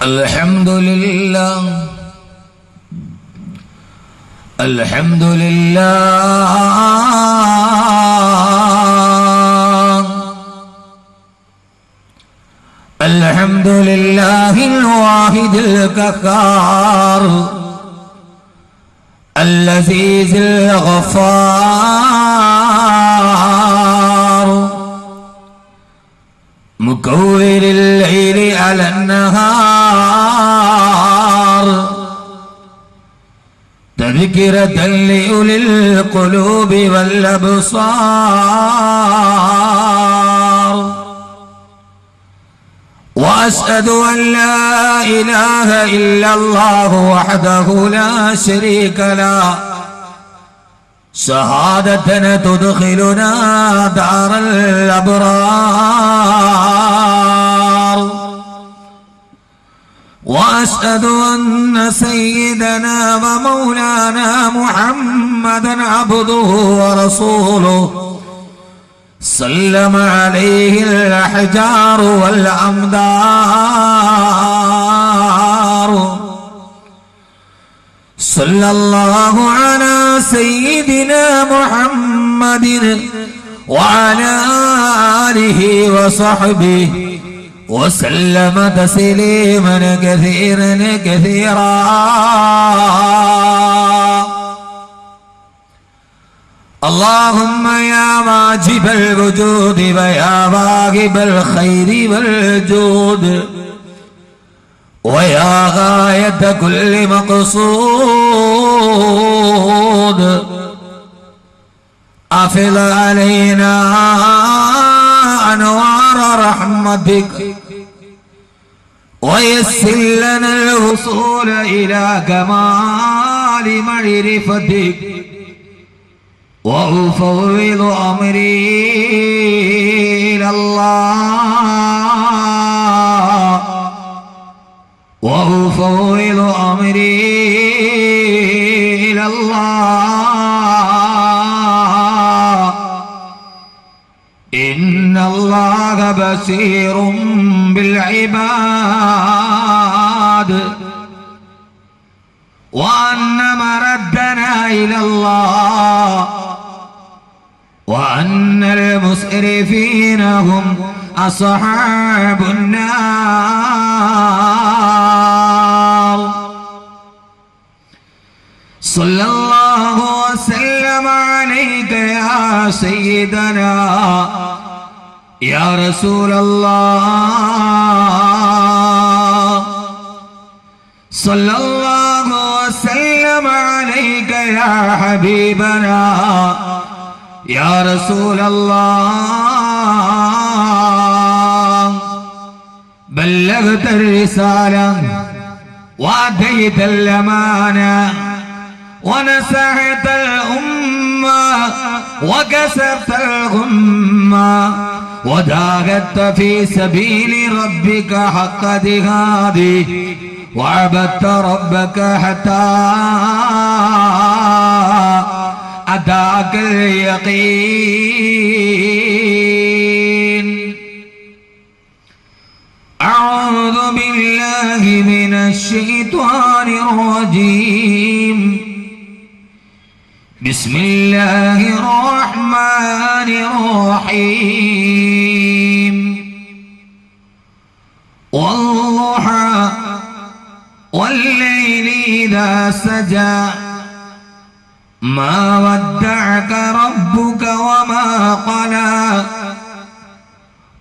الحمد لله الحمد لله الحمد لله الواحد القهار العزيز الغفار مكور الليل على النهار تذكرة لأولي القلوب والأبصار وأشهد أن لا إله إلا الله وحده لا شريك له شهادة تدخلنا دار الأبرار وأشهد أن سيدنا ومولانا محمدا عبده ورسوله سلم عليه الأحجار والأمدار صلى الله على سيدنا محمد وعلى آله وصحبه وسلم تسليما كثيرا كثيرا اللهم يا واجب الوجود ويا واهب الخير والجود ويا غاية كل مقصود أفض علينا أنوار رحمتك ويسر لنا الوصول إلى كمال معرفتك وأفوض أمري إلى الله وأفوض أمري إلى الله إن الله بصير بالعباد وأن مردنا إلى الله وأن المسرفين هم أصحاب النار صلى الله وسلم عليك يا سيدنا يا رسول الله صلى الله وسلم عليك يا حبيبنا يا رسول الله بلغت الرسالة وأديت الأمانة ونصحت الأمة وكسرت الغمة وجاهدت في سبيل ربك حق جهاده وعبدت ربك حتى أتاك اليقين أعوذ بالله من الشيطان الرجيم بسم الله الرحمن الرحيم والضحى والليل إذا سجى ما ودعك ربك وما قلى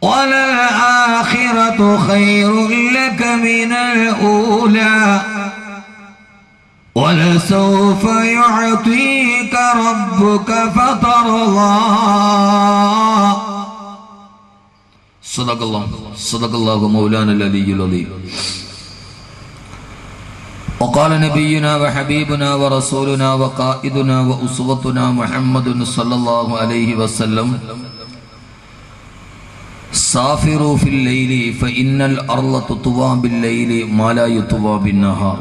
وللآخرة خير لك من الأولى ولسوف يعطيك ربك فترضى صدق الله مولانا العلي العظيم وقال نبينا وحبيبنا ورسولنا وقائدنا وأسوتنا محمد صلى الله عليه وسلم سافروا في الليل فإن الأرض تطوى بالليل ما لا يطوى بالنهار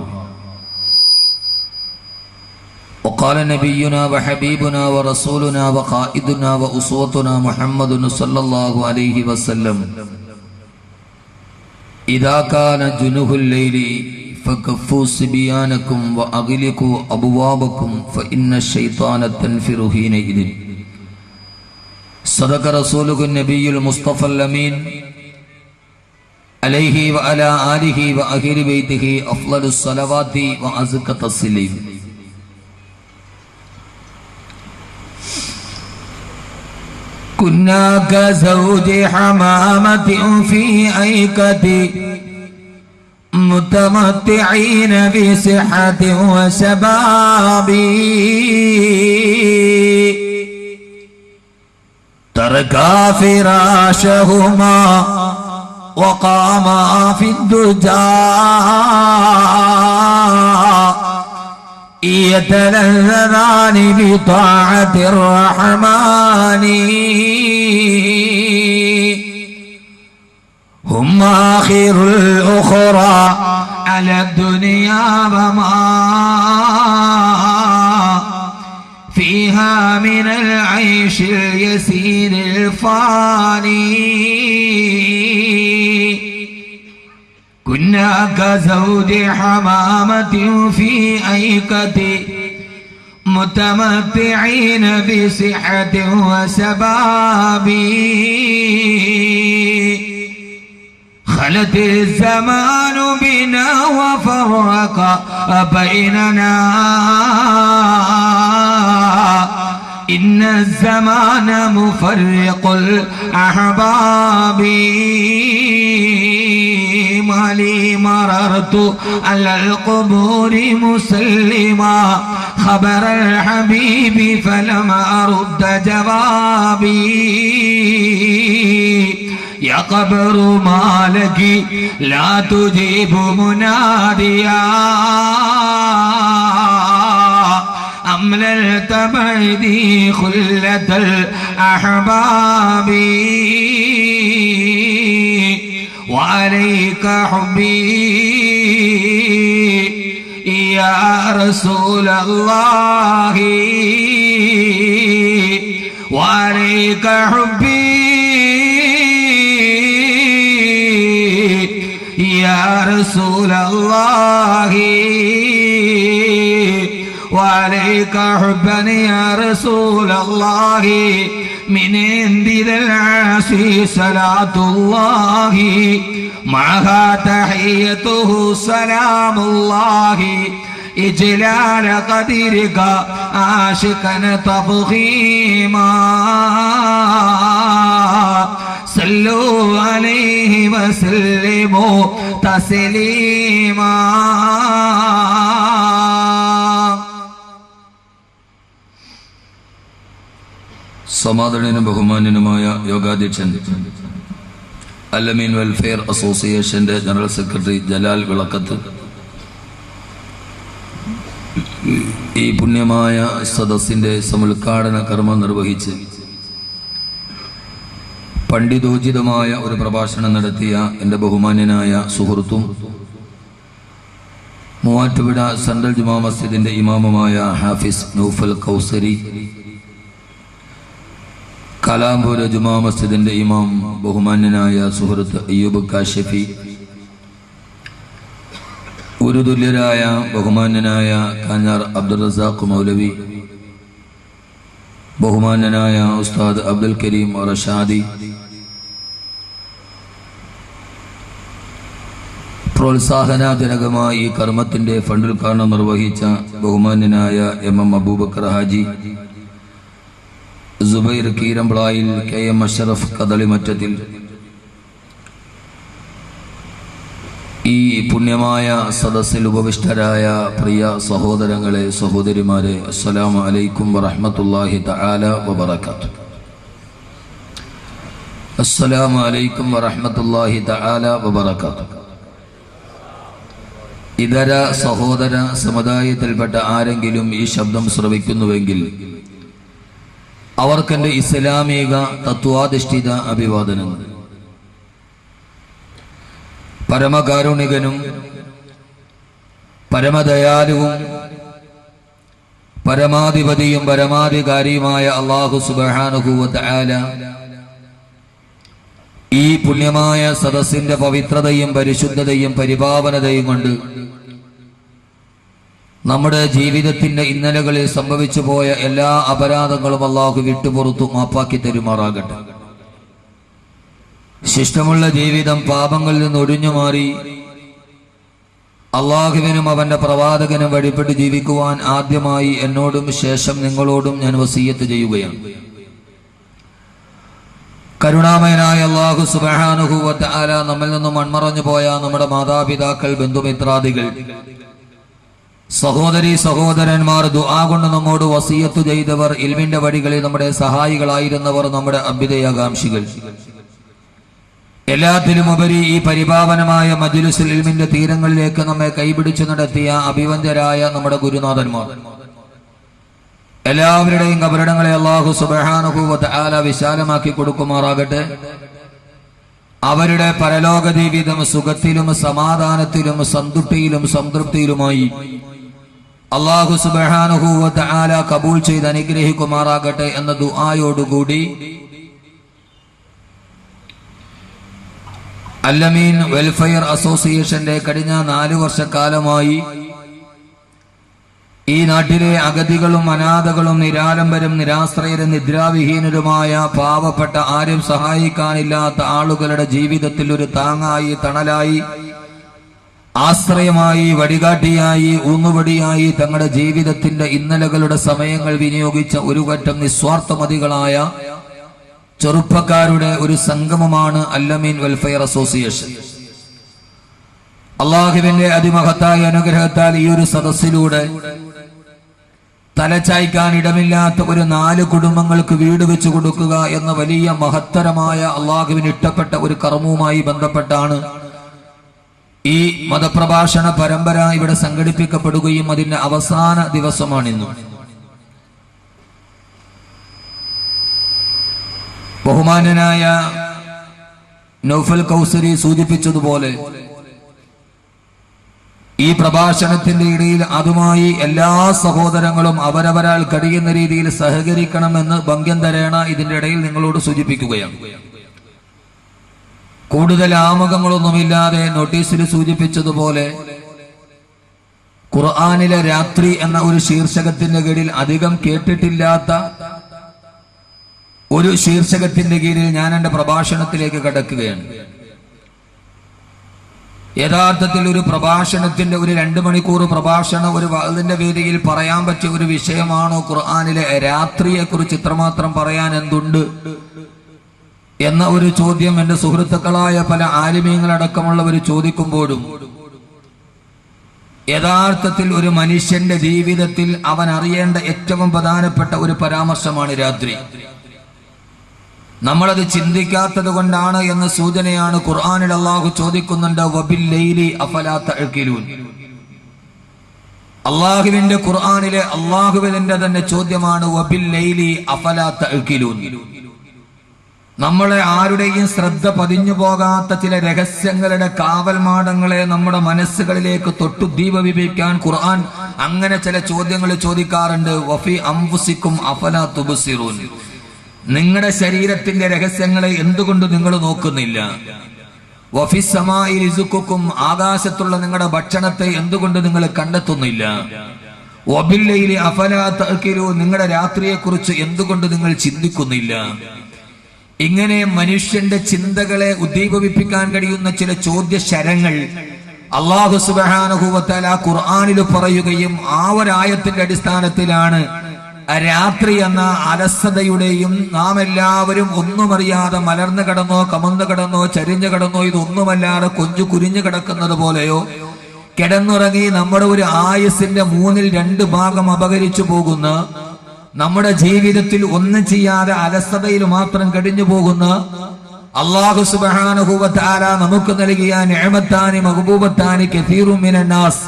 وقال نبينا وحبيبنا ورسولنا وقائدنا وأسوتنا محمد صلى الله عليه وسلم إذا كان جنوح الليل فكفوا صبيانكم وأغلقوا أبوابكم فإن الشيطان تنفر حينئذ. صدق رسوله النبي المصطفى الأمين عليه وعلى آله وأهل بيته أفضل الصلوات وأزكى التسليم. كنا كزوج حمامة في أيكة متمتعين بصحة وشباب تركا فراشهما وقاما في الدجى يتلذذان بطاعة الرحمن هم آخر الأخرى على الدنيا وما فيها من العيش اليسير الفاني. كنا كزوج حمامة في أيكة متمتعين بصحة وشباب خلت الزمان بنا وفرق بيننا إن الزمان مفرق الأحباب. مالي مررت على القبور مسلما خبر الحبيب فلم أرد جوابي. يا قبر ما لك لا تجيب مناديا أمللت بعدي خلة الأحباب. وعليك حبي يا رسول الله وعليك حبي يا رسول الله وعليك حبا يا رسول الله من عند ذي العرش صلاة الله معها تحيته سلام الله إجلال قدرك عاشقا تفخيما. صلوا عليه وسلموا تسليما. സമാദരണീയനും ബഹുമാന്യനുമായ യോഗാധ്യക്ഷൻ Al Ameen welfare അസോസിയേഷന്റെ general secretary Jalal വിളക്കത്ത് ഈ പുണ്യമായ സദസ്സിന്റെ സമുദ്ഘാടന കർമ്മം നിർവഹിച്ച് പണ്ഡിതോചിതമായ ഒരു പ്രഭാഷണം നടത്തിയ എൻ്റെ ബഹുമാന്യനായ സുഹൃത്തും മൂവാറ്റുപുഴ സെൻട്രൽ ജുമാ മസ്ജിദിന്റെ ഇമാമുമായ ഹാഫിസ് നൗഫൽ കൗസരി, കലാംപൂർ ജുമാ മസ്ജിദിന്റെ ഇമാം ബഹുമാന്യനായ സുഹൃത്ത് അയ്യൂബ് കാശിഫി, ഗുരുതുല്യരായ ബഹുമാന്യനായ കാഞ്ഞാർ അബ്ദുൾ റസാഖ് മൗലവി, ബഹുമാന്യനായ ഉസ്താദ് അബ്ദുൽ കരീം റഷാദി, പ്രോത്സാഹനജനകമായി ഈ കർമ്മത്തിന്റെ ഫണ്ടുദ്ഘാടനം നിർവഹിച്ച ബഹുമാന്യനായ എം അബൂബക്കർ ഹാജി, സുബൈർ കീരമ്പ്ളായിൽ, KM അഷ്റഫ് കദളിമറ്റത്തിൽ, ഈ പുണ്യമായ സദസ്സിൽ ഉപവിഷ്ടരായ പ്രിയ സഹോദരങ്ങളെ, സഹോദരിമാരെ, അസ്സലാമു അലൈക്കും വറഹ്മത്തുള്ളാഹി തആല വബറകാതുഹു. അസ്സലാമു അലൈക്കും വറഹ്മത്തുള്ളാഹി തആല വബറകാതുഹു. ഇതര സഹോദര സമുദായത്തിൽപ്പെട്ട ആരെങ്കിലും ഈ ശബ്ദം ശ്രവിക്കുന്നുവെങ്കിൽ അവർക്കെന്റെ ഇസ്ലാമിക തത്വാധിഷ്ഠിത അഭിവാദനങ്ങൾ. പരമകാരുണികനും പരമദയാലുവും പരമാധിപതിയും പരമാധികാരിയുമായ അല്ലാഹു സുബ്ഹാനഹു വ തആല ഈ പുണ്യമായ സദസ്സിന്റെ പവിത്രതയും പരിശുദ്ധതയും പരിപാവനതയും കൊണ്ട് നമ്മുടെ ജീവിതത്തിന്റെ ഇന്നലകളിൽ സംഭവിച്ചു പോയ എല്ലാ അപരാധങ്ങളും അല്ലാഹു വിട്ടുപുറത്തു മാപ്പാക്കി തരുമാറാകട്ടെ. ശിഷ്ടമുള്ള ജീവിതം പാപങ്ങളിൽ നിന്ന് ഒഴിഞ്ഞുമാറി അള്ളാഹുവിനും അവന്റെ പ്രവാചകനും വഴിപ്പെട്ട് ജീവിക്കുവാൻ ആദ്യമായി എന്നോടും ശേഷം നിങ്ങളോടും ഞാൻ വസിയ്യത്ത് ചെയ്യുകയാണ്. കരുണാമയനായ അല്ലാഹു സുബ്ഹാനഹു വ തആല നമ്മിൽ നിന്നും മൺമറഞ്ഞു പോയ നമ്മുടെ മാതാപിതാക്കൾ, ബന്ധുമിത്രാദികൾ, സഹോദരി സഹോദരന്മാർ, ദുആ കൊണ്ട് നമ്മോട് വസിയ്യത്ത് ചെയ്തവർ, ഇൽമിന്റെ വഴികളിൽ നമ്മുടെ സഹായികളായിരുന്നവർ, നമ്മുടെ അഭ്യുദയാകാംക്ഷികൾ, എല്ലാത്തിലും ഉപരി ഈ പരിപാവനമായ മജ്ലിസുൽ ഇൽമിന്റെ തീരങ്ങളിലേക്ക് നമ്മെ കൈപിടിച്ചു നടത്തിയ അഭിവന്ദ്യരായ നമ്മുടെ ഗുരുനാഥന്മാർ, എല്ലാവരുടെയും കബറിടങ്ങളെ അല്ലാഹു സുബ്ഹാനഹു വ തആല വിശാലമാക്കി കൊടുക്കുമാറാകട്ടെ. അവരുടെ പരലോക ജീവിതം സുഖത്തിലും സമാധാനത്തിലും സന്തുഷ്ടിയിലും സംതൃപ്തിയിലുമായി അല്ലാഹു സുബ്ഹാനഹു വ തആല കബൂൽ ചെയ്ത് അനുഗ്രഹിക്കുമാറാകട്ടെ എന്ന ദുആയോടുകൂടി അല്ലമീൻ വെൽഫെയർ അസോസിയേഷന്റെ കഴിഞ്ഞ 4 വർഷക്കാലമായി ഈ നാട്ടിലെ അഗതികളും അനാഥകളും നിരാലംബരും നിരാശ്രയരും നിദ്രാവിഹീനരുമായ പാവപ്പെട്ട ആരും സഹായിക്കാനില്ലാത്ത ആളുകളുടെ ജീവിതത്തിൽ ഒരു താങ്ങായി, തണലായി, ആശ്രയമായി, വഴികാട്ടിയായി, ഊന്നുവടിയായി തങ്ങളുടെ ജീവിതത്തിന്റെ ഇന്നലകളുടെ സമയങ്ങൾ വിനിയോഗിച്ച ഒരു പറ്റം നിസ്വാർത്ഥമതികളായ ചെറുപ്പക്കാരുടെ ഒരു സംഗമമാണ് അല്ലമീൻ വെൽഫെയർ അസോസിയേഷൻ. അള്ളാഹുവിന്റെ അതിമഹത്തായ അനുഗ്രഹത്താൽ ഈ ഒരു സദസ്സിലൂടെ തലചായ്ക്കാൻ ഇടമില്ലാത്ത ഒരു 4 കുടുംബങ്ങൾക്ക് വീട് വെച്ചു കൊടുക്കുക എന്ന വലിയ മഹത്തരമായ അള്ളാഹുവിന് ഇഷ്ടപ്പെട്ട ഒരു കർമ്മവുമായി ബന്ധപ്പെട്ടാണ് ഈ മതപ്രഭാഷണ പരമ്പര ഇവിടെ സംഘടിപ്പിക്കപ്പെടുകയും അതിന്റെ അവസാന ദിവസമാണിന്ന്. ബഹുമാന്യനായ നൗഫൽ കൗസരി സൂചിപ്പിച്ചതുപോലെ ഈ പ്രഭാഷണത്തിന്റെ ഇടയിൽ അതുമായി എല്ലാ സഹോദരങ്ങളും അവരവരാൽ കഴിയുന്ന രീതിയിൽ സഹകരിക്കണമെന്ന് ഭംഗ്യം തരേണ ഇതിന്റെ ഇടയിൽ നിങ്ങളോട് സൂചിപ്പിക്കുകയാണ്. കൂടുതൽ ആമുഖങ്ങളൊന്നുമില്ലാതെ നോട്ടീസിൽ സൂചിപ്പിച്ചതുപോലെ ഖുർആനിലെ രാത്രി എന്ന ഒരു ശീർഷകത്തിന്റെ കീഴിൽ അധികം കേട്ടിട്ടില്ലാത്ത ഒരു ശീർഷകത്തിന്റെ കീഴിൽ ഞാൻ എന്റെ പ്രഭാഷണത്തിലേക്ക് കടക്കുകയാണ്. യഥാർത്ഥത്തിൽ ഒരു പ്രഭാഷണത്തിന്റെ ഒരു 2 മണിക്കൂർ പ്രഭാഷണം ഒരു വഅദിന്റെ വേദിയിൽ പറയാൻ പറ്റിയ ഒരു വിഷയമാണോ ഖുർആനിലെ രാത്രിയെ കുറിച്ച് ഇത്രമാത്രം പറയാൻ എന്തുണ്ട് എന്ന ഒരു ചോദ്യം എന്റെ സുഹൃത്തുക്കളായ പല ആലിമീങ്ങളടക്കമുള്ളവർ ചോദിക്കുമ്പോഴും യഥാർത്ഥത്തിൽ ഒരു മനുഷ്യന്റെ ജീവിതത്തിൽ അവൻ അറിയേണ്ട ഏറ്റവും പ്രധാനപ്പെട്ട ഒരു പരാമർശമാണ് രാത്രി. നമ്മളത് ചിന്തിക്കാത്തത് കൊണ്ടാണ് എന്ന സൂചനയാണ് ഖുർആനിൽ അല്ലാഹു ചോദിക്കുന്നുണ്ട്, വബിൽ ലൈലി അഫലാ തഅഖിലൂൻ. അല്ലാഹുവിന്റെ ഖുർആനിലെ അല്ലാഹുവിന്റെ തന്നെ ചോദ്യമാണ്, വബിൽ ലൈലി അഫലാ തഅഖിലൂൻ. നമ്മളെ ആരുടെയും ശ്രദ്ധ പതിഞ്ഞു പോകാത്ത ചില രഹസ്യങ്ങളുടെ കാവൽമാടങ്ങളെ നമ്മുടെ മനസ്സുകളിലേക്ക് തൊട്ടുദ്ദീപവിപ്പിക്കാൻ ഖുർആൻ അങ്ങനെ ചില ചോദ്യങ്ങൾ ചോദിക്കാറുണ്ട്. വഫി അൻഫുസിക്കും അഫലാ തുബ്സിറൂൻ. നിങ്ങളുടെ ശരീരത്തിന്റെ രഹസ്യങ്ങളെ എന്തുകൊണ്ട് നിങ്ങൾ നോക്കുന്നില്ല? വഫിസ് സമാഇ റിസ്ഖുക്കും. ആകാശത്തുള്ള നിങ്ങളുടെ ഭക്ഷണത്തെ എന്തുകൊണ്ട് നിങ്ങൾ കണ്ടെത്തുന്നില്ല? വബിൽ ലൈലി അഫലാ തഅഖിലൂൻ. നിങ്ങളുടെ രാത്രിയെ കുറിച്ച് എന്തുകൊണ്ട് നിങ്ങൾ ചിന്തിക്കുന്നില്ല? ഇങ്ങനെ മനുഷ്യന്റെ ചിന്തകളെ ഉദ്ദീപിപ്പിക്കാൻ കഴിയുന്ന ചില ചോദ്യശരങ്ങൾ അല്ലാഹു സുബ്ഹാനഹു വ തആല ഖുർആനിൽ പറയുകയും ആ ഒരായത്തിന്റെ അടിസ്ഥാനത്തിലാണ് രാത്രി എന്ന അലസതയുടെയും നാം എല്ലാവരും ഒന്നുമറിയാതെ മലർന്നു കിടന്നോ കമന്നു കിടന്നോ ചരിഞ്ഞു കിടന്നോ ഇതൊന്നുമല്ലാതെ കൊഞ്ചു കുരിഞ്ഞു കിടക്കുന്നത് പോലെയോ കിടന്നുറങ്ങി നമ്മുടെ ഒരു ആയുസിന്റെ 2 ഭാഗം അപഹരിച്ചു പോകുന്ന, നമ്മുടെ ജീവിതത്തിൽ ഒന്നും ചെയ്യാതെ അലസതയിൽ മാത്രം കഴിഞ്ഞു പോകുന്ന അല്ലാഹു സുബ്ഹാനഹു വ തആല നമുക്ക് നൽകിയ നിഅമത്താനി മഗ്ബൂബത്താനി കസീറുൻ മിനന്നാസ്,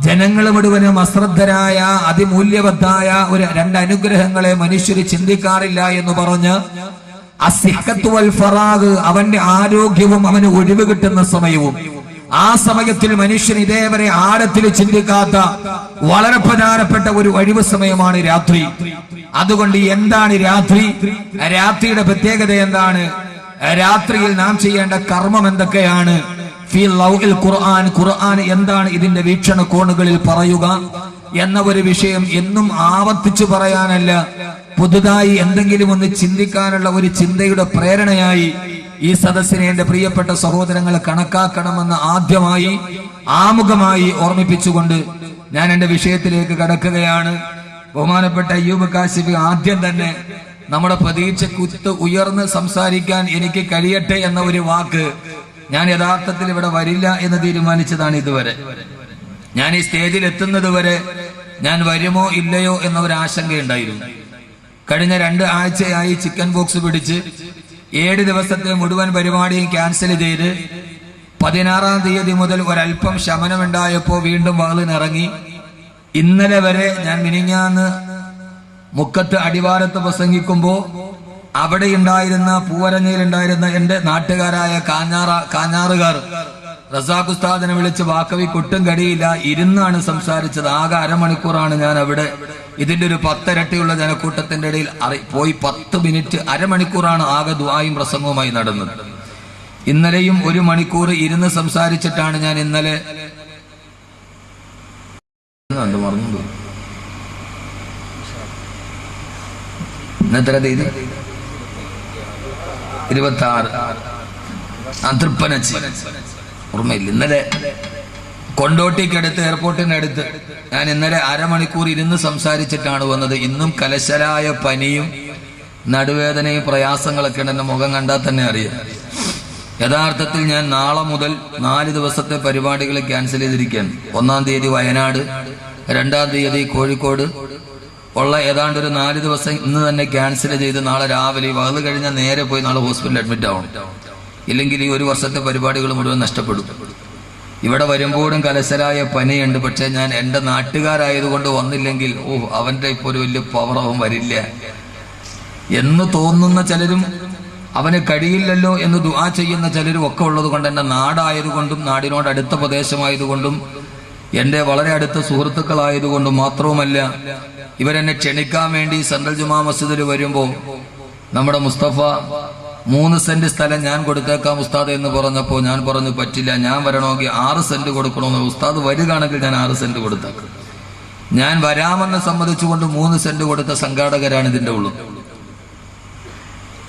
ജനങ്ങൾ മുഴുവനും അശ്രദ്ധരായ അതിമൂല്യവത്തായ ഒരു 2 അനുഗ്രഹങ്ങളെ മനുഷ്യർ ചിന്തിക്കാറില്ല എന്ന് പറഞ്ഞ് അസ്സിഹ്ഖത്തു വൽ ഫറാഗ്, അവന്റെ ആരോഗ്യവും അവന് ഒഴിവ് കിട്ടുന്ന സമയവും, ആ സമയത്തിൽ മനുഷ്യൻ ഇതേവരെ ആഴത്തിൽ ചിന്തിക്കാത്ത വളരെ പ്രധാനപ്പെട്ട ഒരു ഒഴിവ് സമയമാണ് രാത്രി. അതുകൊണ്ട് എന്താണ് രാത്രി? രാത്രിയുടെ പ്രത്യേകത എന്താണ്? രാത്രിയിൽ നാം ചെയ്യേണ്ട കർമ്മം എന്തൊക്കെയാണ്, ഖുർആൻ എന്താണ് ഇതിന്റെ വീക്ഷണകോണുകളിൽ പറയുക എന്ന ഒരു വിഷയം എന്നും ആവർത്തിച്ചു പറയാനല്ല, പുതുതായി എന്തെങ്കിലും ഒന്ന് ചിന്തിക്കാനുള്ള ഒരു ചിന്തയുടെ പ്രേരണയായി ഈ സദസ്സിനെ എന്റെ പ്രിയപ്പെട്ട സഹോദരങ്ങൾ കണക്കാക്കണമെന്ന് ആദ്യമായി ആമുഖമായി ഓർമ്മിപ്പിച്ചുകൊണ്ട് ഞാൻ എന്റെ വിഷയത്തിലേക്ക് കടക്കുകയാണ്. ബഹുമാനപ്പെട്ട അയ്യൂബ് കാശിഫി ആദ്യം തന്നെ നമ്മുടെ പ്രതീക്ഷക്കുത്ത് ഉയർന്ന് സംസാരിക്കാൻ എനിക്ക് കഴിയട്ടെ എന്ന ഒരു വാക്ക് ഞാൻ യഥാർത്ഥത്തിൽ ഇവിടെ വരില്ല എന്ന് തീരുമാനിച്ചതാണ്. ഇതുവരെ ഞാൻ ഈ സ്റ്റേജിൽ എത്തുന്നത് വരെ ഞാൻ വരുമോ ഇല്ലയോ എന്ന ഒരു ആശങ്കയുണ്ടായിരുന്നു. കഴിഞ്ഞ 2 ആഴ്ചയായി ചിക്കൻ ബോക്സ് പിടിച്ച് 7 ദിവസത്തെ മുഴുവൻ പരിപാടിയും ക്യാൻസൽ ചെയ്ത് 16-ാം തീയതി മുതൽ ഒരല്പം ശമനമുണ്ടായപ്പോ വീണ്ടും വാളിനിറങ്ങി. ഇന്നലെ വരെ ഞാൻ മിനിഞ്ഞാന്ന് മുക്കത്ത് അടിവാരത്ത് പ്രസംഗിക്കുമ്പോ അവിടെ ഉണ്ടായിരുന്ന പൂവരങ്ങയിലുണ്ടായിരുന്ന എന്റെ നാട്ടുകാരായ കാഞ്ഞാറുകാർ റസാഖ് ഉസ്താദിനെ വിളിച്ച് വാക്കവി കൊട്ടും കടിയില്ല, ഇരുന്നാണ് സംസാരിച്ചത്. ആകെ അരമണിക്കൂറാണ് ഞാൻ അവിടെ. ഇതിന്റെ ഒരു 10 ഇരട്ടിയുള്ള ജനക്കൂട്ടത്തിന്റെ ഇടയിൽ പോയി 10 മിനിറ്റ്, അരമണിക്കൂറാണ് ആകെ ദുആയും പ്രസംഗവുമായി നടന്നത്. ഇന്നലെയും 1 മണിക്കൂർ ഇരുന്ന് സംസാരിച്ചിട്ടാണ് ഞാൻ ഇന്നലെ മറന്നു. ഇന്നത്തെ തീയതി 26 തൃപ്പനച്ചി, ഓർമ്മയില്ല. ഇന്നലെ കൊണ്ടോട്ടിക്കടുത്ത്, എയർപോർട്ടിനടുത്ത് ഞാൻ ഇന്നലെ അരമണിക്കൂർ ഇരുന്ന് സംസാരിച്ചിട്ടാണ് വന്നത്. ഇന്നും കലശലായ പനിയും നടുവേദനയും പ്രയാസങ്ങളൊക്കെ ഉണ്ട്. എന്റെ മുഖം കണ്ടാൽ തന്നെ അറിയാം. യഥാർത്ഥത്തിൽ ഞാൻ നാളെ മുതൽ 4 ദിവസത്തെ പരിപാടികൾ ക്യാൻസൽ ചെയ്തിരിക്കുകയാണ്. 1-ാം തീയതി വയനാട്, 2-ാം തീയതി കോഴിക്കോട് ഉള്ള ഏതാണ്ട് ഒരു 4 ദിവസം ഇന്ന് തന്നെ ക്യാൻസൽ ചെയ്ത് നാളെ രാവിലെ വന്നു കഴിഞ്ഞാൽ നേരെ പോയി നാളെ ഹോസ്പിറ്റലിൽ അഡ്മിറ്റ് ആവണം. ഇല്ലെങ്കിൽ ഈ 1 വർഷത്തെ പരിപാടികൾ മുഴുവൻ നഷ്ടപ്പെടും. ഇവിടെ വരുമ്പോഴും കലശലായ പനിയുണ്ട്. പക്ഷെ ഞാൻ എന്റെ നാട്ടുകാരായതുകൊണ്ട് വന്നില്ലെങ്കിൽ അവന്റെ ഇപ്പൊ ഒരു വലിയ പവർ അവൻ വരില്ല എന്ന് തോന്നുന്ന ചിലരും, അവന് കഴിയില്ലല്ലോ എന്ന് ദുആ ചെയ്യുന്ന ചിലരും ഒക്കെ ഉള്ളത് കൊണ്ട്, എന്റെ നാടായതുകൊണ്ടും നാടിനോട് അടുത്ത പ്രദേശമായതുകൊണ്ടും എന്റെ വളരെ അടുത്ത സുഹൃത്തുക്കളായതുകൊണ്ടും മാത്രവുമല്ല, ഇവരെന്നെ ക്ഷണിക്കാൻ വേണ്ടി സെൻട്രൽ ജുമാ മസ്ജിദിൽ വരുമ്പോ നമ്മുടെ മുസ്തഫ 3 സെന്റ് സ്ഥലം ഞാൻ കൊടുത്തേക്കാം ഉസ്താദ് എന്ന് പറഞ്ഞപ്പോ ഞാൻ പറഞ്ഞു പറ്റില്ല, ഞാൻ വരണമെങ്കിൽ 6 സെന്റ് കൊടുക്കണമെന്ന്. ഉസ്താദ് വരികയാണെങ്കിൽ ഞാൻ 6 സെന്റ് കൊടുത്തേക്കാം. ഞാൻ വരാമെന്ന് സമ്മതിച്ചുകൊണ്ട് 3 സെന്റ് കൊടുത്ത സംഘാടകരാണ് ഇതിന്റെ ഉള്ളു.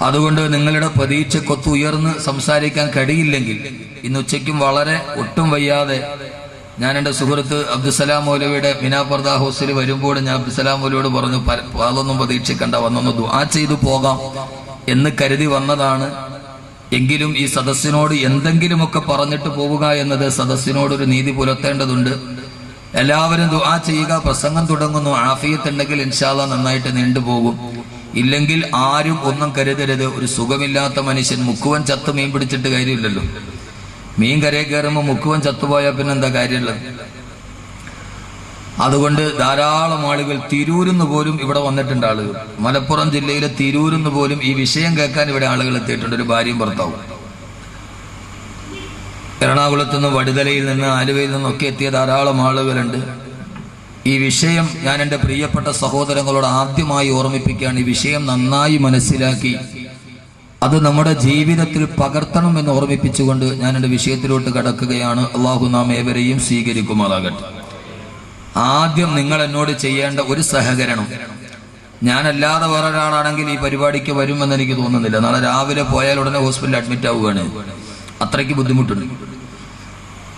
അതുകൊണ്ട് നിങ്ങളുടെ പ്രതീക്ഷക്കൊത്ത് ഉയർന്ന് സംസാരിക്കാൻ കഴിയില്ലെങ്കിൽ ഇന്ന് ഉച്ചയ്ക്കും വളരെ ഒട്ടും വയ്യാതെ ഞാൻ എന്റെ സുഹൃത്ത് അബ്ദുസലാം മൗലവിയുടെ മിനാപർദ ഹൗസിൽ വരുമ്പോൾ ഞാൻ അബ്ദുസലാം മൗലവിയോട് പറഞ്ഞു, അതൊന്നും പ്രതീക്ഷിക്കണ്ട, വന്നൊന്ന് ദുആ ചെയ്തു പോകാം എന്ന് കരുതി വന്നതാണ്. എങ്കിലും ഈ സദസ്സിനോട് എന്തെങ്കിലുമൊക്കെ പറഞ്ഞിട്ട് പോവുക എന്നത് സദസ്സിനോടൊരു നീതി പുലർത്തേണ്ടതുണ്ട്. എല്ലാവരും ദുആ ചെയ്യുക. പ്രസംഗം തുടങ്ങുന്നു, ആഫിയത്തുണ്ടെങ്കിൽ ഇൻഷാ അല്ലാഹ് നന്നായിട്ട് നീണ്ടുപോകും. ഇല്ലെങ്കിൽ ആരും ഒന്നും കരുതരുത്. ഒരു സുഖമില്ലാത്ത മനുഷ്യൻ മുക്കുവൻ ചത്ത് മീൻ പിടിച്ചിട്ട് കാര്യമില്ലല്ലോ. മീൻ കരയിൽ കയറുമ്പോൾ മുക്കുവൻ ചത്തുപോയാൽ പിന്നെ എന്താ കാര്യമുള്ളത്? അതുകൊണ്ട് ധാരാളം ആളുകൾ തിരൂരിന്ന് പോലും ഇവിടെ വന്നിട്ടുണ്ട്. ആളുകൾ മലപ്പുറം ജില്ലയിലെ തിരൂരിന്ന് പോലും ഈ വിഷയം കേൾക്കാൻ ഇവിടെ ആളുകൾ എത്തിയിട്ടുണ്ട്. ഒരു ഭാര്യയും ഭർത്താവും. എറണാകുളത്ത് നിന്ന്, വടുതലയിൽ നിന്ന്, ആലുവയിൽ നിന്നൊക്കെ എത്തിയ ധാരാളം ആളുകളുണ്ട്. ഈ വിഷയം ഞാൻ എൻ്റെ പ്രിയപ്പെട്ട സഹോദരങ്ങളോട് ആദ്യമായി ഓർമ്മിപ്പിക്കുകയാണ്. ഈ വിഷയം നന്നായി മനസ്സിലാക്കി അത് നമ്മുടെ ജീവിതത്തിൽ പകർത്തണമെന്ന് ഓർമ്മിപ്പിച്ചുകൊണ്ട് ഞാൻ എൻ്റെ വിഷയത്തിലോട്ട് കടക്കുകയാണ്. അള്ളാഹു നാം ഏവരെയും സ്വീകരിക്കുമാറാകട്ടെ. ആദ്യം നിങ്ങൾ എന്നോട് ചെയ്യേണ്ട ഒരു സഹകരണം, ഞാനല്ലാതെ വേറെ ഒരാളാണെങ്കിൽ ഈ പരിപാടിക്ക് വരുമെന്ന് എനിക്ക് തോന്നുന്നില്ല. നാളെ രാവിലെ പോയാൽ ഉടനെ ഹോസ്പിറ്റലിൽ അഡ്മിറ്റ് ആവുകയാണ്. അത്രയ്ക്ക് ബുദ്ധിമുട്ടുണ്ട്.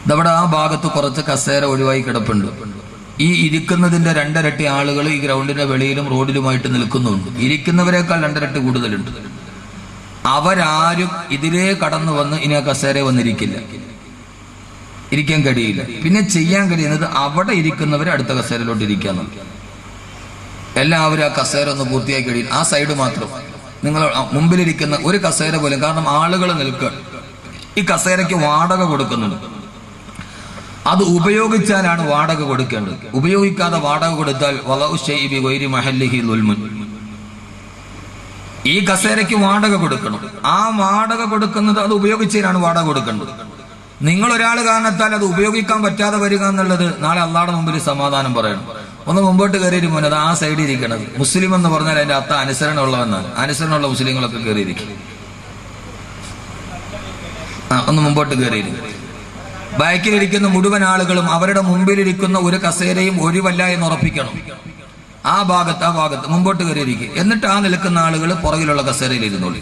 ഇതവിടെ ആ ഭാഗത്ത് കുറച്ച് കസേര ഒഴിവായി കിടപ്പുണ്ട്. ഈ ഇരിക്കുന്നതിന്റെ 2 ഇരട്ടി ആളുകൾ ഈ ഗ്രൗണ്ടിന്റെ വെളിയിലും റോഡിലുമായിട്ട് നിൽക്കുന്നുണ്ട്. ഇരിക്കുന്നവരെക്കാൾ 2 ഇരട്ടി കൂടുതലുണ്ട്. അവരാരും ഇതിലേ കടന്നു വന്ന് ഇനി ആ കസേര വന്നിരിക്കില്ല, ഇരിക്കാൻ കഴിയില്ല. പിന്നെ ചെയ്യാൻ കഴിയുന്നത് അവിടെ ഇരിക്കുന്നവരെ അടുത്ത കസേരയിലോട്ട് ഇരിക്കാന്നുണ്ട്. എല്ലാവരും ആ കസേര ഒന്ന് പൂർത്തിയാക്കി കഴിയും. ആ സൈഡ് മാത്രം നിങ്ങൾ മുമ്പിലിരിക്കുന്ന ഒരു കസേര പോലും, കാരണം ആളുകൾ നിൽക്കുക. ഈ കസേരയ്ക്ക് വാടക കൊടുക്കുന്നുണ്ട്. അത് ഉപയോഗിച്ചാലാണ് വാടക കൊടുക്കേണ്ടത്. ഉപയോഗിക്കാതെ വാടക കൊടുത്താൽ വലഉ ശൈഇ ഗൈരി മഹല്ലിഹി ദുൽമുൻ. ഈ കസേരയ്ക്ക് വാടക കൊടുക്കണം. ആ വാടക കൊടുക്കുന്നത് അത് ഉപയോഗിച്ചതിനാണ് വാടക കൊടുക്കേണ്ടത്. നിങ്ങൾ ഒരാൾ കാരണത്താൽ അത് ഉപയോഗിക്കാൻ പറ്റാതെ വരിക എന്നുള്ളത് നാളെ അള്ളാഹുവിന്റെ മുമ്പിൽ സമാധാനം പറയണം. ഒന്ന് മുമ്പോട്ട് കയറിയിട്ട് മോനെ, അത് ആ സൈഡിൽ ഇരിക്കണത്. മുസ്ലിം എന്ന് പറഞ്ഞാൽ അതിന്റെ അർത്ഥം അനുസരണമുള്ളവെന്നാണ്. അനുസരണമുള്ള മുസ്ലിങ്ങളൊക്കെ കയറിയിരിക്കും. ഒന്ന് മുമ്പോട്ട് കയറിയിരുന്നു. ബാക്കിലിരിക്കുന്ന മുഴുവൻ ആളുകളും അവരുടെ മുമ്പിലിരിക്കുന്ന ഒരു കസേരയും ഒഴിവല്ല എന്ന് ഉറപ്പിക്കണം. ആ ഭാഗത്ത് മുമ്പോട്ട് കയറിയിരിക്കും. എന്നിട്ട് ആ നിൽക്കുന്ന ആളുകൾ പുറകിലുള്ള കസേരയിൽ ഇരുന്നോളി.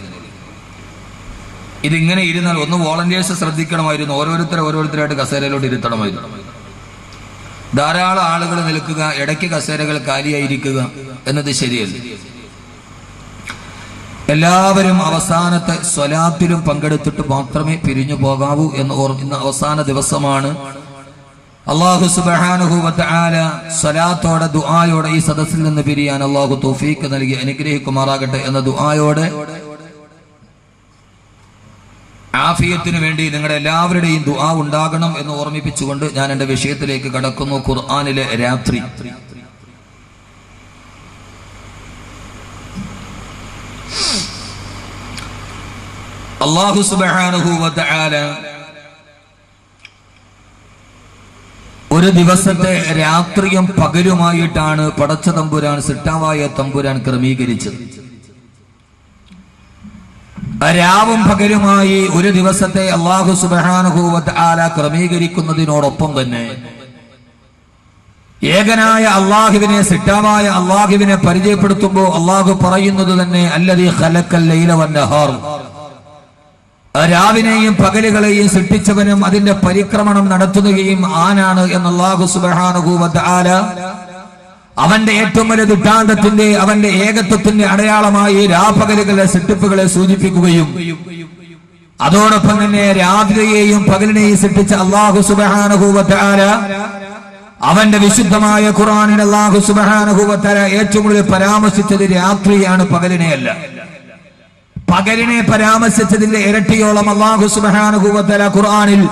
ഇതിങ്ങനെ ഇരുന്നാൽ ഒന്ന് വോളണ്ടിയേഴ്സ് ശ്രദ്ധിക്കണമായിരുന്നു. ഓരോരുത്തരായിട്ട് കസേരയിലോട്ട് ഇരുത്തണമായിരുന്നു. ധാരാളം ആളുകൾ നിൽക്കുക, ഇടയ്ക്ക് കസേരകൾ കാലിയായിരിക്കുക എന്നത് ശരിയല്ല. എല്ലാവരും അവസാനത്തെ സ്വലാത്തിലും പങ്കെടുത്തിട്ട് മാത്രമേ പിരിഞ്ഞു പോകാവൂ എന്ന് ഇന്ന് അവസാന ദിവസമാണ്. അല്ലാഹു സുബ്ഹാനഹു വ തആല സ്വലാത്തോടെ ദുആയോടെ ഈ സദസ്സിൽ നിന്ന് പിരിയാൻ അല്ലാഹു തൗഫീഖ് നൽകി അനുഗ്രഹിക്കുമാറാകട്ടെ എന്ന ദുആയോടെ ആഫിയത്തിന് വേണ്ടി നിങ്ങളുടെ എല്ലാവരുടെയും ദുആ ഉണ്ടാകണം എന്ന് ഓർമ്മിപ്പിച്ചുകൊണ്ട് ഞാൻ എന്റെ വിഷയത്തിലേക്ക് കടക്കുന്നു. ഖുർആനിലെ രാത്രി. അല്ലാഹു സുബ്ഹാനഹു വ തആല ഒരു ദിവസത്തെ രാത്രിയും പകലുമായിട്ടാണ് പടച്ച തമ്പുരാൻ, സിട്ടാവായ തമ്പുരാൻ ക്രമീകരിച്ചത്. രാവും പകലുമായി ഒരു ദിവസത്തെ അല്ലാഹു സുബ്ഹാനഹു വ തആല ക്രമീകരിക്കുന്നതിനോടൊപ്പം തന്നെ ഏകനായ അല്ലാഹുവിനെ, സിട്ടാവായ അല്ലാഹുവിനെ പരിചയപ്പെടുത്തുമ്പോൾ അല്ലാഹു പറയുന്നത് തന്നെ അല്ലദീ ഖലഖൽ ലൈല വന്നഹാർ, രാവിനെയും പകലുകളെയും സൃഷ്ടിച്ചവനും അതിന്റെ പരിക്രമണം നടത്തുകയും ആനാണ് എന്ന് അല്ലാഹു സുബ്ഹാനഹു വ തആല അവന്റെ ഏറ്റവും വലിയ ദൃഷ്ടാന്തത്തിന്റെ, അവന്റെ ഏകത്വത്തിന്റെ അടയാളമായി രാപകലുകളുടെ സൃഷ്ടിപ്പുകളെ സൂചിപ്പിക്കുകയും അതോടൊപ്പം തന്നെ രാത്രിയെയും പകലിനെയും സൃഷ്ടിച്ച അല്ലാഹു സുബ്ഹാനഹു വ തആല അവന്റെ വിശുദ്ധമായ ഖുർആനിൽ അല്ലാഹു സുബ്ഹാനഹു വ തആല ഏറ്റവും കൂടുതൽ പരാമർശിച്ചത് രാത്രിയാണ്, പകലിനെയല്ല. പകലിനെ പരാമർശിച്ചതിന്റെ ഇരട്ടിയോളം അല്ലാഹു സുബ്ഹാനഹു വ തആല ഖുർആനിൽ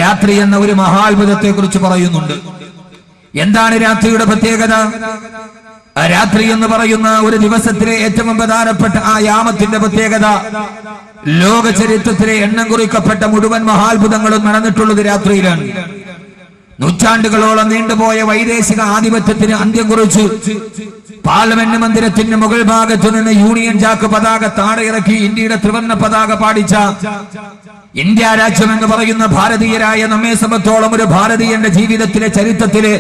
രാത്രി എന്ന ഒരു മഹാത്ഭുതത്തെ കുറിച്ച് പറയുന്നുണ്ട്. എന്താണ് രാത്രിയുടെ പ്രത്യേകത? രാത്രി എന്ന് പറയുന്ന ഒരു ദിവസത്തിലെ ഏറ്റവും പ്രധാനപ്പെട്ട ആ യാമത്തിന്റെ പ്രത്യേകത, ലോക ചരിത്രത്തിലെ എണ്ണം കുറിക്കപ്പെട്ട മുഴുവൻ മഹാത്ഭുതങ്ങളും നടന്നിട്ടുള്ളത് രാത്രിയിലാണ്. നൂറ്റാണ്ടുകളോളം നീണ്ടുപോയ വൈദേശിക ആധിപത്യത്തിന് അന്ത്യം കുറിച്ച് പാർലമെന്റ് മന്ദിരത്തിന്റെ മുകൾ ഭാഗത്തു നിന്ന് യൂണിയൻ ജാക്ക് പതാക താഴെ ഇറക്കി ഇന്ത്യയുടെ ത്രിവർണ്ണ പതാക പാടിച്ച ഇന്ത്യ രാജ്യം എന്ന് പറയുന്ന ഭാരതീയരായ നമ്മെ സംബന്ധിച്ചോളം ഒരു ഭാരതീയന്റെ ജീവിതത്തിലെ ചരിത്രത്തിലെ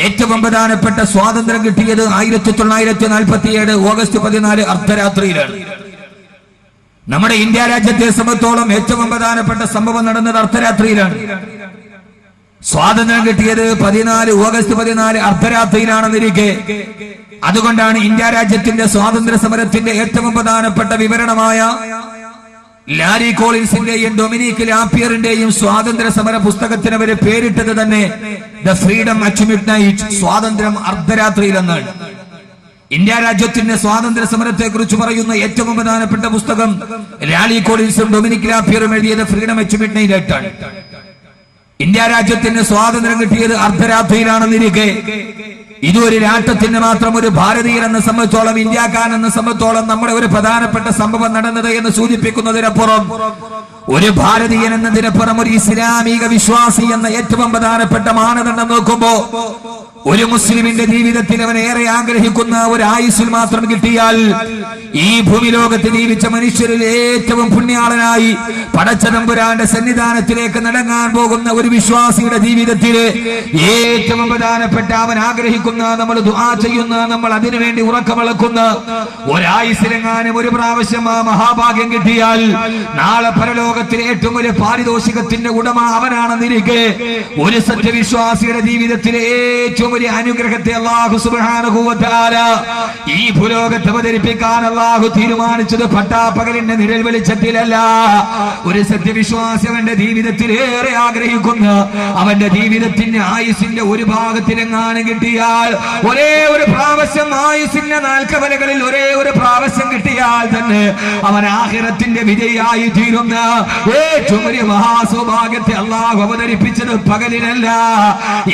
ഏറ്റവും പ്രധാനപ്പെട്ട സ്വാതന്ത്ര്യം കിട്ടിയത് 1947 ഓഗസ്റ്റ് 14 അർദ്ധരാത്രിയിലാണ്. നമ്മുടെ ഇന്ത്യ രാജ്യത്തെ സംബന്ധിച്ചോളം ഏറ്റവും പ്രധാനപ്പെട്ട സംഭവം നടന്നത് അർദ്ധരാത്രിയിലാണ്. സ്വാതന്ത്ര്യം കിട്ടിയത് ഓഗസ്റ്റ് 14 അർദ്ധരാത്രിയിലാണെന്നിരിക്കെ അതുകൊണ്ടാണ് ഇന്ത്യ രാജ്യത്തിന്റെ സ്വാതന്ത്ര്യ സമരത്തിന്റെ ഏറ്റവും പ്രധാനപ്പെട്ട വിവരണമായ ലാരി കോളിൻസിന്റെയും ഡൊമിനിക് ലാപ്പിയറിന്റെയും സ്വാതന്ത്ര്യ സമര പുസ്തകത്തിന് അവര് പേരിട്ടത് തന്നെ ദ ഫ്രീഡം അറ്റ് മിഡ്നൈറ്റ്, സ്വാതന്ത്ര്യം അർദ്ധരാത്രിയിൽ എന്നാണ്. ഇന്ത്യ രാജ്യത്തിന്റെ സ്വാതന്ത്ര്യ സമരത്തെ കുറിച്ച് പറയുന്ന ഏറ്റവും പ്രധാനപ്പെട്ട പുസ്തകം ലാരി കോളിൻസും ഡൊമിനിക് ലാപ്പിയറും എഴുതിയത് ഫ്രീഡം അറ്റ് മിഡ്നൈറ്റ് ആയിട്ടാണ്. ഇന്ത്യ രാജ്യത്തിന് സ്വാതന്ത്ര്യം കിട്ടിയത് അർദ്ധരാത്രിയിലാണെന്നിരിക്കെ ഇതൊരു രാഷ്ട്രത്തിന് മാത്രം, ഒരു ഭാരതീയൻ എന്ന സംബന്ധിച്ചോളം, ഇന്ത്യക്കാരൻ എന്ന സംബന്ധിച്ചോളം നമ്മുടെ ഒരു പ്രധാനപ്പെട്ട സംഭവം നടന്നത് എന്ന് സൂചിപ്പിക്കുന്നതിനപ്പുറം, ഒരു ഭാരതീയൻ എന്നതിനപ്പുറം ഒരു ഇസ്ലാമിക വിശ്വാസി എന്ന ഏറ്റവും പ്രധാനപ്പെട്ട മാനദണ്ഡം നോക്കുമ്പോ ഒരു മുസ്ലിമിന്റെ ജീവിതത്തിൽ അവൻ ഏറെ ആഗ്രഹിക്കുന്ന ഒരു ആയുസ്സിൽ മാത്രം കിട്ടിയാൽ ഈ ഭൂമി ലോകത്ത് ജീവിച്ച മനുഷ്യരിൽ ഏറ്റവും പുണ്യാളനായി പടച്ചതമ്പുരാന്റെ സന്നിധാനത്തിലേക്ക് നടങ്ങാൻ പോകുന്ന ഒരു വിശ്വാസിയുടെ ജീവിതത്തില് ഏറ്റവും പ്രധാനപ്പെട്ട അവൻ ആഗ്രഹിക്കുന്ന, നമ്മൾ ദുആ ചെയ്യുന്ന, നമ്മൾ അതിനുവേണ്ടി ഉറക്കമിളക്കുന്ന ഒരായുസ്സിലെങ്ങാനും ഒരു പ്രാവശ്യം ആ മഹാഭാഗ്യം കിട്ടിയാൽ നാളെ പരലോകത്തിലെ ഏറ്റവും വലിയ പാരിതോഷികത്തിന്റെ ഉടമ അവനാണെന്നിരിക്കെ ഒരു സത്യവിശ്വാസിയുടെ ജീവിതത്തിലെ ഏറ്റവും വലിയ അനുഗ്രഹത്തെ അല്ലാഹു സുബ്ഹാനഹു വ തആല ഈ ഭൂലോകത്ത് അവതരിപ്പിക്കാൻ അല്ലാഹു തീരുമാനിച്ചത് പട്ടാപ്പകലിന്റെ നിഴൽ വെളിച്ചത്തിലല്ല. ഒരു സത്യവിശ്വാസി അവന്റെ ജീവിതത്തിൽ ഏറെ ആഗ്രഹിക്കുന്ന, അവന്റെ ജീവിതത്തിന്റെ ആയുസിന്റെ ഒരു ഭാഗത്തിലെങ്ങാനും കിട്ടിയാൽ, ഒരേ ഒരു പ്രാവശ്യം ആയുസിന്റെ നാൽക്കവലകളിൽ ഒരേ ഒരു പ്രാവശ്യം കിട്ടിയാൽ തന്നെ അവൻ ആഖിറത്തിന്റെ വിജയിയായി തീരുന്ന ഏറ്റവും വലിയ മഹാസൗഭാഗ്യത്തെ അല്ലാഹു അവതരിപ്പിച്ചത് പകലിനല്ല.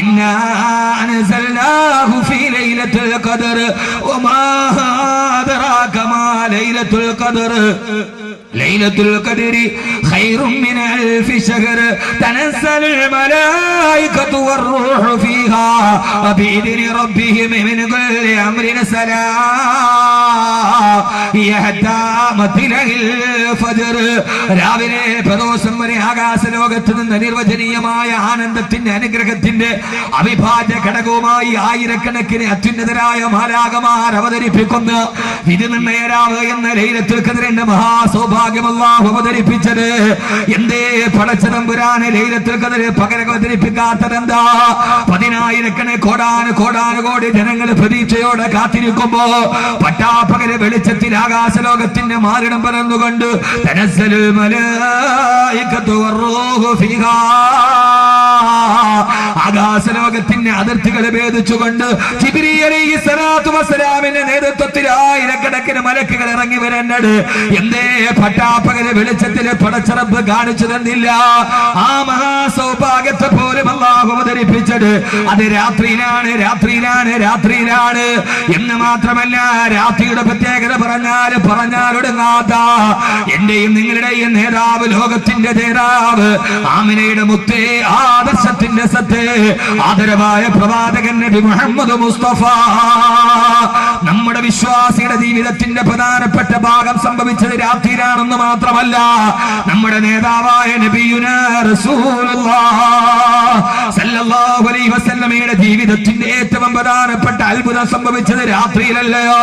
ഇന്നാ أنزلناه في ليلة القدر وما أدراك ما ലൈലത്തുൽ ഖദർ ലൈലത്തുൽ ഖദരി ഖൈറും മിൻ അൽഫി ശഹർ തനസ്സലുൽ മലായികതു വറൂഹു ഫീഹാ ബിഇദ്നി റബ്ബിഹിം മിൻ കുല്ലി അംരിൻ സലാം യഹ്താ മത്ലഇൽ ഫജ്ർ. രാവിലെ പ്രദോഷം വരെ ആകാശലോകത്ത് നിന്ന് നിർവചനീയമായ ആനന്ദത്തിന്റെ അനുഗ്രഹത്തിന്റെ അവിഭാജ്യ ഘടകവുമായി ആയിരക്കണക്കിന് അത്യുന്നതരായ മാലാഖമാർ അവതരിപ്പിക്കുന്ന വിധിനിർണയരാവ് എന്ന ലൈലത്തുൽ ഖദറിന്റെ മഹാസൗഭാഗ്യം അല്ലാഹു അവതരിപ്പിച്ചത്. എന്തേ പടച്ചതമ്പുരാന് ലൈലത്തുൽ ഖദർ പകരം അവതരിപ്പിക്കാത്തതെന്താ? 10,000 കോടാനുകോടി ജനങ്ങൾ പ്രതീക്ഷയോടെ കാത്തിരിക്കുമ്പോ പട്ടാപ്പകല് വെളിച്ചത്തിൽ ആകാശലോകത്തിന്റെ മാറിടം പരന്നുകൊണ്ട് തനസ്സലുൽ മലായികതു വറൂഹു ഫീഹാ ആകാശലോകത്തിന്റെ അതിർത്തികളെ ഭേദിച്ചുകൊണ്ട് ജിബ്രീൽ അലൈഹിസ്സലാത്തു വസ്സലാമിന്റെ നേതൃത്വത്തിൽ ആയിരക്കണക്കിന് മലക്കുകൾ ഇറങ്ങി വരേണ്ടത്. എന്തേ പട്ടാപ്പകല് വെളിച്ചത്തിൽ പടച്ചറബ് കാണിച്ചു തന്നില്ല? ആ മഹാസൗഭാഗ്യത്തെ പോലും അല്ലാഹു അവതരിപ്പിച്ചത് അത് രാത്രിയിലാണ് എന്ന് മാത്രമല്ല, രാത്രിയുടെ പ്രത്യേകത പറഞ്ഞാലൊടുങ്ങാത്ത എന്റെയും നിങ്ങളുടെയും നേതാവ്, ലോകത്തിന്റെ നേതാവ്, ആമിനയുടെ മുത്തേ, ആദർശത്തിന്റെ സത്തേ, ആദരവായ പ്രവാചകൻ നബി മുഹമ്മദ് മുസ്തഫ, നമ്മുടെ വിശ്വാസിയുടെ ജീവിതത്തിന്റെ പ്രധാനപ്പെട്ട ഭാഗം സംഭവിച്ചത് രാത്രിയിലാണെന്ന് മാത്രമല്ല, നമ്മുടെ നേതാവായ നബിയുനാ റസൂലുള്ളാഹ് സല്ലല്ലാഹു അലൈഹി വസല്ലമയുടെ ജീവിതത്തിന്റെ ഏറ്റവും പ്രധാനപ്പെട്ട അത്ഭുതം സംഭവിച്ചത് രാത്രിയിലല്ലയോ?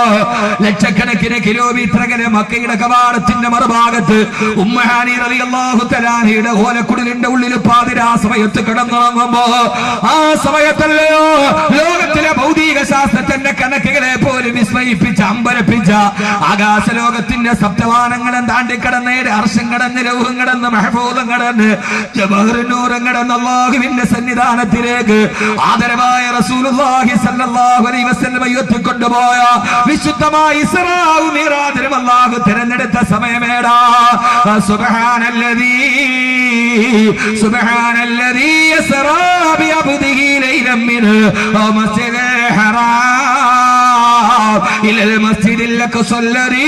ലക്ഷക്കണക്കിന് കിലോമീറ്ററുകളെ മക്കയുടെ കവാടത്തിന്റെ മറുഭാഗത്ത് ഉമ്മഹാനി റളിയല്ലാഹു തആലയുടെ ഓലക്കുടലിന്റെ ഉള്ളിൽ പാതിരാ സമയത്ത് കിടന്നുറങ്ങുമ്പോ ആ സമയത്തല്ലയോ ലോകത്തിലെ ഭൗതിക ശാസ്ത്രത്തിന്റെ കണക്കുകളെ പോലും വിസ്മയിപ്പിച്ച അമ്പരപ്പിച്ച ആകാശലോകത്തിന്റെ സപ്തവാനങ്ങളും താണ്ടിക്കടന്ന് അർശം കടന്ന് ലൗഹം കടന്ന് മഹ്ഫൂദും കടന്ന് ജബഹറുന്നൂറും കടന്ന് അല്ലാഹുവിന്റെ സന്നിധാനത്തിലേക്ക് ആദരവായ റസൂലുള്ളാഹി സ്വല്ലല്ലാഹു അലൈഹി വസല്ലം ഉയർത്തിക്കൊണ്ടുപോയ വിശുദ്ധമായ ഇസ്റാ മിഅ്റാജിലും അല്ലാഹു തിരഞ്ഞെടുത്ത സമയമേടാ. സുബ്ഹാനല്ലദീ യസ്റാ ബിഅബ്ദിഹി ലൈലൻ മിൻഹു മസ്ജിദിൽ ഹറാം ഇലൽ മസ്ജിദിൽ അഖ്സല്ലദീ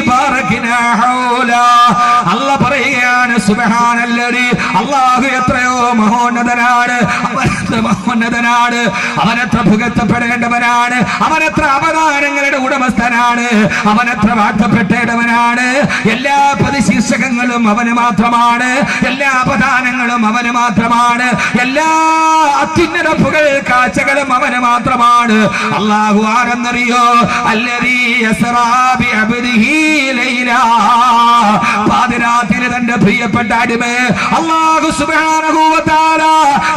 ബാറക്നാ ഹൗലാ. അല്ലാഹു പറയുകയാണ് സുബ്ഹാനല്ലദീ, അല്ലാഹു എത്രയോ മഹോന്നതനാണ്, അവനെത്ര പുകഴ്ത്തപ്പെടേണ്ടവനാണ്, അവനെത്ര അവദാനങ്ങളുടെ ഉടമസ്ഥനാണ്, അവനെത്ര വാഴ്ത്തപ്പെട്ടേണ്ടവനാണ്. എല്ലാ പ്രതിശീർഷകങ്ങളും അവന് മാത്രമാണ്, എല്ലാ അപദാനങ്ങളും അവന് മാത്രമാണ്, എല്ലാ അത്യുന്നത പുകൾ കാഴ്ചകളും അവന് മാത്രമാണ്. അല്ലാഹു ആരെന്നറിയോ? അല്ലദീ യസ്റാ ബിഅബ്ദിഹി ലൈലാ, പാതിരാത്രിയിൽ തന്റെ പ്രിയപ്പെട്ട അടിമയെ അല്ലാഹു സുബ്ഹാനഹു വ തആല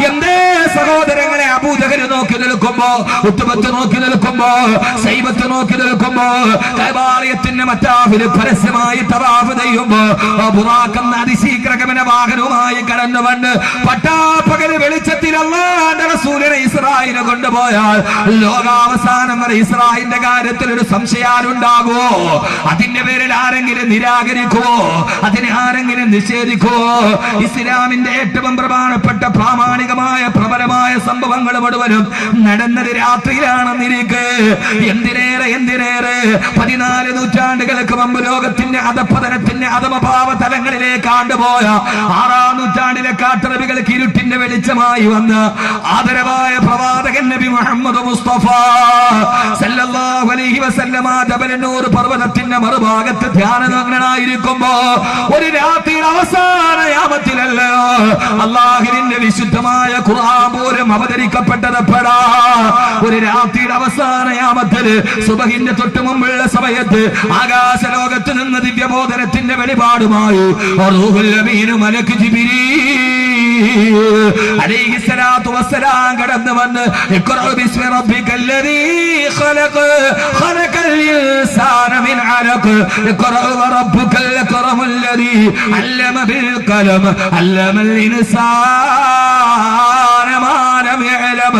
എന്തേ സഹോദരങ്ങളെ അബൂജഹൽ നോക്കി നിൽക്കുമ്പോ, ഉത്ബത്ത് നോക്കി നിൽക്കുമ്പോ, സൈബത്ത് നോക്കി നിൽക്കുമ്പോ, കഅബാലയത്തിന്റെ മറ്റാഫിൽ പരസ്യമായി തവാഫ് ചെയ്യുമ്പോ ബുറാഖ് എന്ന അതിശീഘ്രഗമന വാഹനവുമായി കടന്നു വന്ന് പട്ടാപ്പകൽ വെളിച്ചത്തിൽ അല്ലാഹുവിന്റെ റസൂലിനെ ഇസ്രായേലിനെ കൊണ്ടുപോയാൽ ലോകാവസാനം വരെ ഇസ്രായേലിന്റെ കാര്യത്തിൽ ഒരു സംശയാലുണ്ടാകുമോ? അതിന്റെ പേരിൽ ആരെങ്കിലും നിരാകരിക്കുവോ? അതിനെ ആരെങ്കിലും നിഷേധിക്കുവോ? ഇസ്ലാമിന്റെ ഏറ്റവും പ്രധാനപ്പെട്ട പ്രാമാണികമായ പ്രബലമായ സംഭവങ്ങൾ മുഴുവനും നടന്നത് രാത്രിയിലാണെന്നിരിക്കെ എന്തിനേറെ 14 നൂറ്റാണ്ടുകൾക്ക് മുമ്പ് ലോകത്തിന്റെ അധപതനത്തിന്റെ അധമഭാവ തലങ്ങളിലേക്ക് ആണ്ടുപോയ 6-ാം നൂറ്റാണ്ടിലെ കാട്ടറബികൾക്ക് ഇരുട്ടിന്റെ വെളിച്ചമായി വന്ന് ആദരവായ പ്രവാചകൻ നബി മുഹമ്മദ് മുസ്തഫ സല്ലല്ലാഹു അലൈഹി വസല്ലമ ജബലന്നൂർ പർവതത്തിന്റെ മറുഭാഗത്ത് ധ്യാനമഗ്നനായിരിക്കുമ്പോ ഒരു രാത്രിയുടെ അവസാന യാമത്തിലല്ലോ അല്ലാഹുവിന്റെ വിശുദ്ധമായ ഖുർആൻ പോലും അവതരിക്കപ്പെട്ടതെപ്പോഴാ? ഒരു രാത്രിയുടെ അവസാന യാമത്തിൽ സുബഹിന്റെ തൊട്ട് മുമ്പുള്ള സമയത്ത് ആകാശലോകത്ത് നിന്ന് ദിവ്യബോധനത്തിന്റെ വെളിപാടുമായി റൂഹുൽ അമീൻ മലക്ക് ജിബ്രീൽ അലൈഹിസ്സലാത്തു വസ്സലാം കടന്നു വന്ന് ഇഖ്റഅ ബിസ്മി റബ്ബിക്കല്ലദീ ഖലഖ് ഖലഖൽ ഇൻസാന മിൻ അലഖ് ഇഖ്റഅ വറബ്ബുക്കൽ അക്റമുല്ലദീ അല്ലമ ബിൽ ഖലം അല്ലമൽ ഇൻസാന മാ ലം യഅലം.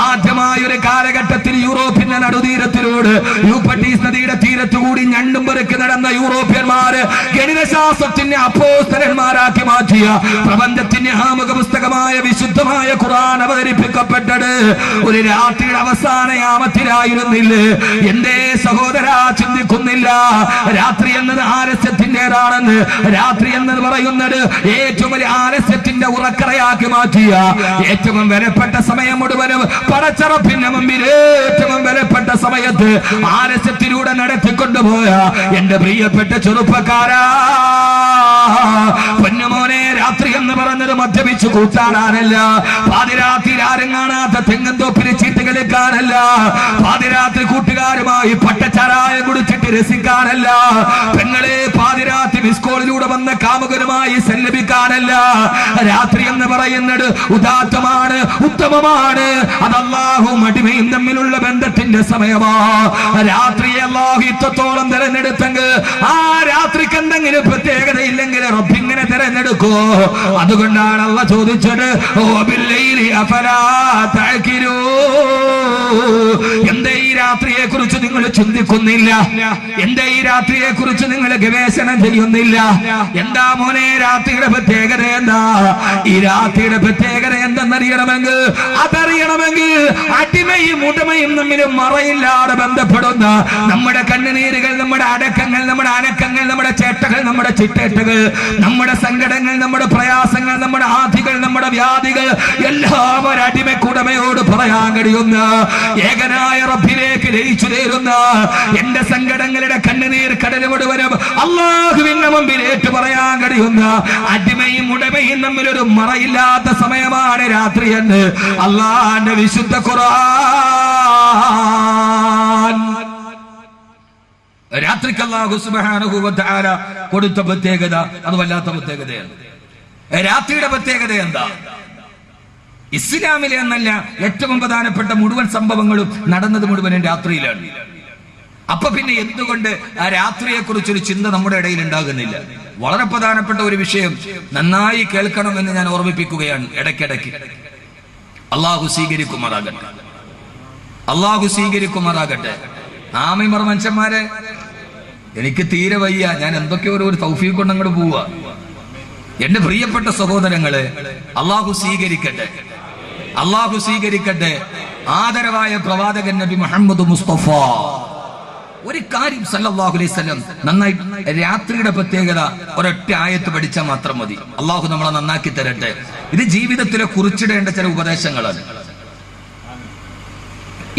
ആദ്യമായ ഒരു കാലഘട്ടത്തിൽ യൂറോപ്പിന്റെ യൂറോപ്പിന്റെ നടുതീരത്തിലൂടെ യൂഫ്രട്ടീസ് നദിയുടെ തീരത്തുകൂടി ഞണ്ടും പെറുക്കി നടന്ന യൂറോപ്യന്മാര് ഗണിതശാസ്ത്രത്തിന്റെ അപ്പോസ്തലന്മാരാക്കി മാറ്റിയ പ്രപഞ്ചത്തിന്റെ ആമുഖ പുസ്തകമായ വിശുദ്ധമായ ഖുർആൻ അവതരിപ്പിക്കപ്പെട്ടത് ഒരു രാത്രിയുടെ അവസാന യാമത്തിലായിരുന്നില്ലേ? എന്തേ സഹോദരാ ചിന്തിക്കുന്നില്ല? രാത്രി എന്നത് ആലസ്യത്തിൻ്റെതാണെന്ന്. രാത്രി എന്നത് പറയുന്നത് ഏറ്റവും വലിയ ആലസ്യത്തിന്റെ ഉറക്കറയാക്കി മാറ്റിയ ഏറ്റവും വിലപ്പെട്ട സമയം മുഴുവനും പടച്ചറപ്പിന്റെ മുമ്പിൽ ഏറ്റവും വിലപ്പെട്ട സമയത്ത് ആലസ്യത്തിലൂടെ നടത്തിക്കൊണ്ടുപോയ എന്റെ പ്രിയപ്പെട്ട ചെറുപ്പക്കാരാ, പൊന്നുമോനെ, രാത്രി എന്ന് പറഞ്ഞത് മദ്യപിച്ചു കൂട്ടാടാനല്ല, പാതിരാത്രി ആരും കാണാത്ത തെങ്ങന്തോപ്പിന് ചീട്ട് കളിക്കാനല്ല, പാതിരാത്രി കൂട്ടുകാരുമായി പട്ടച്ചാരായം കുടിച്ചിട്ട് രസിക്കാനല്ല, പെങ്ങളെ പാതിരാത്രി മിസ്കോളിലൂടെ വന്ന കാമുകനുമായി സല്ലപിക്കാനല്ല. രാത്രി എന്ന് പറയുന്നത് ഉദാത്തമാണ്, ഉത്തമമാണ്. അത് അല്ലാഹുവും അടിമയും തമ്മിലുള്ള ബന്ധത്തിന്റെ സമയമാ. രാത്രിയെ അല്ലാഹു ഇത്രത്തോളം തിരഞ്ഞെടുത്തെങ്കിൽ ആ രാത്രിക്ക് എന്തെങ്കിലും പ്രത്യേകത ഇല്ലെങ്കിൽ റബ്ബിങ്ങനെ തിരഞ്ഞെടുക്കോ? അതുകൊണ്ടാണ് അല്ലാഹു ചോദിച്ചത്, എന്തേ ഈ രാത്രിയെ കുറിച്ച് നിങ്ങൾ ചിന്തിക്കുന്നില്ല? എന്തേ ഈ രാത്രിയെ കുറിച്ച് നിങ്ങൾ ഗവേഷണം ചെയ്യുന്നില്ല? എന്താ മോനെ രാത്രിയുടെ പ്രത്യേകത? എന്താ ഈ രാത്രിയുടെ പ്രത്യേകത? എന്തെന്നറിയണമെങ്കിൽ അതറിയണമെങ്കിൽ അടിമയും ഉടമയും തമ്മിൽ മറയില്ലാതെ ബന്ധപ്പെടുന്ന നമ്മുടെ കണ്ണുനീരുകൾ, നമ്മുടെ അടക്കങ്ങൾ, നമ്മുടെ അനക്കങ്ങൾ, നമ്മുടെ ചേട്ടകൾ, നമ്മുടെ ചിട്ടേട്ടകൾ, നമ്മുടെ സങ്കടങ്ങൾ, നമ്മുടെ പ്രയാസങ്ങൾ, നമ്മുടെ ആധികൾ, നമ്മുടെ വ്യാധികൾ എല്ലാം ഒരു അടിമക്കുടമയോട് പറയാൻ കഴിയുന്ന ഏകനായ റബ്ബിലേക്ക് ലയിച്ചു ചേരുന്ന എന്റെ സങ്കടങ്ങളുടെ കണ്ണുനീർ കടൽ മുഴുവനും അല്ലാഹുവിന്റെ മുമ്പിൽ ഏറ്റു പറയാൻ കഴിയുന്ന അടിമയും ഉടമയും തമ്മിലൊരു മറയില്ലാത്ത സമയമാണ് രാത്രി എന്ന് അല്ലാഹുവിന്റെ വിശുദ്ധ ഖുർആൻ. രാത്രിക്ക് അല്ലാഹു സുബ്ഹാനഹു വ തആല കൊടുത്ത പ്രത്യേകത അത് വല്ലാത്ത പ്രത്യേകതയാണ്. രാത്രിയുടെ പ്രത്യേകത എന്താ? ഇസ്ലാമിലെ എന്നല്ല, ഏറ്റവും പ്രധാനപ്പെട്ട മുഴുവൻ സംഭവങ്ങളും നടന്നത് മുഴുവനും രാത്രിയിലാണ്. അപ്പൊ പിന്നെ എന്തുകൊണ്ട് ആ രാത്രിയെ കുറിച്ചൊരു ചിന്ത നമ്മുടെ ഇടയിൽ ഉണ്ടാകുന്നില്ല? വളരെ പ്രധാനപ്പെട്ട ഒരു വിഷയം നന്നായി കേൾക്കണമെന്ന് ഞാൻ ഓർമ്മിപ്പിക്കുകയാണ് ഇടയ്ക്കിടയ്ക്ക്. അള്ളാഹു സ്വീകരിക്കുമാറാകട്ടെ, അള്ളാഹു സ്വീകരിക്കുമാറാകട്ടെ. ആമീൻ പറ മനുഷ്യന്മാരെ. എനിക്ക് തീരെ വയ്യ, ഞാൻ എന്തൊക്കെയോ ഒരു തൗഫീഖ് കൊണ്ട് അങ്ങോട്ട് പോവുക. എന്റെ പ്രിയപ്പെട്ട സഹോദരങ്ങളെ, അള്ളാഹു സ്വീകരിക്കട്ടെ, അള്ളാഹു സ്വീകരിക്കട്ടെ. ആദരവായ പ്രവാചകൻ നബി മുഹമ്മദ് മുസ്തഫ ഒരു കാര്യം സല്ലല്ലാഹു അലൈഹി വസല്ലം നന്നായി രാത്രിയുടെ പ്രത്യേകത ഒരൊറ്റ ആയത്ത് പഠിച്ചാൽ മാത്രം മതി. അള്ളാഹു നമ്മളെ നന്നാക്കി തരട്ടെ. ഇത് ജീവിതത്തിലെ കുറിച്ചിടേണ്ട ചില ഉപദേശങ്ങളാണ്.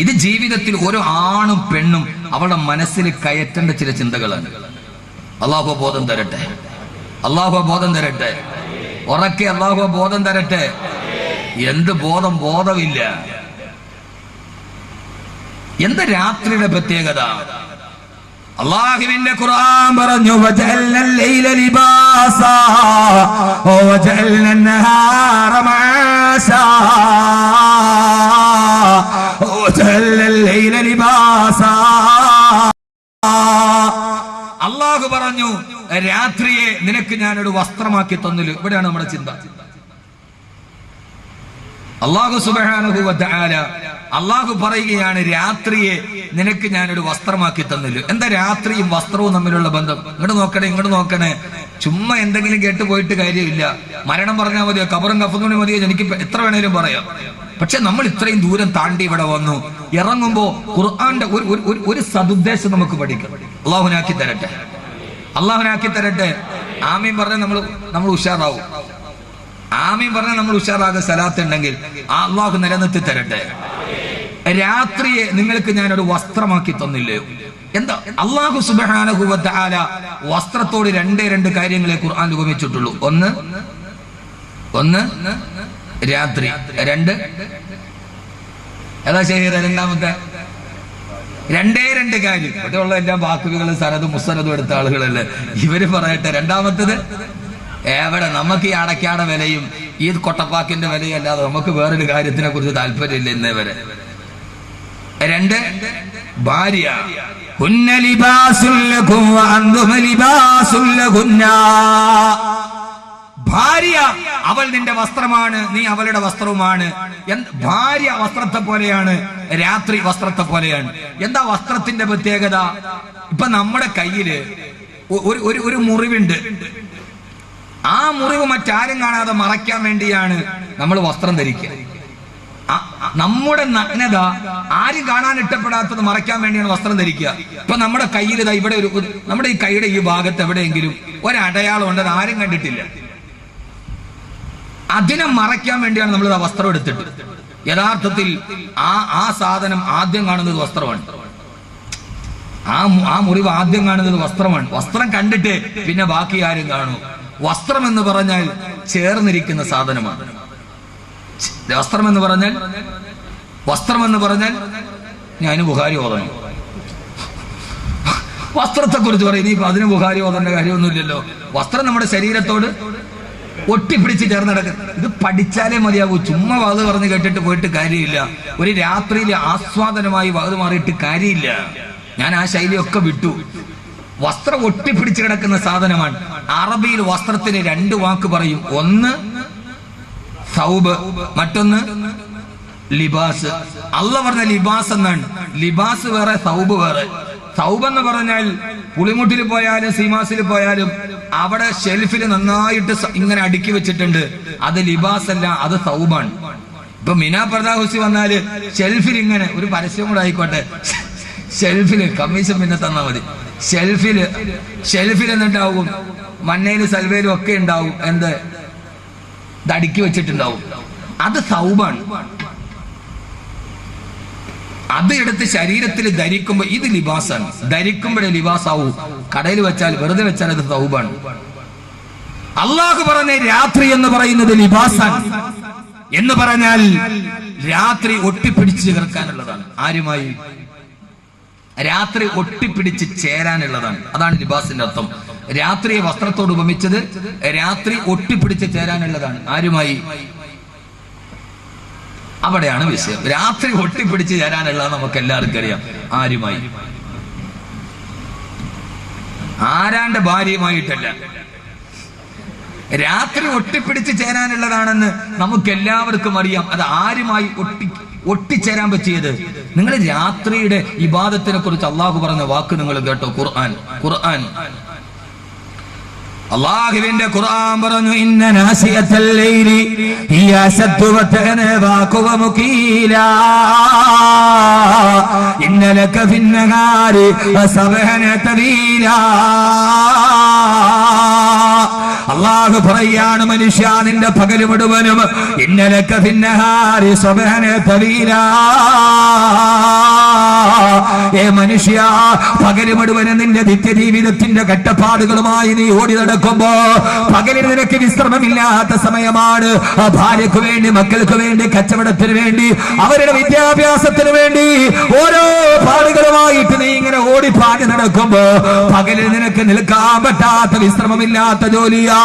ഇത് ജീവിതത്തിൽ ഓരോ ആണും പെണ്ണും അവളുടെ മനസ്സിൽ കയറ്റേണ്ട ചില ചിന്തകളാണ്. അള്ളാഹു ബോധം തരട്ടെ, അള്ളാഹു ബോധം തരട്ടെ. ഉറക്കെ അള്ളാഹു ബോധം തരട്ടെ. എന്ത് ബോധം? ബോധമില്ല. എന്താ രാത്രിയുടെ പ്രത്യേകത? അല്ലാഹുവിന്റെ ഖുർആൻ പറഞ്ഞു, വജഅൽനൽ ലൈല ലിബാസാ വജഅൽനൻ നഹാറ മആശാ വജഅൽനൽ ലൈല ലിബാസാ. അല്ലാഹു പറഞ്ഞു, രാത്രിയെ നിനക്ക് ഞാനൊരു വസ്ത്രമാക്കി തന്നില്ല. ഇവിടെയാണ് നമ്മുടെ ചിന്ത. അല്ലാഹു സുബ്ഹാനഹു വ തആല അല്ലാഹു പറയുകയാണ്, രാത്രിയെ നിനക്ക് ഞാനൊരു വസ്ത്രമാക്കി തന്നില്ല. എന്താ രാത്രിയും വസ്ത്രവും തമ്മിലുള്ള ബന്ധം? ഇങ്ങോട്ട് നോക്കണേ, ഇങ്ങോട്ട് നോക്കണേ. ചുമ്മാ എന്തെങ്കിലും കേട്ട് പോയിട്ട് കാര്യമില്ല. മരണം പറഞ്ഞാൽ മതിയോ, കബറും കഫനും മതിയോ, എനിക്ക് എത്ര വേണേലും പറയാം. പക്ഷെ നമ്മൾ ഇത്രയും ദൂരം താണ്ടി ഇവിടെ വന്നു ഇറങ്ങുമ്പോ ഖുർആന്റെ ഒരു സദുദ്ദേശം നമുക്ക് പഠിക്കാം. അള്ളാഹുനാക്കി തരട്ടെ, അള്ളാഹുനാക്കി തരട്ടെ. ആമീൻ പറഞ്ഞാൽ നമ്മൾ ഉഷാറാവും. ആമീൻ പറഞ്ഞാൽ നമ്മൾ ഉഷാറാകുക. സലാത്ത് ഉണ്ടെങ്കിൽ അള്ളാഹു നിലനിർത്തി തരട്ടെ. രാത്രിയെ നിങ്ങൾക്ക് ഞാനൊരു വസ്ത്രമാക്കി തന്നില്ലയോ? എന്താ? അല്ലാഹു സുബ്ഹാനഹു വ തആല വസ്ത്രത്തോട് രണ്ട് കാര്യങ്ങളെ ഖുർആൻ ഉപമിച്ചിട്ടുള്ളൂ. ഒന്ന് രാത്രി, രണ്ട് ഏതാ ശരി? രണ്ടാമത്തെ രണ്ട് കാര്യം. ഇവിടെയുള്ള എല്ലാം വാക്കുകൾ സനദും മുസ്നദും എടുത്ത ആളുകളല്ലേ, ഇവര് പറയട്ടെ. രണ്ടാമത്തത് എവിടെ? നമുക്ക് ഈ അടയ്ക്കാടെ വിലയും ഈ കൊട്ടപ്പാക്കിന്റെ വിലയും അല്ലാതെ നമുക്ക് വേറൊരു കാര്യത്തിനെ കുറിച്ച് താല്പര്യമില്ല ഇന്നേ വരെ. രണ്ട് ഭാര്യ. ഹുന്ന ലിബാസുൽ ലകും വഅൻതും ലിബാസുൽ ലഹുന്ന. ഭാര്യ അവൾ നിന്റെ വസ്ത്രമാണ്, നീ അവളുടെ വസ്ത്രവുമാണ്. ഭാര്യ വസ്ത്രത്തെ പോലെയാണ്, രാത്രി വസ്ത്രത്തെ പോലെയാണ്. എന്താ വസ്ത്രത്തിന്റെ പ്രത്യേകത? ഇപ്പൊ നമ്മുടെ കയ്യില് ഒരു മുറിവുണ്ട്. ആ മുറിവ് മറ്റാരും കാണാതെ മറയ്ക്കാൻ വേണ്ടിയാണ് നമ്മൾ വസ്ത്രം ധരിക്കുക. നമ്മുടെ നഗ്നത ആരും കാണാൻ ഇഷ്ടപ്പെടാത്തത് മറയ്ക്കാൻ വേണ്ടിയാണ് വസ്ത്രം ധരിക്കുക. ഇപ്പൊ നമ്മുടെ കയ്യിൽ ഇവിടെ നമ്മുടെ ഈ കൈയുടെ ഈ ഭാഗത്ത് എവിടെയെങ്കിലും ഒരടയാളം ഉണ്ട്, അത് ആരും കണ്ടിട്ടില്ല. അതിനെ മറയ്ക്കാൻ വേണ്ടിയാണ് നമ്മൾ ആ വസ്ത്രം എടുത്തിട്ട്. യഥാർത്ഥത്തിൽ ആ സാധനം ആദ്യം കാണുന്നത് വസ്ത്രമാണ്. ആ മുറിവ് ആദ്യം കാണുന്നത് വസ്ത്രമാണ്. വസ്ത്രം കണ്ടിട്ട് പിന്നെ ബാക്കി ആരും കാണൂ. വസ്ത്രം എന്ന് പറഞ്ഞാൽ ചേർന്നിരിക്കുന്ന സാധനമാണ്. വസ്ത്രം എന്ന് പറഞ്ഞാൽ ഞാൻ ബുഖാരി ഓതണം. വസ്ത്രത്തെ കുറിച്ച് പറയും, ഇനിയിപ്പോ അതിന് ബുഖാരി ഓതേണ്ട കാര്യമൊന്നുമില്ലല്ലോ. വസ്ത്രം നമ്മുടെ ശരീരത്തോട് ഒട്ടിപ്പിടിച്ച് ചേർന്ന് നടക്കുന്നത്. ഇത് പഠിച്ചാലേ മതിയാകൂ. ചുമ്മാ വാത് പറഞ്ഞ് കേട്ടിട്ട് പോയിട്ട് കാര്യമില്ല. ഒരു രാത്രിയിൽ ആസ്വാദനമായി വാത് മാറിയിട്ട് കാര്യമില്ല. ഞാൻ ആ ശൈലിയൊക്കെ വിട്ടു. വസ്ത്രം ഒട്ടിപ്പിടിച്ച് കിടക്കുന്ന സാധനമാണ്. അറബിയിൽ വസ്ത്രത്തിന് 2 വാക്ക് പറയും. ഒന്ന് സൗബ്, മറ്റൊന്ന് ലിബാസ്. അള്ളാഹ് പറഞ്ഞ ലിബാസ് എന്നാണ്. ലിബാസ് വേറെ, സൗബ് വേറെ. സൗബ് എന്ന് പറഞ്ഞാൽ പുളിമുട്ടിൽ പോയാലും സീമാസിൽ പോയാലും അവിടെ ഷെൽഫിൽ നന്നായിട്ട് ഇങ്ങനെ അടുക്കി വെച്ചിട്ടുണ്ട്. അത് ലിബാസ് അല്ല, അത് സൗബാണ്. ഇപ്പൊ മിനാ പർദാ ഹൗസി വന്നാല് ഷെൽഫിൽ ഇങ്ങനെ ഒരു പരസ്യം കൂടെ ആയിക്കോട്ടെ, ഷെൽഫില് കമ്മീഷൻ പിന്നെ തന്നാ മതി. ഷെൽഫിൽ എന്നിട്ടാവും മന്നയിലും സൽവയിലും ഒക്കെ ഉണ്ടാവും. എന്ത് അടുക്കി വെച്ചിട്ടുണ്ടാവും. അത് സൗബാണ്. അത് എടുത്ത് ശരീരത്തിൽ ധരിക്കുമ്പോ ഇത് ലിബാസാണ്. ധരിക്കുമ്പോഴേ ലിബാസാവൂ. കടയിൽ വെച്ചാൽ, വെറുതെ വെച്ചാൽ അത് സൗബാണ്. അള്ളാഹു പറഞ്ഞ രാത്രി എന്ന് പറയുന്നത് ലിബാസാണ്. എന്ന് പറഞ്ഞാൽ രാത്രി ഒട്ടിപ്പിടിച്ച് ചേർക്കാനുള്ളതാണ്. ആരുമായി? രാത്രി ഒട്ടിപ്പിടിച്ച് ചേരാനുള്ളതാണ്. അതാണ് ലിബാസിന്റെ അർത്ഥം. രാത്രിയെ വസ്ത്രത്തോട് ഉപമിച്ചത് രാത്രി ഒട്ടിപ്പിടിച്ച് ചേരാനുള്ളതാണ്. ആരുമായി? അവിടെയാണ് വിഷയം. രാത്രി ഒട്ടിപ്പിടിച്ച് ചേരാനുള്ളത് നമുക്ക് എല്ലാവർക്കും അറിയാം. ആരുമായി? ആരാന്റെ ഭാര്യയുമായിട്ടല്ല. രാത്രി ഒട്ടിപ്പിടിച്ച് ചേരാനുള്ളതാണെന്ന് നമുക്ക് എല്ലാവർക്കും അറിയാം. അത് ആരുമായി ഒട്ടിച്ചേരാൻ പറ്റിയത്? നിങ്ങൾ രാത്രിയുടെ ഇബാദത്തിനെ കുറിച്ച് അള്ളാഹു പറഞ്ഞ വാക്ക് നിങ്ങൾ കേട്ടോ? ഖുർആൻ അല്ലാഹുവിന്റെ ഖുർആൻ പറഞ്ഞു, ഇന്ന നാസിയത്തൽ ലൈലി ഹിയ അശദ്ദു വതഅന വഖവ മുഖീലാ ഇന്ന ലക ഫിന്നഹാരി സബ്ഹന തവീലാ. അല്ലാഹു പറയാണ്, മനുഷ്യ നിന്റെ പകൽ മുഴുവനും ഇന്ന ലക ഫിന്നഹാരി സബ്ഹന തവീലാ. ഏ മനുഷ്യ, പകൽ മുഴുവനും നിന്റെ നിത്യജീവിതത്തിന്റെ കഷ്ടപ്പാടുകളുമായി നീ ഓടി നടക്കുമ്പോ പകലിൽ നിനക്ക് വിശ്രമമില്ലാത്ത സമയമാണ്. ഭാര്യക്ക് വേണ്ടി, മക്കൾക്ക് വേണ്ടി, കച്ചവടത്തിന് വേണ്ടി, അവരുടെ വിദ്യാഭ്യാസത്തിന് വേണ്ടി ഓരോ പാടുകളുമായിട്ട് നീ ഇങ്ങനെ ഓടിപ്പാടി നടക്കുമ്പോ പകലിൽ നിനക്ക് നിൽക്കാൻ പറ്റാത്ത, വിശ്രമമില്ലാത്ത ജോലിയാ.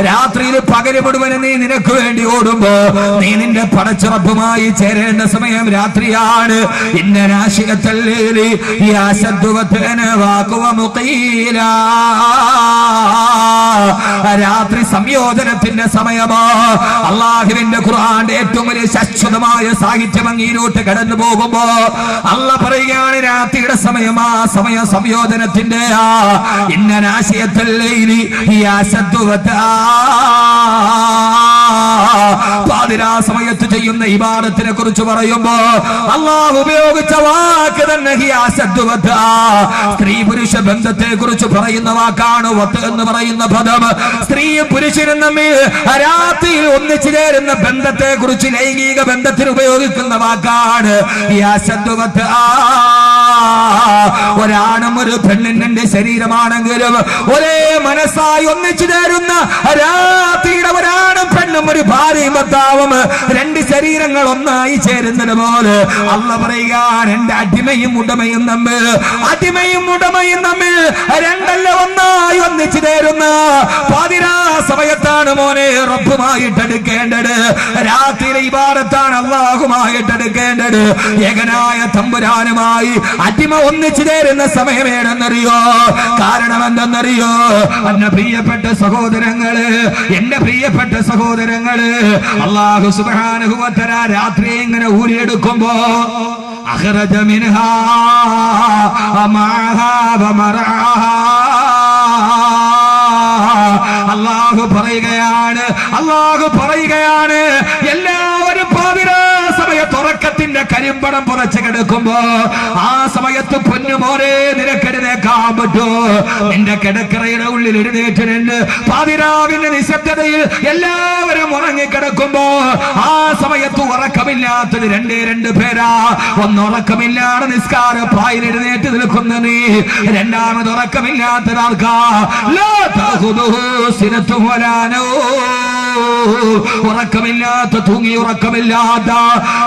രാത്രിയിൽ പകല് മുഴുവനും നീ നിനക്ക് വേണ്ടി ഓടുമ്പോ നീ നിന്റെ പടച്ചുറപ്പുമായി ചേരേണ്ട സമയം രാത്രിയാണ്. ഇന്ന നാശികത്തൽ ലൈലി ഹിയ അശദ്ദു വതഅന വഖവ മുഖീലാ. രാത്രി സംയോജനത്തിന്റെ സമയമോ. അള്ളാഹുവിന്റെ ഖുർആന്റെ ഏറ്റവും വലിയ ശാശ്വതമായ സാഹിത്യം അങ്ങീരോട്ട് കടന്നു പോകുമ്പോ അള്ളാഹ് പറയുകയാണ്, രാത്രിയുടെ സമയമാ, സമയ സംയോജനത്തിന്റെ. ഇന്ന നാശിയത്തൽ ലൈലി ഹിയ അശദ്ദു വതആ. പാതിരാ സമയത്ത് ചെയ്യുന്ന ഇബാദത്തിനെ കുറിച്ച് പറയുമ്പോ അള്ളാഹു ഉപയോഗിച്ച വാക്ക് തന്നെ ഹിയ അശദ്ദു വതആ. സ്ത്രീ പുരുഷ ബന്ധത്തെ കുറിച്ച് പറയുന്ന വാക്കാണ് വത്ത് എന്ന് പറയുന്ന പദം. സ്ത്രീയും പുരുഷനും തമ്മിൽ രാത്രിയിൽ ഒന്നിച്ചു ചേരുന്ന ബന്ധത്തെ കുറിച്ച്, ലൈംഗിക ബന്ധത്തിന് ഉപയോഗിക്കുന്ന വാക്കാണ് ഹിയ അശദ്ദു വതആ. ഒരാണും ഒരു പെണ്ണിന്റെ ശരീരമാണെങ്കിലും ഒരേ മനസ്സായി ഒന്നിച്ചു ചേരുന്ന രാത്രിയുടെ ഒരാണും പെണ്ണും ഒരു ഭാര്യയും ഭർത്താവും 2 ശരീരങ്ങൾ ഒന്നായി ചേരുന്നത് പോലെ അള്ളാഹ് പറയുകയാണ്, എന്റെ അടിമയും ഉടമയും തമ്മിൽ, അടിമയും ഉടമയും തമ്മിൽ 2 ഒന്നായി ഒന്നിച്ചു ചേരുന്ന പാതിരാ സമയത്താണ് മോനെ റബ്ബുമായിട്ട് അടുക്കേണ്ടത്. രാത്രിയിലെ ഇബാദത്താണ് അല്ലാഹുമായിട്ട് അടുക്കേണ്ടത്. ഏകനായ തമ്പുരാനുമായി അടിമ ഒന്നിച്ചു ചേരുന്ന സമയമേടെന്നറിയോ? കാരണം എന്തെന്നറിയോ? എന്റെ പ്രിയപ്പെട്ട സഹോദരങ്ങള്, എന്റെ പ്രിയപ്പെട്ട സഹോദരങ്ങള്, അല്ലാഹു സുബ്ഹാനഹു വ തആല രാത്രി ഇങ്ങനെ ഊരിയെടുക്കുമ്പോ അഖ്റജ മിൻഹാ മഅഹാ വ മർആഹാ, അല്ലാഹു പറയുകയാണ് എല്ലാവരും പാതിരാ സമയത്ത് ഉറക്കത്തിന്റെ കരിമ്പടം പുറച്ചു കിടക്കുമ്പോ ആ സമയത്ത് പൊന്നുമോനെ നിനക്കെഴുന്നേക്കാൻ പറ്റോ? നിന്റെ കിടക്കറയുടെ ഉള്ളിൽ എഴുന്നേറ്റിട്ടുണ്ട്. പാതിരാവിന്റെ നിശബ്ദതയിൽ എല്ലാവരും ഉറങ്ങിക്കിടക്കുമ്പോ ആ സമയത്ത് ഉറക്കമില്ലാത്തത് രണ്ട് പേരാ. ഒന്ന് ഉറക്കമില്ലാതെ നിസ്കാര പായിൽ എഴുന്നേറ്റ് നിൽക്കുന്ന നീ, രണ്ടാമത് ഉറക്കമില്ലാത്തത് ആർക്കാ? ഉറക്കമില്ലാത്ത തൂങ്ങി ഉറക്കമില്ലാത്ത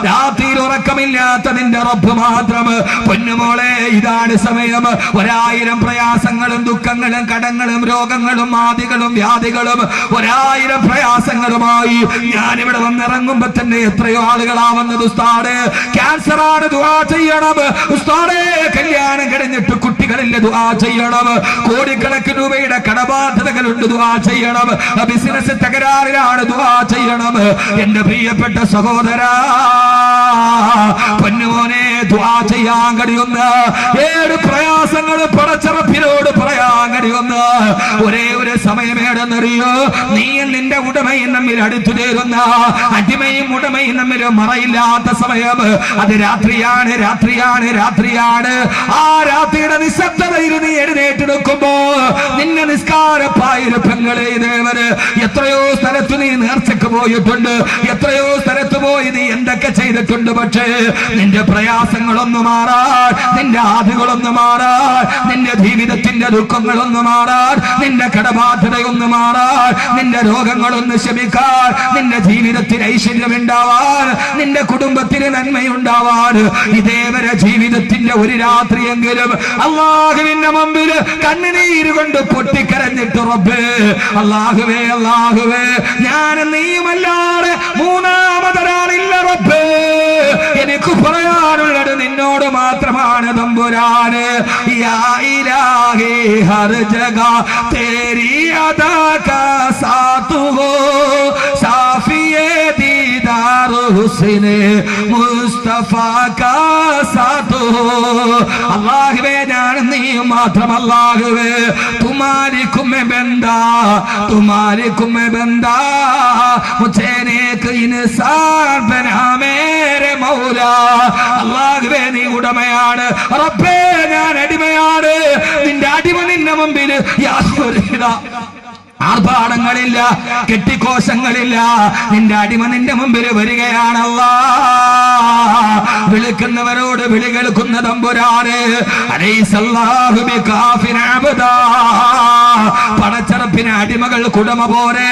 രാത്രിയിൽ ഉറക്കമില്ലാത്ത നിന്റെ റബ്ബ് മാത്രം. പൊന്നുമോളെ, ഇതാണ് സമയം. 1000 പ്രയാസങ്ങളും ദുഃഖങ്ങളും കടങ്ങളും രോഗങ്ങളും ആദികളും വ്യാധികളും 1000 പ്രയാസങ്ങളുമായി ഞാനിവിടെ വന്നിറങ്ങുമ്പോ തന്നെ എത്രയോ ആളുകളാവുന്നത് ഉസ്താദേ ക്യാൻസറാണ്, ദുആ ചെയ്യണം. ഉസ്താദേ കല്യാണം കഴിഞ്ഞിട്ട് കുട്ടികളില്ല, ദുആ ചെയ്യണം. കോടിക്കണക്കിന് രൂപയുടെ കടബാധ്യതകളുണ്ട്, ദുആ ചെയ്യണം. ബിസിനസ് തകരാറിലാണ്, ദുആ ചെയ്യണം. എന്റെ പ്രിയപ്പെട്ട സഹോദരാ, പൊന്നുമോനെ, ദുആ ചെയ്യാൻ കഴിയുന്ന 7 പ്രയാസങ്ങൾ പടച്ചറപ്പിനോട് പറയാൻ കഴിയുന്ന ഒരേ ഒരു സമയമേടെന്നറിയോ? നീയും നിന്റെ ഉടമയും തമ്മിൽ അടുത്തു ചേരുന്ന, അടിമയും ഉടമയും തമ്മിൽ മറയില്ലാത്ത സമയം. അത് രാത്രിയാണ്. ആ രാത്രിയുടെ നിശബ്ദതയിൽ നീ എഴുന്നേറ്റെടുക്കുമ്പോ നിന്നെ നിസ്കാരപ്പായ പെങ്ങളെ ദേവന് എത്രയോ സ്ഥലത്ത് നീ നേർച്ചക്ക് പോയിട്ടുണ്ട്, എത്രയോ സ്ഥലത്ത് പോയി നീ എന്തൊക്കെ ചെയ്തിട്ടുണ്ട്. പക്ഷേ നിന്റെ പ്രയാസങ്ങളൊന്നു മാറാൻ, നിന്റെ ആദികളൊന്നു മാറാൻ, നിന്റെ ജീവിതത്തിന്റെ ദുഃഖങ്ങളൊന്നു മാറാൻ, നിന്റെ കടബാധ്യതയൊന്നു മാറാൻ, നിന്റെ രോഗങ്ങളൊന്ന് ശമിക്കാൻ, നിന്റെ ജീവിതത്തിന് ഐശ്വര്യമുണ്ടാവാൻ, നിന്റെ കുടുംബത്തിന് നന്മയുണ്ടാവാൻ, ഇതേവരെ ജീവിതത്തിന്റെ ഒരു രാത്രിയെങ്കിലും അല്ലാഹുവിന്റെ മുമ്പിൽ കണ്ണുനീര് കൊണ്ട് പൊട്ടിക്കരഞ്ഞിട്ട് റബ്ബേ, അല്ലാഹുവേ ഞാൻ നീയുമല്ലാതെ മൂന്നാമതൊരാളില്ല റബ്ബേ, എനിക്ക് പറയാനുള്ളത് നിന്നോട് മാത്രമാണ് തമ്പുരാന്. യാ ഇലാഹി ഹർ ജഗ തേരി അദാ കാ സാത്ത് ഹോ, സാഫിയേ ദീദാർ ഹുസ്നെ മുസ്തഫ കാ സാത്ത് ഹോ. അല്ലാഹുവേ ഞാൻ നീയും മാത്രം. അല്ലാഹുവേ തുമാരി കുമ്മെ ബന്ദാ മുझे नेक इंसान बना मेरे मौला. അല്ലാഹുവേ നീ ഉടമയാണ് റബ്ബേ, ഞാൻ അടിമയാണ്. നിന്റെ അടിമ നിന്റെ മുമ്പിൽ ആർഭാടങ്ങളില്ല, കെട്ടിക്കോശങ്ങളില്ല. നിന്റെ അടിമ നിന്റെ മുമ്പിൽ വരികയാണല്ലാ. വിളിക്കുന്നവരോട് വിളി കേൾക്കുന്ന തമ്പുരാനെ, അലൈസല്ലാഹു ബികാഫിൻ അബ്ദാ. പടച്ചറപ്പിന് അടിമകൾ കുടമ പോരെ.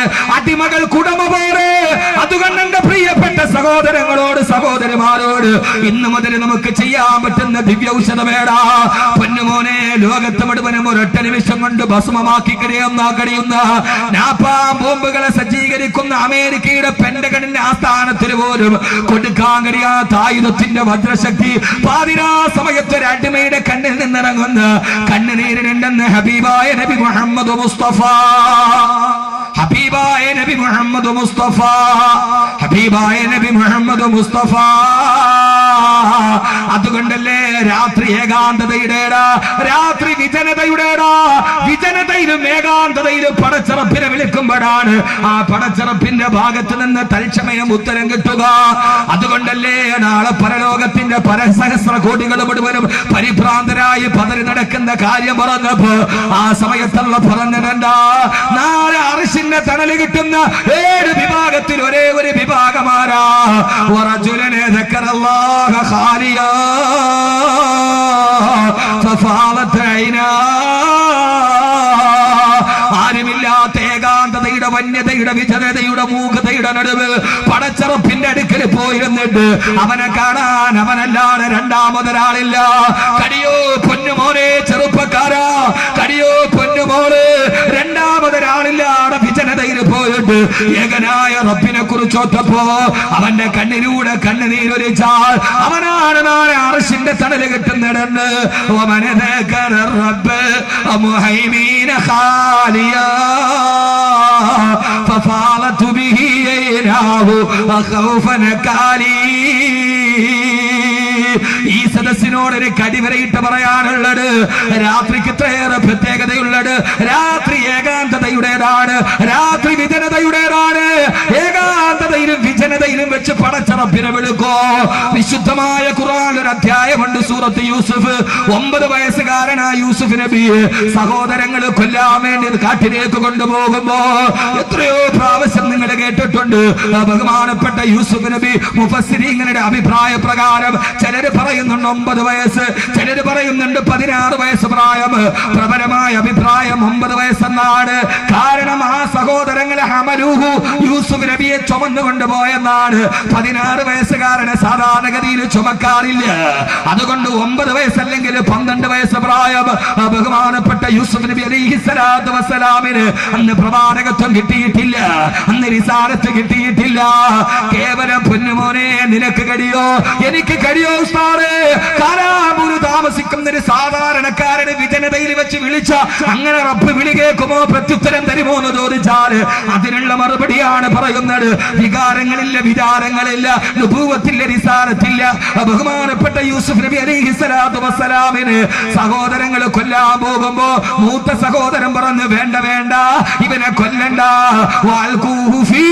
അതുകൊണ്ട് എന്റെ പ്രിയപ്പെട്ട സഹോദരങ്ങളോട് സഹോദരിമാരോട് ഇന്നു മുതൽ നമുക്ക് ചെയ്യാൻ പറ്റുന്ന ദിവ്യ ഔഷധമേടാ. പൊന്നുമോനെ, ലോകത്ത് മുഴുവനും ഒരൊറ്റ നിമിഷം കൊണ്ട് ഭസ്മമാക്കി കഴിയുന്ന നാപ്പാം ബോംബുകളെ സജ്ജീകരിക്കുന്ന അമേരിക്കയുടെ പെന്റഗണിന്റെ ആസ്ഥാനത്തിൽ പോലും കൊടുക്കാൻ കഴിയാത്ത ആയുധത്തിന്റെ ഭദ്രശക്തി പാതിരാ സമയത്ത് ഒരു അടിമയുടെ കണ്ണിൽ നിന്നിറങ്ങുന്ന കണ്ണുനീരിനുണ്ടെന്ന് ഹബീബായ നബി മുഹമ്മദ് മുസ്തഫ. അതുകൊണ്ടല്ലേ രാത്രി ഏകാന്തതയുടേടാ, രാത്രി വിജനതയിലും ഏകാന്തതയിലും പടച്ചറപ്പിനെ വിളിക്കുമ്പോഴാണ് ആ പടച്ചറപ്പിന്റെ ഭാഗത്ത് നിന്ന് തൽക്ഷമയം ഉത്തരം കിട്ടുക. അതുകൊണ്ടല്ലേ നാളെ പരലോകത്തിന്റെ പരസഹസ്ര കോടികൾ മുഴുവനും പരിഭ്രാന്തരായി പതറി നടക്കുന്ന കാര്യം പറഞ്ഞപ്പോ ആ സമയത്തുള്ള പറഞ്ഞതെന്താ? നാളെ അർശിന്റെ തണല് കിട്ടുന്ന 7 വിഭാഗത്തിൽ ഒരേ ഒരു വിഭാഗമാരാ. വറജുലനെ ദക്കറല്ലാഹ ഖാലിയാ ഫഫാലത് ഐനാ. ആരുമില്ലാത്ത ഏകാന്തതയുടെ വന്യതയുടെ വിജനതയുടെ മൂകതയുടെ നടുവ് പടച്ചറപ്പിന്റെ അടുക്കൽ പോയിരുന്നിട്ട് അവനെ കാണാൻ അവനല്ലാതെ രണ്ടാമതൊരാളില്ല. കടിയോ പൊന്നുമോനെ ചെറുപ്പക്കാരാ, കടിയോ പൊന്നുമോള്, രണ്ടാമതൊരാളില്ലാതെ വിജനതയിൽ കൊടുത്തിട്ട് ഏകനായ റബ്ബിനെ കുറിച്ച് ഓർത്തപ്പോ അവന്റെ കണ്ണിലൂടെ കണ്ണുനീരൊലിച്ചാൽ അവനാണ് നാളെ അർശിന്റെ തണല് കിട്ടുന്നിടന്ന് റബ്ബ് മുഹൈമീന ഖാലിയാ ففاضت به عيناه خوفا كالي ഈ സദസ്സിനോട് ഒരു കടിവരയിട്ട് പറയാനുള്ളത് രാത്രിക്ക് ഇത്രയേറെ പ്രത്യേകതയുള്ളത്. രാത്രി ഏകാന്തതയുടേതാണ്, രാത്രി വിജനതയുടേതാണ്. ഏകാന്തതയിലും വിജനതയിലും വെച്ച് പടച്ച റബ്ബിനെ വിളിക്കോ. വിശുദ്ധമായ ഖുർആൻ ഒരു അധ്യായമുണ്ട്, സൂറത്ത് യൂസുഫ്. 9 വയസ്സുകാരനായ യൂസുഫ് നബിയെ സഹോദരങ്ങൾ കൊല്ലാൻ വേണ്ടി കാട്ടിലേക്ക് കൊണ്ടുപോകുമ്പോ എത്രയോ പ്രാവശ്യം നിങ്ങൾ കേട്ടിട്ടുണ്ട്. ബഹുമാനപ്പെട്ട യൂസുഫ് നബി മുഫസ്സിരീങ്ങളുടെ അഭിപ്രായ പ്രകാരം ചിലര് പറയുന്നുണ്ട് 9 വയസ്സ്, ചിലര് പറയുന്നുണ്ട് 16 വയസ്സ് പ്രായം. പ്രബലമായ അഭിപ്രായം 9 വയസ്സെന്നാണ്. കാരണം ആ സഹോദരങ്ങളെ ഹമലൂഹു യൂസുഫ് നബിയെ ചുമന്നു കൊണ്ടുപോയെന്നാണ്. 16 വയസ്സുകാരനെ സാധാരണഗതിയിൽ ചുമക്കാറില്ല. അതുകൊണ്ട് 9 വയസ്സല്ലെങ്കിൽ 12 വയസ്സ് പ്രായം. ബഹുമാനപ്പെട്ട യൂസുഫ് നബി അലൈഹിസ്സലാത്തു വസ്സലാമിന് അന്ന് പ്രവാചകത്വം കിട്ടിയിട്ടില്ല, അന്ന് റിസാലത്ത് കിട്ടിയിട്ടില്ല. കേവലം പൊന്നുമോനെ നിനക്ക് കഴിയോ എനിക്ക് കഴിയോ ഉസ്താദേ, കാരാമൂര് താമസിക്കുന്ന ഒരു സാധാരണക്കാരന് വിജനതയിൽ വെച്ച് വിളിച്ച അങ്ങനെ റബ്ബ് വിളി കേൾക്കുമോ, പ്രത്യുത്തരം തരുമോ എന്ന് ചോദിച്ചാൽ അതിനുള്ള മറുപടിയാണ് പറയുന്നത്. വികാരങ്ങളില്ല, വിചാരങ്ങളില്ല, നുബൂവത്തില്ല, റിസാലത്തില്ല. ബഹുമാനപ്പെട്ട യൂസുഫ് നബി അലൈഹിസ്സലാത്തു വസ്സലാമിന് സഹോദരങ്ങൾ കൊല്ലാൻ പോകുമ്പോ മൂത്ത സഹോദരൻ പറഞ്ഞു വേണ്ട വേണ്ട ഇവനെ കൊല്ലണ്ട. വാൽകൂഹു ഫീ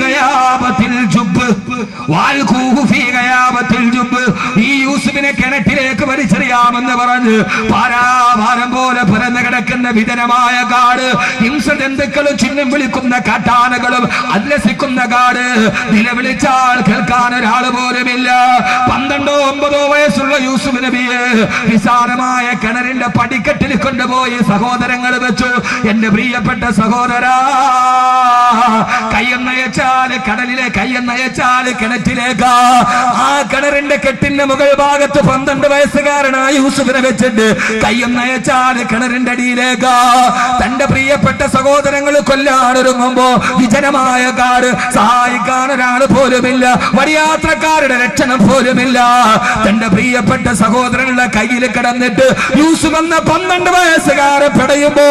ഗയാബത്തിൽ ജുബ്, വാൽകൂഹു ഫീ ഗയാബത്തിൽ ജുബ്. ഈ യൂസുഫിനെ കിണറ്റിലേക്ക് വലിച്ചെറിയാമെന്ന് പറഞ്ഞ് പാരാഭാരം പോലെ പരന്നു കിടക്കുന്ന വിജനമായ കാട്, ഹിംസജന്തുക്കളും ചിഹ്നം വിളിക്കുന്ന കാട്ടാനകളും അല്ലസിക്കുന്ന കാട്, നിലവിളിച്ചാൽ കേൾക്കാൻ ഒരാൾ പോലുമില്ല. 12-9 വയസ്സുള്ള യൂസുഫ് നബിയെ വിശാലമായ കിണറിന്റെ പടിക്കെട്ടിൽ കൊണ്ടുപോയി സഹോദരങ്ങൾ വെച്ചു. എന്റെ പ്രിയപ്പെട്ട സഹോദരാ, കയ്യെന്നയച്ചാൽ കടലിലെ, കയ്യെന്നയച്ചാൽ കിണറ്റിലേക്ക്. ആ കിണറിന്റെ കെട്ടിന്റെ മുകൾ ഭാഗത്ത് 12 വയസ്സുകാരനായ യൂസുഫിനെ വെച്ചിട്ട് കയ്യെന്നയച്ചാൽ കിണറിന്റെ അടിയിലേക്ക്. തന്റെ പ്രിയപ്പെട്ട സഹോദരങ്ങൾ കൊല്ലാനൊരുങ്ങുമ്പോ വിജനമായ കാട്, സഹായിക്കാൻ ഒരാൾ പോലുമില്ല, വഴിയാത്രക്കാരുടെ രക്ഷണം പോലുമില്ല. തന്റെ പ്രിയപ്പെട്ട സഹോദരങ്ങളുടെ കയ്യിൽ കിടന്നിട്ട് യൂസുഫ് എന്ന 12 വയസ്സുകാരൻ പെടയുമ്പോ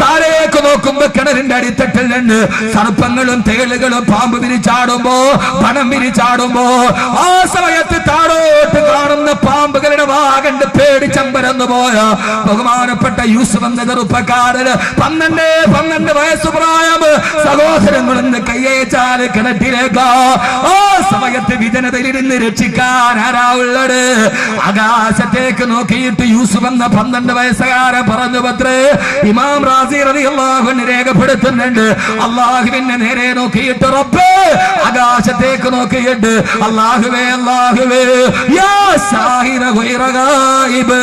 താഴേക്ക് നോക്കുമ്പോ കിണറിന്റെ അടിത്തട്ടിൽ നിന്ന് സർപ്പങ്ങളും തേളുകളും പാമ്പ് വിരിച്ചാടുമ്പോ, പണം വിരിച്ചാടുമ്പോ ആ സമയത്ത് താഴോട്ട് കാണുന്ന പാമ്പുകളുടെ വാഗണ്ട് പേടിച്ചമ്പരന്നു പോയ ബഹുമാനപ്പെട്ട യൂസുഫ് എന്ന ചെറുപ്പക്കാരന് 12 വയസ്സ് പ്രായം. സഹോദരങ്ങളെന്ന് കയ്യേച്ചാൽ കിണറ്റിലേക്ക്. ആ സമയത്ത് വിജനതയിലിരുന്ന് രക്ഷിക്കാൻ ആരാ ഉള്ളത്? ആകാശത്തേക്ക് നോക്കിയിട്ട് യൂസുഫ് എന്ന 12 വയസ്സുകാരൻ പറഞ്ഞു പത്രേ. ഇമാം റാസി റളിയല്ലാഹു അൻഹു രേഖപ്പെടുത്തുന്നുണ്ട്, അല്ലാഹുവിനെ നേരെ നോക്കിയിട്ട് റബ്ബേ, ആകാശത്തേക്ക് നോക്കിയിട്ട് അല്ലാഹുവേ അല്ലാഹുവേ യാ സാഹിറ ഗൈറ ഗായിബ്,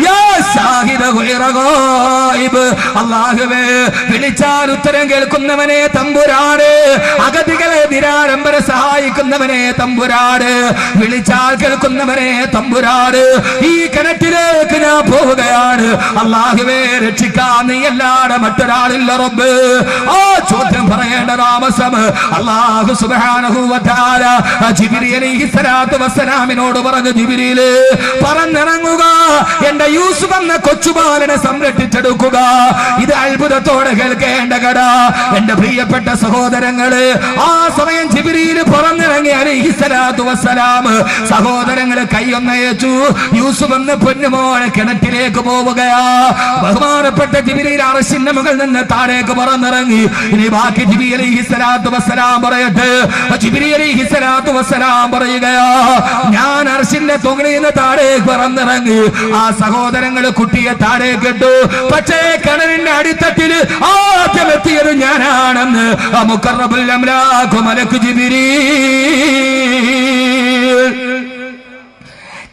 യാ സാഹിറ ഗൈറ ഗായിബ്. അല്ലാഹുവേ, വിളിച്ചാൽ ഉത്തരം കേൾക്കുന്നവനെ തമ്പുരാനെ, അഗതികളെ നിരാലംബരെ സഹായിക്കുന്നവനെ തമ്പുരാനെ, വിളിച്ചാൽ കേൾക്കുന്നവനെ തമ്പുരാനെ. ഈ കിണറ്റിലേക്ക് ഞാൻ പോവുകയാണ്. അല്ലാഹുവേ, രക്ഷിക്കാൻ നീ അല്ലാതെ മറ്റൊരാളില്ല റബ്ബ്. ആ ചോദ്യം പറയേണ്ട താമസം അല്ലാഹു സുബ്ഹാനഹു വ തആല ജിബ്രീൽ അലൈഹിസ്സലാത്തു വസ്സലാമിനോട് പറഞ്ഞു, ജിബ്രീലേ പറന്നിറങ്ങുക, എന്റെ യൂസുഫ് എന്ന കൊച്ചുബാലനെ സംരക്ഷിച്ചെടുക്കുക. ഇത് അത്ഭുതത്തോടെ കേൾക്കേണ്ട കട. എന്റെ പ്രിയപ്പെട്ട സഹോദരങ്ങള്, ആ സമയം ജിബ്രീൽ പറന്നിറങ്ങി അലൈഹിസ്സലാത്തു വസ്സലാം സഹോദരങ്ങളെ കൈയൊന്നയച്ചു. യൂസുഫ് എന്ന പൊന്നുമോനെ കിണറ്റിലേക്ക് പോവുകയാ. ബഹുമാനപ്പെട്ട ജിബ്രീൽ അർശിന്റെ മുകളിൽ നിന്ന് താഴേക്ക് പറന്നിറങ്ങി. ഇനി ബാക്കി ജിബ്രീൽ അലൈഹിസ്സലാത്തു വസ്സലാം പറയട്ടെ. ജിബ്രീൽ അലൈഹിസ്സലാത്തു വസ്സലാം പറയുകയാ, ഞാൻ അർശിന്റെ തൊങ്ങലിൽ നിന്ന് താഴേക്ക് പറന്നിറങ്ങി. ആ സഹോദരങ്ങള് കുട്ടിയെ താഴേക്ക് ഇട്ടു. പക്ഷേ കിണറിന്റെ അടിത്തട്ടില് ആദ്യം എത്തിയത് ഞാനാണെന്ന് മുഖറബുൽ അംലാഖ് മലക്ക് ജിബ്രീൽ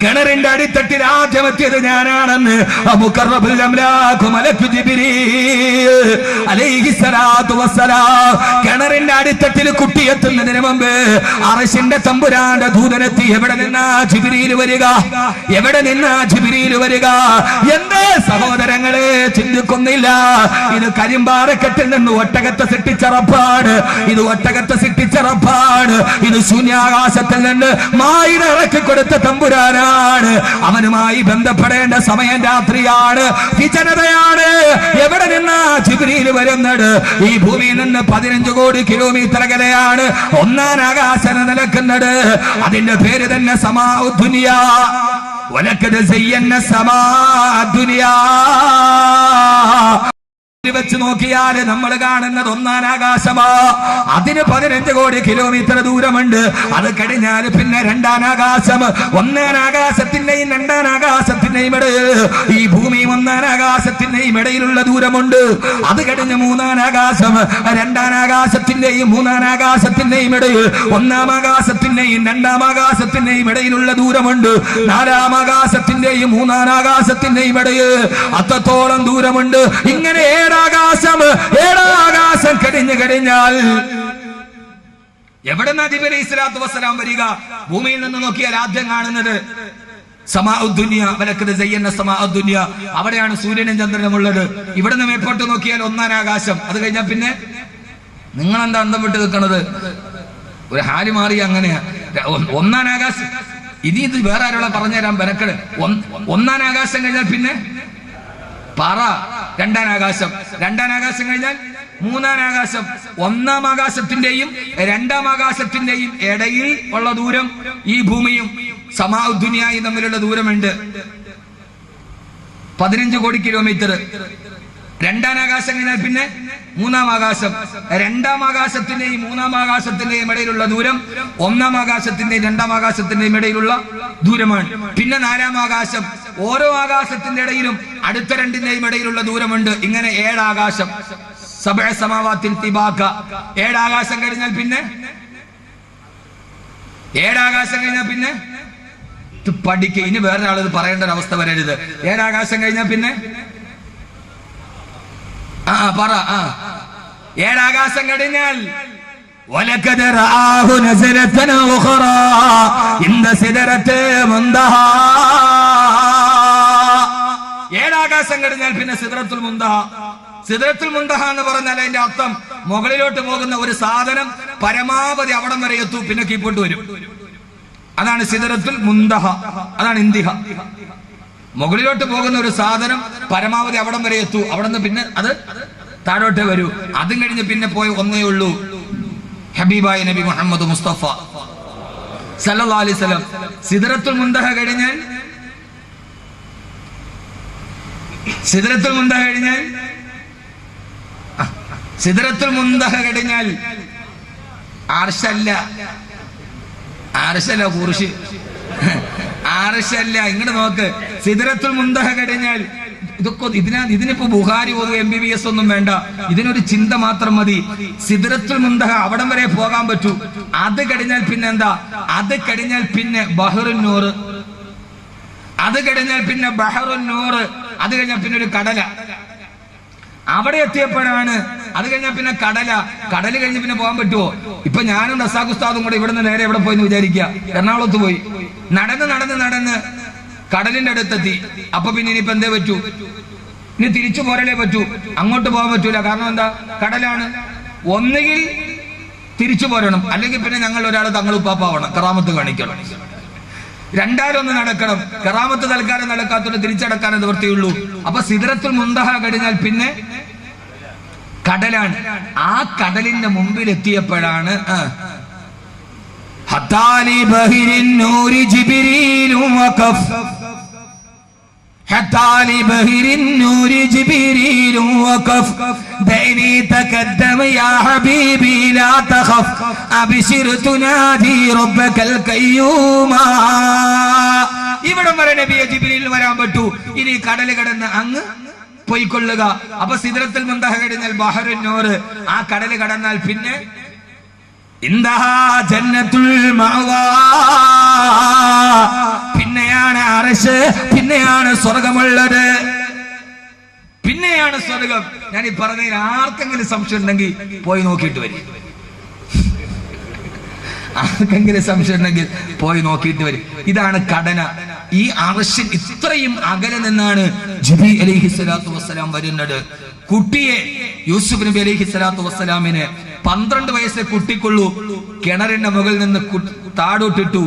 കിണറിന്റെ അടിത്തട്ടിൽ ആദ്യമെത്തിയത് ഞാനാണെന്ന് മുഖറബുൽ അംലാഖ് മലക്ക് ജിബ്രീൽ അലൈഹിസ്സലാത്തു വസ്സലാം കിണറിന്റെ അടിത്തട്ടിൽ കുട്ടിയെത്തുന്നതിന് മുമ്പ് അർശിന്റെ തമ്പുരാന്റെ ദൂതനെത്തി. എവിടെ നിന്നാ ജിബ്രീൽ വരിക? എവിടെ നിന്നാ ജിബ്രീൽ വരിക? എന്തേ സഹോദരങ്ങളെ ചിന്തിക്കുന്നില്ല? ഇത് കരിമ്പാറക്കെട്ടിൽ നിന്ന് ഒട്ടകത്തെ സൃഷ്ടിച്ചറപ്പാണ്. ഇത് ഒട്ടകത്തെ സൃഷ്ടിച്ചറപ്പാണ്. ഇത് ശൂന്യാകാശത്തിൽ നിന്ന് മായിട ഇറക്കി കൊടുത്ത തമ്പുരാനാണ്. അവനുമായി ബന്ധപ്പെടേണ്ട സമയം രാത്രിയാണ്, വിജനതയാണ്. എവിടെ നിന്നാ ജിബ്രീൽ വരുന്നത്? ഈ ഭൂമിയിൽ നിന്ന് 15 കോടി കിലോമീറ്റർ അകലെയാണ് ഒന്നാം ആകാശം നിലക്കുന്നത്. അതിന്റെ പേര് തന്നെ സമാഉ ദുനിയാ. വലഖദ് സയ്യന്ന സമാഉ ദുനിയാ. വെച്ച് നോക്കിയാൽ നമ്മൾ കാണുന്നത് ഒന്നാം ആകാശമാ. അതിന് 15 കോടി കിലോമീറ്റർ ദൂരമുണ്ട്. അത് കഴിഞ്ഞാൽ പിന്നെ രണ്ടാം ആകാശം. ഒന്നാം ആകാശത്തിന്റെയും രണ്ടാം ആകാശത്തിന്റെയും ഇടയിൽ ഈ ഭൂമിയും ഒന്നാം ആകാശത്തിന്റെയും ഇടയിലുള്ള ദൂരമുണ്ട്. അത് കഴിഞ്ഞ് മൂന്നാം ആകാശം. രണ്ടാം ആകാശത്തിന്റെയും മൂന്നാം ആകാശത്തിന്റെയും ഇടയിൽ ഒന്നാം ആകാശത്തിന്റെയും രണ്ടാം ആകാശത്തിന്റെയും ഇടയിലുള്ള ദൂരമുണ്ട്. നാലാം ആകാശത്തിന്റെയും മൂന്നാം ആകാശത്തിന്റെയും ഇടയിൽ അത്രത്തോളം ദൂരമുണ്ട്. ഇങ്ങനെ ഏഴാകാശം കഴിഞ്ഞു കഴിഞ്ഞാൽ എവിടെ ജിബ്രീൽ അലൈഹിസ്സലാത്തു വസ്സലാം വരിക? ഭൂമിയിൽ നിന്ന് നോക്കിയാൽ ആദ്യം കാണുന്നത് സമാഉ ദുനിയ. വലഖദ് സയ്യന്ന സമാഉ ദുനിയ. അവിടെയാണ് സൂര്യനും ചന്ദ്രനും ഉള്ളത്. ഇവിടെ നിന്ന് മേപ്പോട്ട് നോക്കിയാൽ ഒന്നാം ആകാശം. അത് കഴിഞ്ഞാൽ പിന്നെ നിങ്ങളെന്താ അന്തം വിട്ട് നിൽക്കണത്? ഒരു ഹാല് മാറി. അങ്ങനെയാ ഒന്നാം ആകാശം. ഇനി ഇത് വേറെ ആരോടെ പറഞ്ഞുതരാൻ ബനക്കട്. ഒന്നാം ആകാശം കഴിഞ്ഞാൽ പിന്നെ പറ രണ്ടാം ആകാശം. രണ്ടാം ആകാശം കഴിഞ്ഞാൽ മൂന്നാം ആകാശം. ഒന്നാം ആകാശത്തിന്റെയും രണ്ടാം ആകാശത്തിന്റെയും ഇടയിൽ ഉള്ള ദൂരം ഈ ഭൂമിയും സമാഉ ദുനിയായും തമ്മിലുള്ള ദൂരമുണ്ട് 15 കോടി കിലോമീറ്റർ. രണ്ടാം ആകാശം കഴിഞ്ഞാൽ പിന്നെ മൂന്നാം ആകാശം. രണ്ടാം ആകാശത്തിന്റെയും മൂന്നാം ആകാശത്തിന്റെയും ഇടയിലുള്ള ദൂരം ഒന്നാം ആകാശത്തിന്റെയും രണ്ടാം ആകാശത്തിന്റെയും ഇടയിലുള്ള ദൂരമാണ്. പിന്നെ നാലാം ആകാശം. ഓരോ ആകാശത്തിന്റെ ഇടയിലും അടുത്ത രണ്ടിന്റെയും ഇടയിലുള്ള ദൂരമുണ്ട്. ഇങ്ങനെ 7 ആകാശം. സബഅ സമാവാത്തിൽ തിബാക. 7 ആകാശം കഴിഞ്ഞാൽ പിന്നെ 7 ആകാശം കഴിഞ്ഞാൽ പിന്നെ പഠിക്കുക. ഇനി വേറെ ആളിത് പറയേണ്ട ഒരു അവസ്ഥ വരരുത്. 7 ആകാശം കഴിഞ്ഞാൽ പിന്നെ പറ. 7 ആകാശം കഴിഞ്ഞാൽ വലഖദ റആഹു നസലതൻ ഉഖറാ ഇൻദ സിദ്റത്തിൽ മുൻതഹ. 7 ആകാശം കഴിഞ്ഞാൽ പിന്നെ സിദ്റത്തുൽ മുൻതഹ. സിദ്റത്തുൽ മുൻതഹ എന്ന് പറഞ്ഞാൽ അതിന്റെ അർത്ഥം മുകളിലോട്ട് പോകുന്ന ഒരു സാധനം പരമാവധി അവിടം വരെ എത്തും, പിന്നെ കീപ്പോട്ട് വരും. അതാണ് സിദ്റത്തുൽ മുൻതഹ. അതാണ് ഇന്തിഹ. മുകളിലോട്ട് പോകുന്ന ഒരു സാധനം പരമാവധി അവിടം വരെ എത്തൂ, അവിടെ നിന്ന് പിന്നെ അത് താഴോട്ടേ വരൂ. അതും കഴിഞ്ഞ് പിന്നെ പോയി ഒന്നേ ഉള്ളൂ, ഹബീബായ നബി മുഹമ്മദ് മുസ്തഫ സല്ലല്ലാഹു അലൈഹി വസല്ലം. സിദ്റത്തുൽ മുൻതഹ കഴിഞ്ഞാൽ സിദ്റത്തുൽ മുൻതഹ കഴിഞ്ഞാൽ സിദ്റത്തുൽ മുൻതഹ കഴിഞ്ഞാൽ അർശല്ല. അർശല്ല കുർശി. അർശല്ല. ഇങ്ങോട്ട് നോക്ക്. സിദ്റത്തുൽ മുൻതഹ കഴിഞ്ഞാൽ ഇതൊക്കെ ഇതിനിപ്പോ ബുഖാരി MBBS ഒന്നും വേണ്ട. ഇതിനൊരു ചിന്ത മാത്രം മതി. സിദ്റത്തുൽ മുൻതഹ അവിടം വരെ പോകാൻ പറ്റൂ. അത് കഴിഞ്ഞാൽ പിന്നെ എന്താ? അത് കഴിഞ്ഞാൽ പിന്നെ ബഹറുൻ നൂർ. അത് കഴിഞ്ഞാൽ പിന്നെ ബഹറുൻ നൂർ. അത് കഴിഞ്ഞാൽ പിന്നെ ഒരു കടല. അവിടെ എത്തിയപ്പോഴാണ്. അത് കഴിഞ്ഞാൽ പിന്നെ കടല. കടല് കഴിഞ്ഞ് പിന്നെ പോകാൻ പറ്റുമോ? ഇപ്പൊ ഞാനും റസാഖ് ഉസ്താദും കൂടെ ഇവിടെ നിന്ന് നേരെ എവിടെ പോയി എന്ന് വിചാരിക്കുക, എറണാകുളത്ത് പോയി. നടന്ന് കടലിന്റെ അടുത്തെത്തി. അപ്പൊ പിന്നെ ഇനിയിപ്പോ എന്തേ പറ്റൂ? ഇനി തിരിച്ചു പോരലേ പറ്റൂ. അങ്ങോട്ട് പോകാൻ പറ്റൂല. കാരണം എന്താ? കടലാണ്. ഒന്നുകിൽ തിരിച്ചു പോരണം, അല്ലെങ്കിൽ പിന്നെ ഞങ്ങൾ ഒരാൾ തങ്ങളുപ്പാപ്പാവണം, കറാമത്ത് കാണിക്കണം. രണ്ടാലൊന്ന് നടക്കണം. കറാമത്ത് തൽക്കാലം നടക്കാത്തോണ്ട് തിരിച്ചടക്കാനേ നിവൃത്തിയുള്ളൂ. അപ്പൊ സിദ്റത്തുൽ മുൻതഹ കഴിഞ്ഞാൽ പിന്നെ കടലാണ്. ആ കടലിന്റെ മുമ്പിൽ എത്തിയപ്പോഴാണ് ഹത്താലി ബഹിരിൻ നൂരി ജിബ്രീലും വഖഫ്. ഹത്താലി ബഹിരിൻ നൂരി ജിബ്രീലും വഖഫ്. ദൈനി തഖദ്ദമ യാ ഹബീബി ലാ തഖഫ്. അബ്ശിർ തുനാദി റബ്ബകൽ ഖയ്യൂമ. ഇവിടം വരെ നബിയെ ജിബ്രീൽ വരാൻ പറ്റൂ. ഇനി കടൽ കടന്ന് അങ്ങ് പോയിക്കൊള്ളുക. അപ്പൊ സിദ്റത്തുൽ മുൻതഹ കഴിഞ്ഞാൽ ബഹറുൻ നൂർ. ആ കടൽ കടന്നാൽ പിന്നെ ഇന്ദഹാ ജന്നത്തുൽ മഅവാ. പിന്നെ ആ പിന്നെയാണ് അർശ്, പിന്നെയാണ് സ്വർഗമുള്ളത്, പിന്നെയാണ് സ്വർഗം. ഞാൻ ഈ പറഞ്ഞതിൽ ആർക്കെങ്കിലും സംശയം ഉണ്ടെങ്കിൽ പോയി നോക്കിയിട്ട് വരും. ആർക്കെങ്കിലും സംശയം ഉണ്ടെങ്കിൽ പോയി നോക്കിയിട്ട് വരും. ഇതാണ് ഘടന. ഈ അർശിൽ ഇത്രയും അകലെ നിന്നാണ് ജിബ്രീൽ അലൈഹിസ്സലാത്തു വസ്സലാം വരുന്നത്. കുട്ടിയെ യൂസുഫ് നബി അലൈഹിസ്സലാത്തു വസ്സലാമിനെ 12 വയസ്സേ കുട്ടിക്കുള്ളൂ. കിണറിന്റെ മുകളിൽ നിന്ന് താടോട്ടിട്ടു.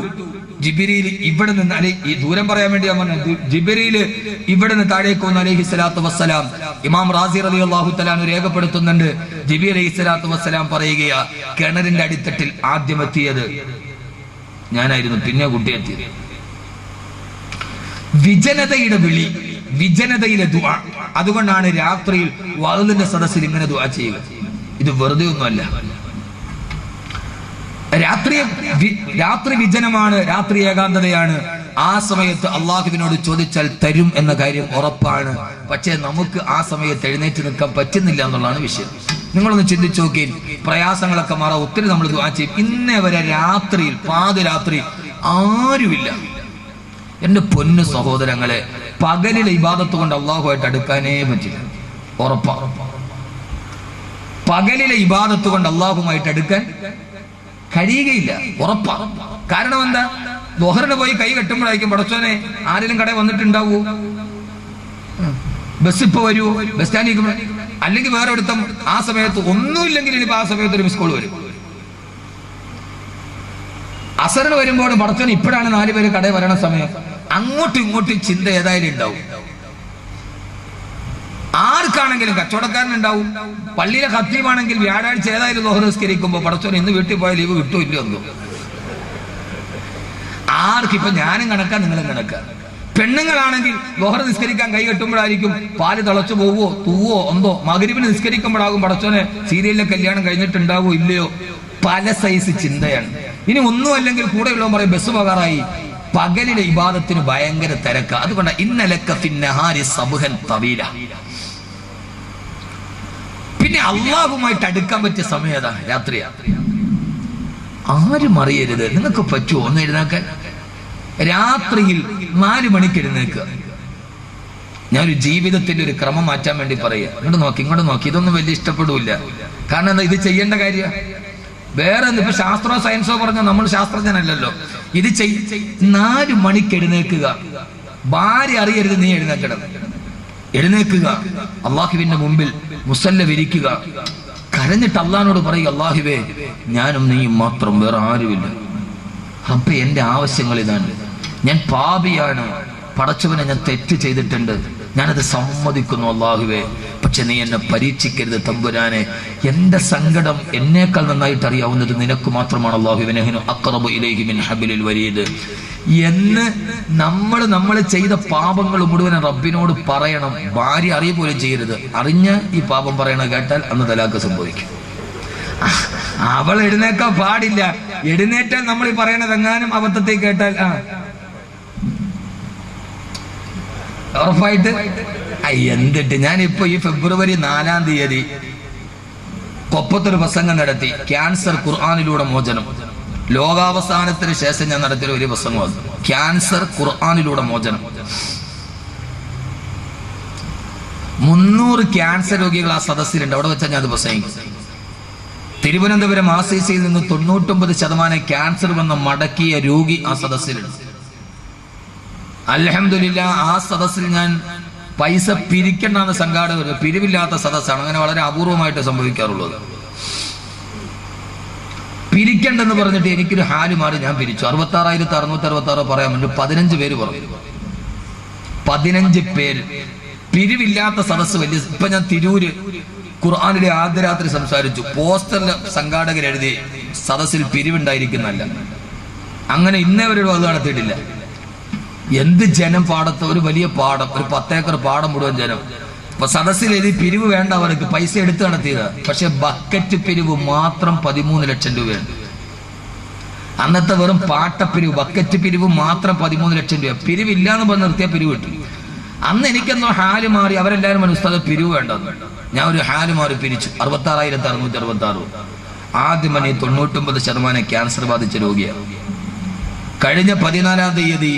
ജിബ്രീൽ ഇവിടെ നിന്ന്, അല്ലെ ഈ ദൂരം പറയാൻ വേണ്ടി ഞാൻ പറഞ്ഞു, ജിബ്രീൽ ഇവിടെ നിന്ന് താഴേക്ക് വന്നു അലൈഹിസ്സലാത്തു വസ്സലാം. ഇമാം റാസി റളിയല്ലാഹു തആല രേഖപ്പെടുത്തുന്നുണ്ട്, ജിബ്രീൽ അലൈഹിസ്സലാത്തു വസ്സലാം പറയുകയാ, കിണറിന്റെ അടിത്തട്ടിൽ ആദ്യം എത്തിയത് ഞാനായിരുന്നു, പിന്നെ കുട്ടി എത്തിയത്. വിജനതയുടെ വിളി, വിജനതയിലെ ദുആ. അതുകൊണ്ടാണ് രാത്രിയിൽ വഅലിന്റെ സദസ്സിൽ ഇങ്ങനെ ദുആ ചെയ്യുക. ഇത് വെറുതെ ഒന്നുമല്ല. രാത്രി വിജനമാണ്, രാത്രി ഏകാന്തതയാണ്. ആ സമയത്ത് അള്ളാഹുവിനോട് ചോദിച്ചാൽ തരും എന്ന കാര്യം ഉറപ്പാണ്. പക്ഷേ നമുക്ക് ആ സമയത്ത് എഴുന്നേറ്റ് നിൽക്കാൻ പറ്റുന്നില്ല എന്നുള്ളതാണ് വിഷയം. നിങ്ങളൊന്ന് ചിന്തിച്ചു നോക്കി, പ്രയാസങ്ങളൊക്കെ മാറാൻ ഒത്തിരി നമ്മൾ ദുആ ചെയ്യും. ഇന്നേ വരെ രാത്രിയിൽ പാതിരാത്രി ആരുമില്ല. എന്റെ പൊന്നു സഹോദരങ്ങളെ, പകലിലെ ഇബാദത്ത് കൊണ്ട് അള്ളാഹുമായിട്ട് അടുക്കാനേ പറ്റില്ല, ഉറപ്പാ. പകലിലെ ഇബാദത്ത് കൊണ്ട് അള്ളാഹുമായിട്ട് അടുക്കാൻ കഴിയുകയില്ല, ഉറപ്പാ. കാരണം എന്താ? ദുഹറിന് പോയി കൈ കെട്ടുമ്പോഴായിരിക്കും പടച്ചോനെ ആരെങ്കിലും കടയിൽ വന്നിട്ടുണ്ടാവൂ, ബസ് ഇപ്പൊ വരൂ, ബസ് സ്റ്റാൻഡിൽ, അല്ലെങ്കിൽ വേറെ എടുത്തും ആ സമയത്ത് ഒന്നുമില്ലെങ്കിൽ ഇനിയിപ്പോ ആ സമയത്ത് ഒരു മിസ് കോൾ വരും. അസറിന് വരുമ്പോഴും പടച്ചോൻ ഇപ്പോഴാണ് 4 പേര് കടയിൽ വരണ സമയം. അങ്ങോട്ടും ഇങ്ങോട്ടും ചിന്ത ഏതായാലും ഉണ്ടാവും. ആർക്കാണെങ്കിലും, കച്ചവടക്കാരനുണ്ടാവും, പള്ളിയിലെ ഖത്തീബാണെങ്കിൽ വ്യാഴാഴ്ച ഏതായാലും ദുഹർ നിസ്കരിക്കുമ്പോ പടച്ചോൻ ഇന്ന് വീട്ടിൽ പോയ ലീവ് കിട്ടുമോ ഇല്ലയോ എന്തോ. ആർക്കിപ്പോ ഞാനും കണക്കാ, നിങ്ങളും കണക്കാ. പെണ്ണുങ്ങളാണെങ്കിൽ ദുഹർ നിസ്കരിക്കാൻ കൈ കെട്ടുമ്പോഴായിരിക്കും പാല് തിളച്ചു പോവോ തൂവോ എന്തോ. മഗ്‌രിബിന് നിസ്കരിക്കുമ്പോഴാകും പടച്ചോനെ സീരിയലിലെ കല്യാണം കഴിഞ്ഞിട്ടുണ്ടാവോ ഇല്ലയോ. പല സൈസ് ചിന്തയാണ്. ഇനി ഒന്നും അല്ലെങ്കിൽ കൂടെയുള്ളവൻ പറയും ബസ് പകാറായി. പകലിലെ ഇബാദത്തിന് ഭയങ്കര തിരക്ക. അതുകൊണ്ട് ഇന്നലക ഫിന്നഹാരി സബ്ഹൻ തവീല. പിന്നെ അള്ളാഹുമായിട്ട് അടുക്കാൻ പറ്റിയ സമയം ഏതാ? രാത്രിയാ. ആരും അറിയരുത്. നിങ്ങൾക്ക് പറ്റുമോ ഒന്ന് എഴുന്നേക്കാൻ? രാത്രിയിൽ 4 മണിക്ക് എഴുന്നേക്കുക. ഞാനൊരു ജീവിതത്തിന്റെ ഒരു ക്രമം മാറ്റാൻ വേണ്ടി പറയുക. ഇങ്ങോട്ട് നോക്കി. ഇതൊന്നും വലിയ ഇഷ്ടപ്പെടില്ല. കാരണം എന്താ? ഇത് ചെയ്യേണ്ട കാര്യം വേറെ. ഇപ്പൊ ശാസ്ത്രമോ സയൻസോ പറഞ്ഞോ, നമ്മൾ ശാസ്ത്രജ്ഞനല്ലല്ലോ. ഇത് 4 മണിക്ക് എഴുന്നേക്കുക. ഭാര്യ അറിയരുത്, നീ എഴുന്നേക്കുക. അള്ളാഹുവിന്റെ മുമ്പിൽ മുസല്ല വിരിക്കുക. കരഞ്ഞിട്ട് അള്ളാഹിനോട് പറയുക, അള്ളാഹുവേ ഞാനും നീയും മാത്രം, വേറെ ആരുമില്ല. റബ്ബേ എന്റെ ആവശ്യങ്ങൾ ഇതാണ്. ഞാൻ പാപിയാണ്, പടച്ചവനെ ഞാൻ തെറ്റ് ചെയ്തിട്ടുണ്ട്, ഞാനത് സമ്മതിക്കുന്നു അള്ളാഹുവേ. പക്ഷെ നീ എന്നെ പരീക്ഷിക്കരുത് തമ്പുരാനെ. എന്റെ സങ്കടം എന്നേക്കാൾ നന്നായിട്ട് അറിയാവുന്നത് നിനക്ക് മാത്രമാണ് അള്ളാഹുവേ. നഹ്നു അഖ്റബു ഇലൈഹി മിൻ ഹബ്ലിൽ വരീദ് എന്ന് നമ്മൾ ചെയ്ത പാപങ്ങൾ മുഴുവൻ റബ്ബിനോട് പറയണം. ഭാര്യ അറിയ പോലും ചെയ്യരുത്. അറിഞ്ഞ് ഈ പാപം പറയണ കേട്ടാൽ അന്ന് തലാഖ് സംഭവിക്കും. അവൾ എഴുന്നേക്കാൻ പാടില്ല. എഴുന്നേറ്റാൽ നമ്മൾ ഈ പറയണത് എങ്ങാനും അബദ്ധത്തെ കേട്ടാൽ ഉറപ്പായിട്ട് എന്തിട്ട്. ഞാനിപ്പോ ഈ ഫെബ്രുവരി 4-ാം തീയതി കൊപ്പത്തൊരു പ്രസംഗം നടത്തി. ക്യാൻസർ ഖുർആനിലൂടെ മോചനം. ലോകാവസാനത്തിന് ശേഷം ഞാൻ നടത്തിയ ഒരു പ്രസംഗം, ക്യാൻസർ ഖുർആനിലൂടെ മോചനം. 300 ക്യാൻസർ രോഗികൾ ആ സദസ്സിലുണ്ട്. അവിടെ വെച്ചാൽ ഞാൻ അത് പ്രസംഗിക്കും. തിരുവനന്തപുരം ആർസിസിയിൽ നിന്ന് 99% ക്യാൻസർ വന്ന മടക്കിയ രോഗി ആ സദസ്സിലുണ്ട്. അൽഹംദുലില്ലാ ആ സദസ്സിൽ ഞാൻ പൈസ പിരിക്കണ്ടെന്ന് സംഘാടകർ, പിരിവില്ലാത്ത സദസ്സാണ്. അങ്ങനെ വളരെ അപൂർവമായിട്ട് സംഭവിക്കാറുള്ളത്. പിരിക്കണ്ടെന്ന് പറഞ്ഞിട്ട് എനിക്കൊരു ഹാല് മാറി ഞാൻ പിരിച്ചു. 66,666 പറയാൻ വേണ്ടി 15 പേര് പറഞ്ഞു. 15 പേര് പിരിവില്ലാത്ത സദസ്സ്. വലിയ ഇപ്പൊ ഞാൻ തിരൂര് ഖുർആനിലെ ആദ്യ രാത്രി സംസാരിച്ചു. പോസ്റ്ററിൽ സംഘാടകർ എഴുതി സദസ്സിൽ പിരിവുണ്ടായിരിക്കുന്നല്ല. അങ്ങനെ ഇന്നേ ഒരു അത് നടത്തിയിട്ടില്ല. എന്ത് ജനം പാടത്ത്, ഒരു വലിയ പാടം, ഒരു 10 ഏക്കർ പാടം മുഴുവൻ ജനം. അപ്പൊ സദസ്സിൽ എഴുതി പിരിവ് വേണ്ട, അവർക്ക് പൈസ എടുത്ത് നടത്തിയത്. പക്ഷെ ബക്കറ്റ് പിരിവ് മാത്രം 13 ലക്ഷം രൂപയാണ്. അന്നത്തെ വെറും പാട്ടപ്പിരിവ്, ബക്കറ്റ് പിരിവ് മാത്രം 13 ലക്ഷം രൂപ. പിരിവില്ലാന്ന് പറഞ്ഞ് നിർത്തിയാൽ പിരിവ് കിട്ടും. അന്ന് എനിക്കെന്നോ ഹാല് മാറി. അവരെല്ലാവരും മനസ്സിലാതെ പിരിവ് വേണ്ടെന്ന്. ഞാൻ ഒരു ഹാല് മാറി പിരിച്ചു. 66,666. ആദ്യം തന്നെ 99% ക്യാൻസർ ബാധിച്ച രോഗിയാണ്. കഴിഞ്ഞ 14-ാം തീയതി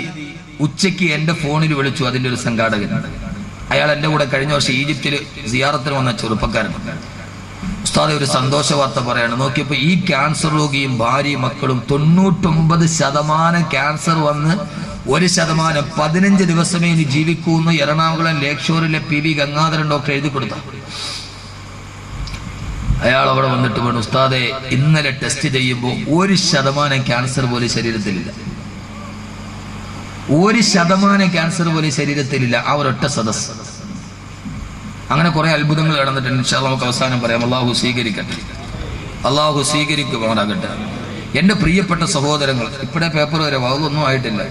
ഉച്ചയ്ക്ക് എന്റെ ഫോണിൽ വിളിച്ചു അതിന്റെ ഒരു സംഘാടകൻ. അയാൾ എന്റെ കൂടെ കഴിഞ്ഞ വർഷം ഈജിപ്തിൽ സിയാറത്തിന് വന്ന ചെറുപ്പക്കാരൻ. ഉസ്താദെ ഒരു സന്തോഷ വാർത്ത പറയാണ്. നോക്കിയപ്പോ ഈ ക്യാൻസർ രോഗിയും ഭാര്യയും മക്കളും 99% ക്യാൻസർ വന്ന് 1% 15 ദിവസമേ ഇനി ജീവിക്കൂന്ന് എറണാകുളം ലേക്ഷോറിലെ PV ഗംഗാധരൻ ഡോക്ടർ എഴുതി കൊടുത്ത. അയാൾ അവിടെ വന്നിട്ട് പറഞ്ഞു, ഉസ്താദെ ഇന്നലെ ടെസ്റ്റ് ചെയ്യുമ്പോൾ 1% ക്യാൻസർ പോലും ശരീരത്തിലില്ല. 1% ക്യാൻസർ പോലും ശരീരത്തിലില്ല. ആ ഒരൊറ്റ സദസ്. അങ്ങനെ കുറെ അത്ഭുതങ്ങൾ നടന്നിട്ടുണ്ട്. ഇൻഷാ അല്ലാഹ് നമുക്ക് അവസാനം പറയാം. അള്ളാഹു സ്വീകരിക്കട്ടെ, അള്ളാഹു സ്വീകരിക്കുമാറാകട്ടെ. എന്റെ പ്രിയപ്പെട്ട സഹോദരങ്ങൾ, ഇപ്പോഴേ പേപ്പർ വരെ അതൊന്നും ആയിട്ടില്ല.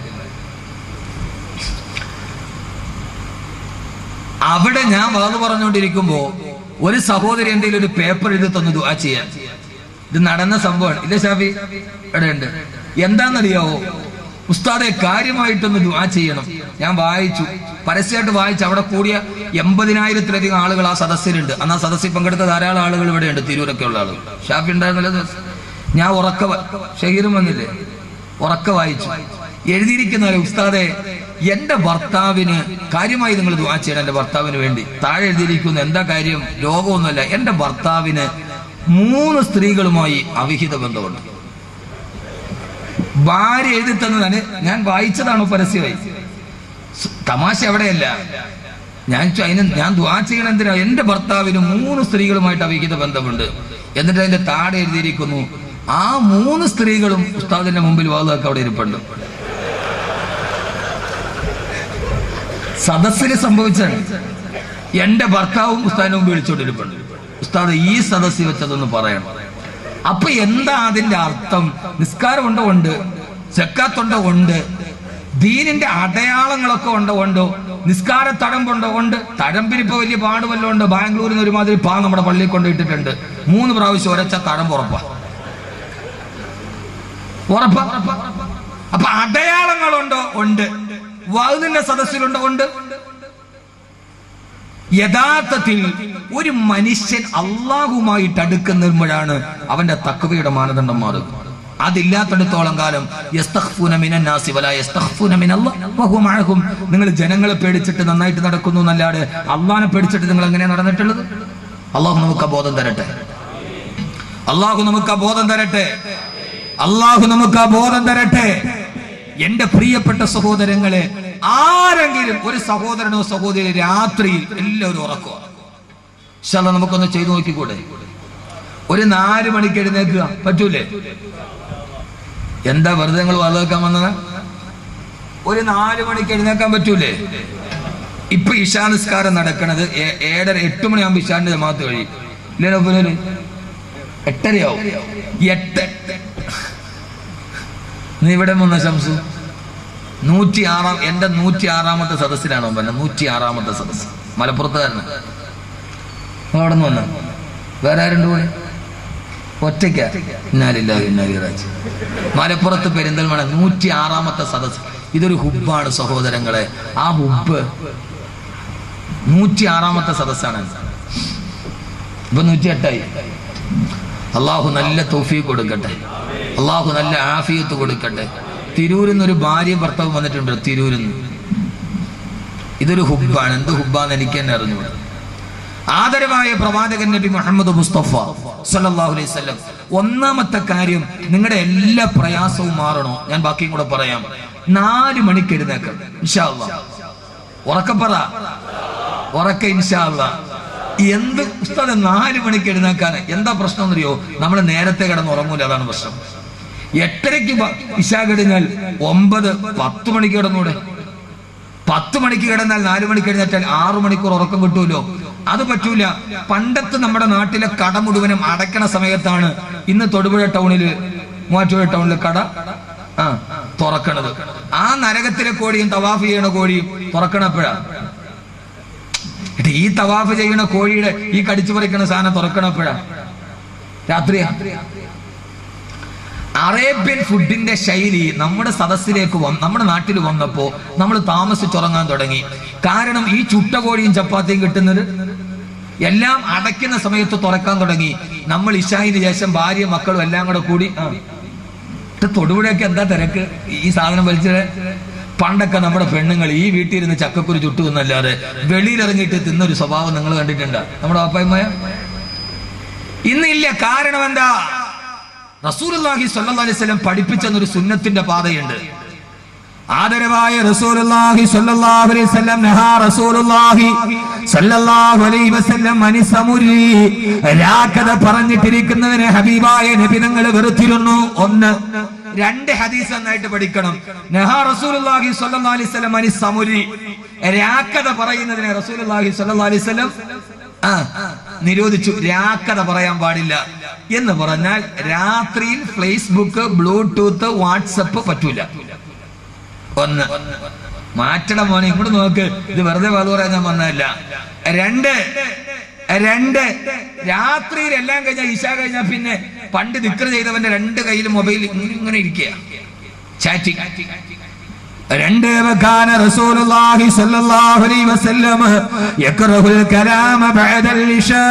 അവിടെ ഞാൻ വാത് പറഞ്ഞുകൊണ്ടിരിക്കുമ്പോ ഒരു സഹോദരി എന്തെങ്കിലും ഒരു പേപ്പർ എഴുതി തന്നു ദുആ ചെയ്യാൻ. ഇത് നടന്ന സംഭവമാണ്. ഇല്ല ഷാഫി ഇവിടെ ഉണ്ട്. എന്താണെന്നറിയാവോ? ഉസ്താദെ കാര്യമായിട്ടൊന്ന് ദുആ ചെയ്യണം. ഞാൻ വായിച്ചു, പരസ്യമായിട്ട് വായിച്ചു. അവിടെ കൂടിയ 80,000-ലധികം ആളുകൾ ആ സദസ്സിലുണ്ട്. അന്ന് ആ സദസ്സിൽ പങ്കെടുത്ത ധാരാളം ആളുകൾ ഇവിടെയുണ്ട്, തിരൂരൊക്കെ ഉള്ള ആളുകൾ. ഷാഫി ഉണ്ടായിരുന്നല്ലോ. ഞാൻ ഷഹീറും വന്നില്ലേ, ഉറക്ക വായിച്ചു. എഴുതിയിരിക്കുന്ന ഉസ്താദെ എന്റെ ഭർത്താവിന് കാര്യമായി നിങ്ങൾ ദുആ ചെയ്യണം, എന്റെ ഭർത്താവിന് വേണ്ടി. താഴെ എഴുതിയിരിക്കുന്നു എന്താ കാര്യം? രോഗമൊന്നുമല്ല, എന്റെ ഭർത്താവിന് 3 സ്ത്രീകളുമായി അവിഹിത ബന്ധമുണ്ട്. ഭാര്യ എഴുതി തന്നതാണ്, ഞാൻ വായിച്ചതാണോ പരസ്യമായി? തമാശ എവിടെയല്ല. ഞാൻ ദുആ ചെയ്യണം എന്തിനാ? എന്റെ ഭർത്താവിന് 3 സ്ത്രീകളുമായിട്ട് അവിഹിത ബന്ധമുണ്ട്. എന്നിട്ട് അതിന്റെ താഴെ എഴുതിയിരിക്കുന്നു ആ 3 സ്ത്രീകളും ഉസ്താദിന്റെ മുമ്പിൽ വാതൊക്കെ അവിടെ ഇരിപ്പുണ്ട്. സദസ്സിൽ സംഭവിച്ചാണ്. എന്റെ ഭർത്താവും ഉസ്താദിന് മുമ്പ് വിളിച്ചോണ്ടിരിപ്പുണ്ട്. ഉസ്താദ് ഈ സദസ്സിൽ വെച്ചതൊന്ന് പറയണം. അപ്പൊ എന്താ അതിന്റെ അർത്ഥം? നിസ്കാരമുണ്ടോ? ഉണ്ട്. സക്കാത്തുണ്ടോ? ഉണ്ട്. ദീനിന്റെ അടയാളങ്ങളൊക്കെ ഉണ്ടോ? നിസ്കാര തഴമ്പുണ്ടോ? ഉണ്ട്. തഴമ്പിന് ഇപ്പൊ വലിയ പാടുവല്ലോ ഉണ്ട്. ബാംഗ്ലൂരിൽ നിന്ന് ഒരുമാതിരി നമ്മുടെ പള്ളിയിൽ കൊണ്ടിട്ടിട്ടുണ്ട്. 3 പ്രാവശ്യം ഒരച്ച തഴമ്പ് ഉറപ്പാ. അപ്പൊ അടയാളങ്ങളുണ്ടോ? ഉണ്ട്. വഅദിന്റെ സദസ്സിലുണ്ടോ? ഉണ്ട്. യഥാർത്ഥത്തിൽ ഒരു മനുഷ്യൻ അള്ളാഹുമായിട്ട് അടുക്കുന്നപ്പോഴാണ് അവന്റെ തഖ്വയുടെ മാനദണ്ഡം മാറുന്നത്. അതില്ലാത്തടത്തോളം കാലം നിങ്ങൾ ജനങ്ങളെ പേടിച്ചിട്ട് നന്നായിട്ട് നടക്കുന്നു എന്നല്ലാതെ അള്ളാഹിനെ പേടിച്ചിട്ട് നിങ്ങൾ എങ്ങനെയാ നടന്നിട്ടുള്ളത്? അള്ളാഹു നമുക്ക് ബോധം തരട്ടെ, അള്ളാഹു നമുക്ക് ബോധം തരട്ടെ, അള്ളാഹു നമുക്ക് ബോധം തരട്ടെ. എന്റെ പ്രിയപ്പെട്ട സഹോദരങ്ങളെ, ആരെങ്കിലും ഒരു സഹോദരനോ സഹോദരി രാത്രിയിൽ എല്ലാവരും ഉറക്കുക. ഇൻഷാല്ലാഹ് നമുക്കൊന്ന് ചെയ്തു നോക്കിക്കൂടെ? ഒരു 4 മണിക്ക് എഴുന്നേൽക്കുക പറ്റൂലേ? എന്താ വെറുതെ നിങ്ങൾ വളർക്കാൻ വന്നത്? ഒരു 4 മണിക്ക് എഴുന്നേക്കാൻ പറ്റൂലേ? ഇപ്പൊ ഇശാ നിസ്കാരം നടക്കണത് 7:30 8 മണിയാകുമ്പോ ഇശാന്റെ ജമാഅത്ത് കഴിയും. ഇല്ലല്ലോ, 8:30 നീ ഇവിടെ വന്ന ശംസു 106 എന്റെ 106ാമത്തെ സദസ്സിലാണോ? 106ാമത്തെ സദസ് മലപ്പുറത്തുകാരന്. അവിടെ നിന്ന് വന്ന വേറെ ആരുണ്ട് കൂടെ? ഒറ്റയ്ക്ക. മലപ്പുറത്ത് പെരിന്തൽമണ്ണ 106ാമത്തെ സദസ്. ഇതൊരു ഹുബ്ബാണ് സഹോദരങ്ങളെ. ആ ഹുബ്ബ് 106ാമത്തെ സദസ്സാണ്. ഇപ്പൊ 108ആയി. അള്ളാഹു നല്ല തൗഫീഖ് കൊടുക്കട്ടെ, അള്ളാഹു നല്ല ആഫിയത്ത് കൊടുക്കട്ടെ. തിരൂരിൽ നിന്ന് ഒരു ഭാര്യയും ഭർത്താവും വന്നിട്ടുണ്ട്. തിരൂരിൽ നിന്ന്. ഇതൊരു ഹുബ്ബാണ്. എന്ത് ഹുബ്ബാന്ന് എനിക്ക് തന്നെ അറിഞ്ഞുകൂടാ. ആദരവായ പ്രവാചകൻ നബി മുഹമ്മദ് മുസ്തഫ സല്ലല്ലാഹു അലൈഹി വസല്ലം, ഒന്നാമത്തെ കാര്യം, നിങ്ങളുടെ എല്ലാ പ്രയാസവും മാറണോ? ഞാൻ ബാക്കിയും കൂടെ പറയാം. 4 മണിക്ക് എഴുന്നേക്കണം ഇൻഷാ അല്ലാഹ്. ഉറക്കപ്പറ, ഉറക്ക ഇൻഷാ അല്ലാഹ്. എന്ത് ഉസ്താദ് 4 മണിക്ക് എഴുന്നേക്കാൻ എന്താ പ്രശ്നം എന്നറിയോ? നമ്മൾ നേരത്തെ കിടന്ന് ഉറങ്ങൂല, അതാണ് പ്രശ്നം. 8:30ക്ക് ഇശാ കഴിഞ്ഞാൽ 9 10 മണിക്ക് കിടന്നൂടെ? 10 മണിക്ക് കിടന്നാൽ 4 മണിക്ക് എഴുന്നേറ്റാൽ 6 മണിക്കൂർ ഉറക്കം കിട്ടൂലോ? അത് പറ്റൂല. പണ്ടത്തെ നമ്മുടെ നാട്ടിലെ കട മുഴുവനും അടയ്ക്കണ സമയത്താണ് ഇന്ന് തൊടുപുഴ ടൗണില്, മൂവാറ്റുപുഴ ടൗണില് കട തുറക്കണത്. ആ നരകത്തിലെ കോഴിയും തവാഫ് ചെയ്യണ കോഴിയും തുറക്കണപ്പോഴാ. ഈ തവാഫ് ചെയ്യണ കോഴിയുടെ ഈ കടിച്ചു പറിക്കണ സാധനം തുറക്കണപ്പോഴാ? രാത്രിയാ. അറേബ്യൻ ഫുഡിന്റെ ശൈലി നമ്മുടെ സദസ്സിലേക്ക് നമ്മുടെ നാട്ടിൽ വന്നപ്പോ നമ്മൾ താമസിച്ചുറങ്ങാൻ തുടങ്ങി. കാരണം ഈ ചുട്ട കോഴിയും ചപ്പാത്തിയും കിട്ടുന്നത് എല്ലാം അടയ്ക്കുന്ന സമയത്ത് തുറക്കാൻ തുടങ്ങി. നമ്മൾ ഇശായിന് ശേഷം ഭാര്യ മക്കളും എല്ലാം കൂടെ കൂടി തൊടുപുഴയൊക്കെ എന്താ തിരക്ക്, ഈ സാധനം വലിച്ചത് പണ്ടൊക്കെ നമ്മുടെ പെണ്ണുങ്ങൾ ഈ വീട്ടിൽ ഇരുന്ന് ചക്കക്കുരു ചുട്ടു എന്നല്ലാതെ വെളിയിലിറങ്ങിയിട്ട് തിന്നൊരു സ്വഭാവം നിങ്ങൾ കണ്ടിട്ടുണ്ട് നമ്മുടെ വാപ്പായമ്മ? ഇന്നില്ല. കാരണം എന്താ? റസൂലുള്ളാഹി സ്വല്ലല്ലാഹു അലൈഹി വസല്ലം പഠിപ്പിച്ചെന്നൊരു സുന്നത്തിന്റെ പാതയുണ്ട്. ആദരവായ റസൂലുള്ളാഹി സ്വല്ലല്ലാഹു അലൈഹി വസല്ലം നഹാ റസൂലുള്ളാഹി സ്വല്ലല്ലാഹു അലൈഹി വസല്ലം അനിസമുരി, രാക്കത പറഞ്ഞിട്ടിരിക്കുന്നതിനെ ഹബീബായ നബി തങ്ങൾ വെറുത്തിരുന്നു. ഒന്ന്. രണ്ട് ഹദീസ് നന്നായിട്ട് പഠിക്കണം. നഹാ റസൂലുള്ളാഹി സ്വല്ലല്ലാഹു അലൈഹി വസല്ലം അനിസമുരി, രാക്കത പറയുന്നതിനെ റസൂലുള്ളാഹി സ്വല്ലല്ലാഹു അലൈഹി വസല്ലം നിരോധിച്ചു. രാക്കത പറയാൻ പാടില്ല എന്ന് പറഞ്ഞാൽ രാത്രിയിൽ ഫേസ്ബുക്ക്, ബ്ലൂടൂത്ത്, വാട്സപ്പ് പറ്റൂല. ഒന്ന്. മാറ്റണം മോനെ, ഇങ്ങോട്ട് നോക്ക്, ഇത് വെറുതെ വാതു പറയാൻ ഞാൻ വന്നതല്ല. രണ്ട് രാത്രിയിൽ എല്ലാം കഴിഞ്ഞാൽ ഇശാ കഴിഞ്ഞാൽ പിന്നെ പണ്ട് ദിക്ർ ചെയ്തവന്റെ രണ്ട് കയ്യിൽ മൊബൈൽ ഇങ്ങനെ ഇരിക്കുക, ചാറ്റിംഗ്. രണ്ട്. വകാന റസൂലുള്ളാഹി സ്വല്ലല്ലാഹു അലൈഹി വസല്ലം യക്റഹുൽ കലാമ ബഅദൽ ഇശാ,